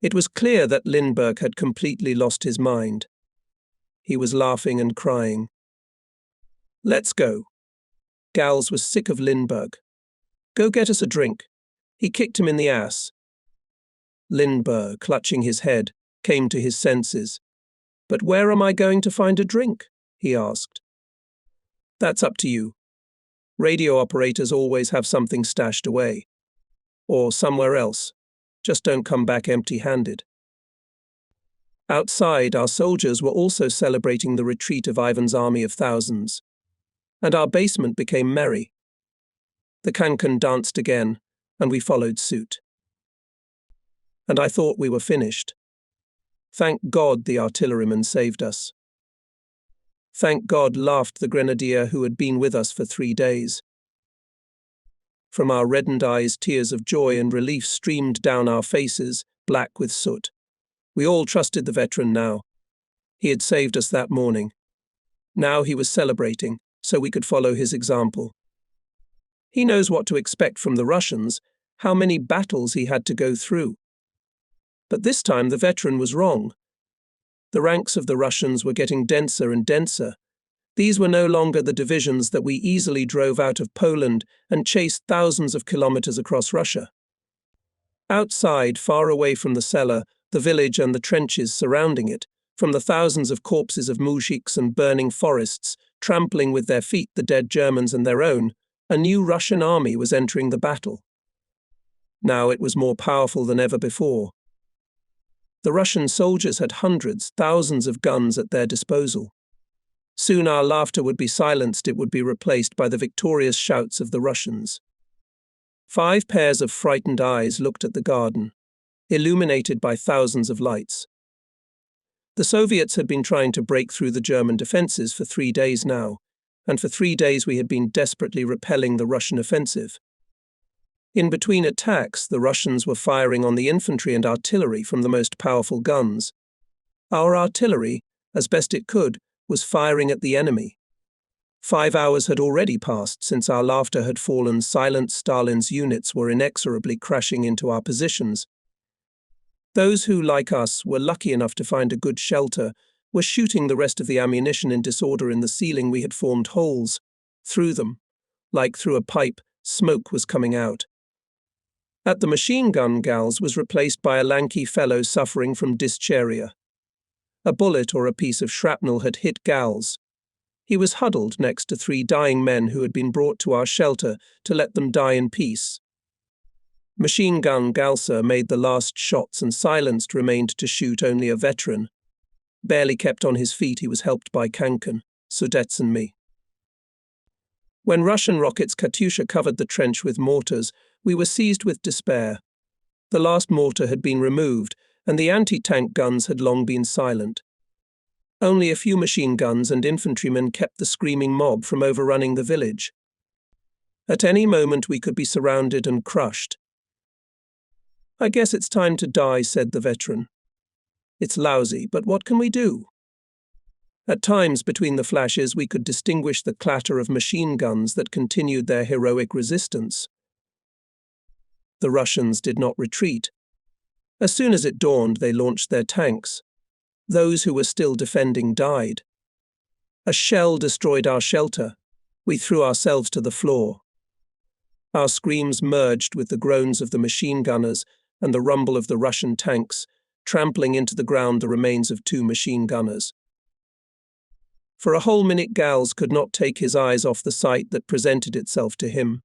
It was clear that Lindbergh had completely lost his mind. He was laughing and crying. "Let's go." Gals was sick of Lindbergh. "Go get us a drink." He kicked him in the ass. Lindbergh, clutching his head, came to his senses. "But where am I going to find a drink?" he asked. "That's up to you. Radio operators always have something stashed away. Or somewhere else. Just don't come back empty-handed." Outside, our soldiers were also celebrating the retreat of Ivan's army of thousands. And our basement became merry. The Kankan danced again, and we followed suit. And I thought we were finished. Thank God the artilleryman saved us. Thank God, laughed the grenadier who had been with us for 3 days. From our reddened eyes, tears of joy and relief streamed down our faces, black with soot. We all trusted the veteran now. He had saved us that morning. Now he was celebrating, so we could follow his example. He knows what to expect from the Russians, how many battles he had to go through. But this time the veteran was wrong. The ranks of the Russians were getting denser and denser. These were no longer the divisions that we easily drove out of Poland and chased thousands of kilometers across Russia. Outside, far away from the cellar, the village and the trenches surrounding it, from the thousands of corpses of moujiks and burning forests, trampling with their feet the dead Germans and their own, a new Russian army was entering the battle. Now it was more powerful than ever before. The Russian soldiers had hundreds, thousands of guns at their disposal. Soon our laughter would be silenced. It would be replaced by the victorious shouts of the Russians. 5 pairs of frightened eyes looked at the garden, illuminated by thousands of lights. The Soviets had been trying to break through the German defenses for 3 days now, and for 3 days we had been desperately repelling the Russian offensive. In between attacks, the Russians were firing on the infantry and artillery from the most powerful guns. Our artillery, as best it could, was firing at the enemy. 5 hours had already passed since our laughter had fallen. Silent Stalin's units were inexorably crashing into our positions. Those who, like us, were lucky enough to find a good shelter were shooting the rest of the ammunition in disorder in the ceiling. We had formed holes. Through them, like through a pipe, smoke was coming out. At the machine gun, Gals was replaced by a lanky fellow suffering from dysphagia. A bullet or a piece of shrapnel had hit Gals. He was huddled next to 3 dying men who had been brought to our shelter to let them die in peace. Machine gun Galsa made the last shots and silenced remained to shoot only a veteran. Barely kept on his feet, he was helped by Kankan, Sudets and me. When Russian rockets Katyusha covered the trench with mortars, we were seized with despair. The last mortar had been removed, and the anti-tank guns had long been silent. Only a few machine guns and infantrymen kept the screaming mob from overrunning the village. At any moment we could be surrounded and crushed. "I guess it's time to die," said the veteran. "It's lousy, but what can we do?" At times between the flashes we could distinguish the clatter of machine guns that continued their heroic resistance. The Russians did not retreat. As soon as it dawned, they launched their tanks. Those who were still defending died. A shell destroyed our shelter. We threw ourselves to the floor. Our screams merged with the groans of the machine gunners and the rumble of the Russian tanks, trampling into the ground the remains of 2 machine gunners. For a whole minute Gals could not take his eyes off the sight that presented itself to him.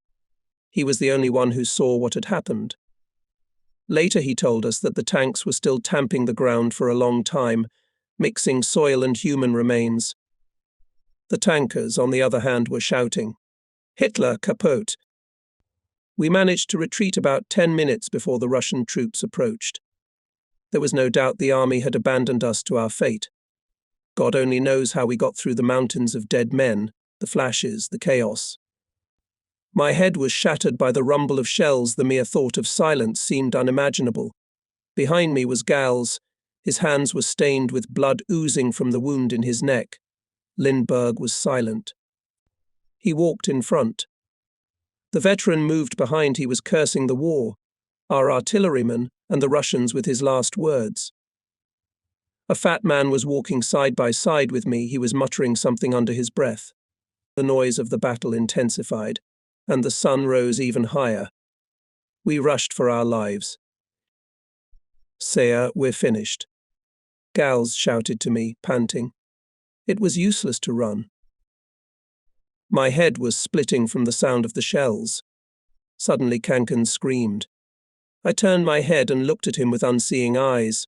He was the only one who saw what had happened. Later he told us that the tanks were still tamping the ground for a long time, mixing soil and human remains. The tankers, on the other hand, were shouting, "Hitler kaputt!" We managed to retreat about 10 minutes before the Russian troops approached. There was no doubt the army had abandoned us to our fate. God only knows how we got through the mountains of dead men, the flashes, the chaos. My head was shattered by the rumble of shells. The mere thought of silence seemed unimaginable. Behind me was Gals. His hands were stained with blood oozing from the wound in his neck. Lindbergh was silent. He walked in front. The veteran moved behind. He was cursing the war, our artillerymen, and the Russians with his last words. A fat man was walking side by side with me. He was muttering something under his breath. The noise of the battle intensified, and the sun rose even higher. We rushed for our lives. "Sire, we're finished," Gals shouted to me, panting. It was useless to run. My head was splitting from the sound of the shells. Suddenly Kankan screamed. I turned my head and looked at him with unseeing eyes.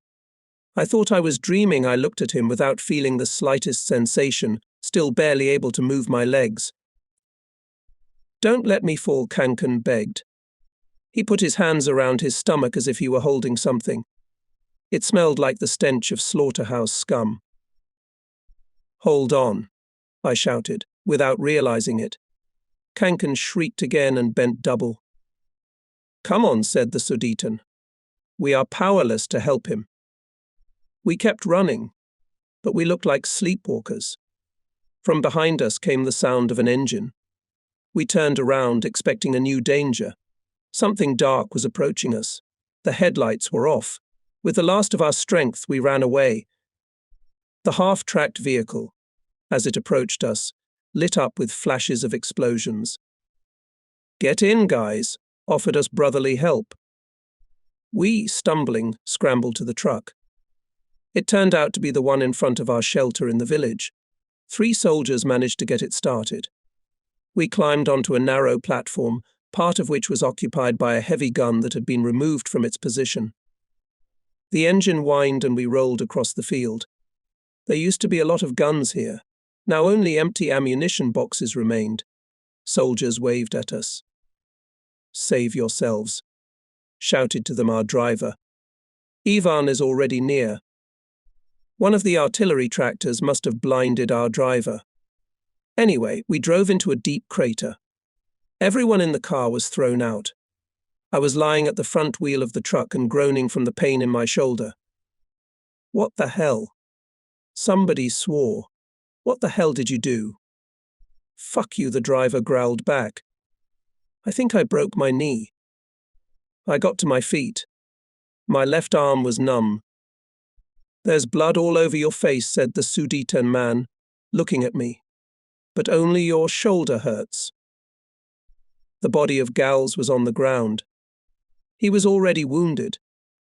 I thought I was dreaming. I looked at him without feeling the slightest sensation, still barely able to move my legs. "Don't let me fall," Kankan begged. He put his hands around his stomach as if he were holding something. It smelled like the stench of slaughterhouse scum. "Hold on," I shouted, without realizing it. Kankan shrieked again and bent double. "Come on," said the Sudeten. "We are powerless to help him." We kept running, but we looked like sleepwalkers. From behind us came the sound of an engine. We turned around, expecting a new danger. Something dark was approaching us. The headlights were off. With the last of our strength, we ran away. The half-tracked vehicle, as it approached us, lit up with flashes of explosions. "Get in, guys," offered us brotherly help. We, stumbling, scrambled to the truck. It turned out to be the one in front of our shelter in the village. 3 soldiers managed to get it started. We climbed onto a narrow platform, part of which was occupied by a heavy gun that had been removed from its position. The engine whined and we rolled across the field. There used to be a lot of guns here. Now only empty ammunition boxes remained. Soldiers waved at us. "Save yourselves," shouted to them our driver. "Ivan is already near." One of the artillery tractors must have blinded our driver. Anyway, we drove into a deep crater. Everyone in the car was thrown out. I was lying at the front wheel of the truck and groaning from the pain in my shoulder. "What the hell?" Somebody swore. "What the hell did you do?" "Fuck you," the driver growled back. I think I broke my knee. I got to my feet. My left arm was numb. "There's blood all over your face," said the Sudeten man, looking at me. "But only your shoulder hurts." The body of Gals was on the ground. He was already wounded,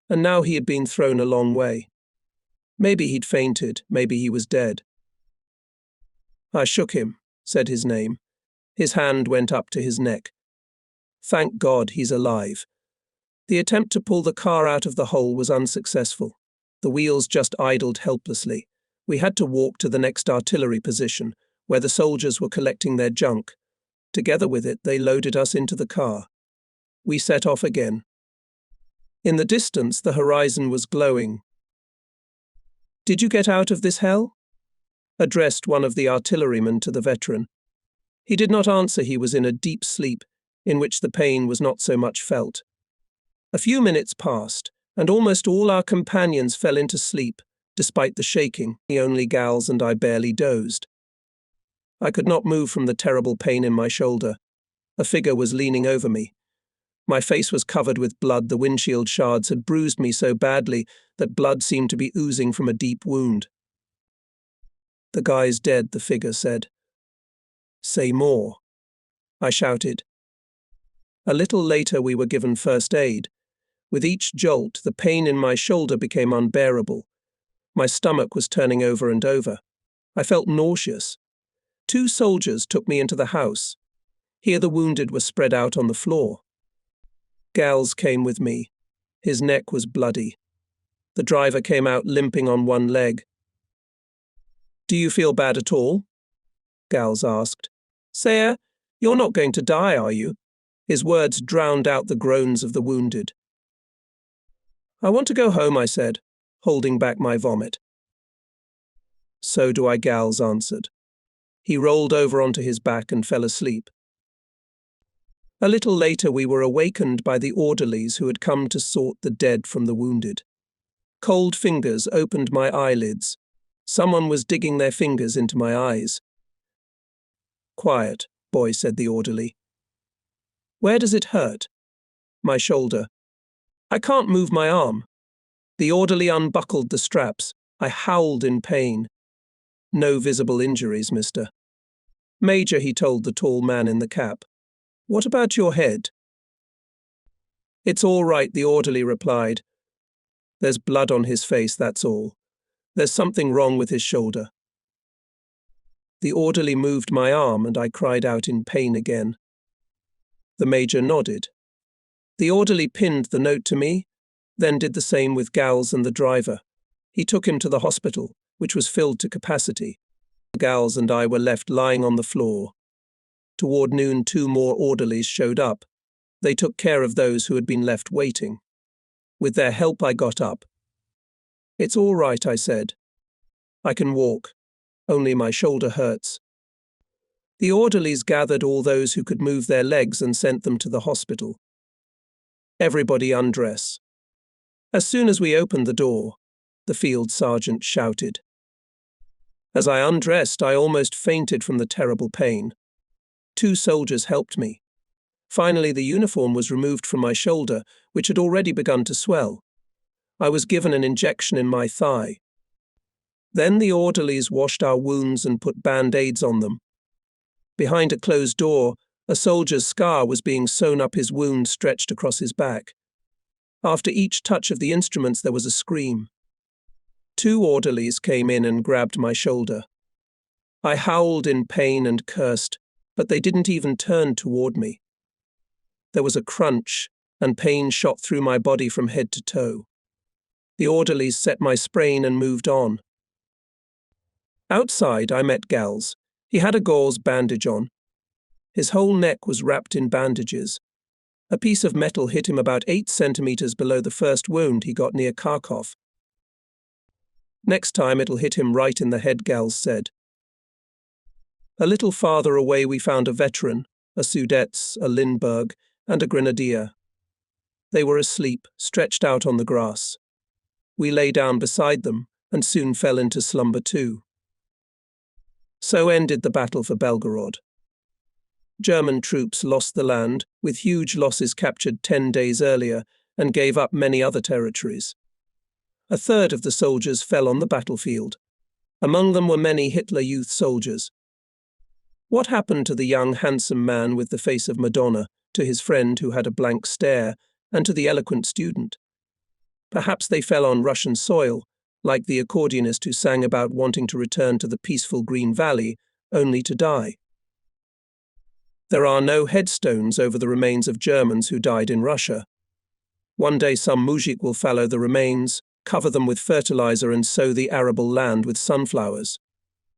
and now he had been thrown a long way. Maybe he'd fainted, maybe he was dead. I shook him, said his name. His hand went up to his neck. "Thank God he's alive." The attempt to pull the car out of the hole was unsuccessful. The wheels just idled helplessly. We had to walk to the next artillery position, where the soldiers were collecting their junk. Together with it, they loaded us into the car. We set off again. In the distance, the horizon was glowing. "Did you get out of this hell?" addressed one of the artillerymen to the veteran. He did not answer. He was in a deep sleep, in which the pain was not so much felt. A few minutes passed, and almost all our companions fell into sleep, despite the shaking. Only Gals and I barely dozed. I could not move from the terrible pain in my shoulder. A figure was leaning over me. My face was covered with blood. The windshield shards had bruised me so badly that blood seemed to be oozing from a deep wound. "The guy's dead," the figure said. "Say more," I shouted. A little later we were given first aid. With each jolt, the pain in my shoulder became unbearable. My stomach was turning over and over. I felt nauseous. 2 soldiers took me into the house. Here the wounded were spread out on the floor. Gals came with me. His neck was bloody. The driver came out limping on one leg. "Do you feel bad at all?" Gals asked. "Sayer, you're not going to die, are you?" His words drowned out the groans of the wounded. "I want to go home," I said, holding back my vomit. "So do I," Gals answered. He rolled over onto his back and fell asleep. A little later we were awakened by the orderlies who had come to sort the dead from the wounded. Cold fingers opened my eyelids. Someone was digging their fingers into my eyes. "Quiet, boy," said the orderly. "Where does it hurt?" "My shoulder." "I can't move my arm." The orderly unbuckled the straps. I howled in pain. "No visible injuries, mister." "Major," he told the tall man in the cap. "What about your head?" "It's all right," the orderly replied. "There's blood on his face, that's all. There's something wrong with his shoulder." The orderly moved my arm and I cried out in pain again. The major nodded. The orderly pinned the note to me, then did the same with Gals and the driver. He took him to the hospital, which was filled to capacity. Gals and I were left lying on the floor. Toward noon, 2 more orderlies showed up. They took care of those who had been left waiting. With their help, I got up. "It's all right," I said. "I can walk. Only my shoulder hurts." The orderlies gathered all those who could move their legs and sent them to the hospital. "Everybody undress." As soon as we opened the door, the field sergeant shouted. As I undressed, I almost fainted from the terrible pain. 2 soldiers helped me. Finally, the uniform was removed from my shoulder, which had already begun to swell. I was given an injection in my thigh. Then the orderlies washed our wounds and put band-aids on them. Behind a closed door, a soldier's scar was being sewn up, his wound stretched across his back. After each touch of the instruments, there was a scream. 2 orderlies came in and grabbed my shoulder. I howled in pain and cursed, but they didn't even turn toward me. There was a crunch, and pain shot through my body from head to toe. The orderlies set my sprain and moved on. Outside, I met Gals. He had a gauze bandage on. His whole neck was wrapped in bandages. A piece of metal hit him about 8 centimeters below the first wound he got near Kharkov. "Next time it'll hit him right in the head," Gals said. A little farther away we found a veteran, a Sudets, a Lindbergh, and a grenadier. They were asleep, stretched out on the grass. We lay down beside them and soon fell into slumber too. So ended the battle for Belgorod. German troops lost the land, with huge losses captured 10 days earlier, and gave up many other territories. A third of the soldiers fell on the battlefield. Among them were many Hitler Youth soldiers. What happened to the young, handsome man with the face of Madonna, to his friend who had a blank stare, and to the eloquent student? Perhaps they fell on Russian soil, like the accordionist who sang about wanting to return to the peaceful Green Valley, only to die. There are no headstones over the remains of Germans who died in Russia. One day some mujik will fallow the remains, cover them with fertilizer and sow the arable land with sunflowers.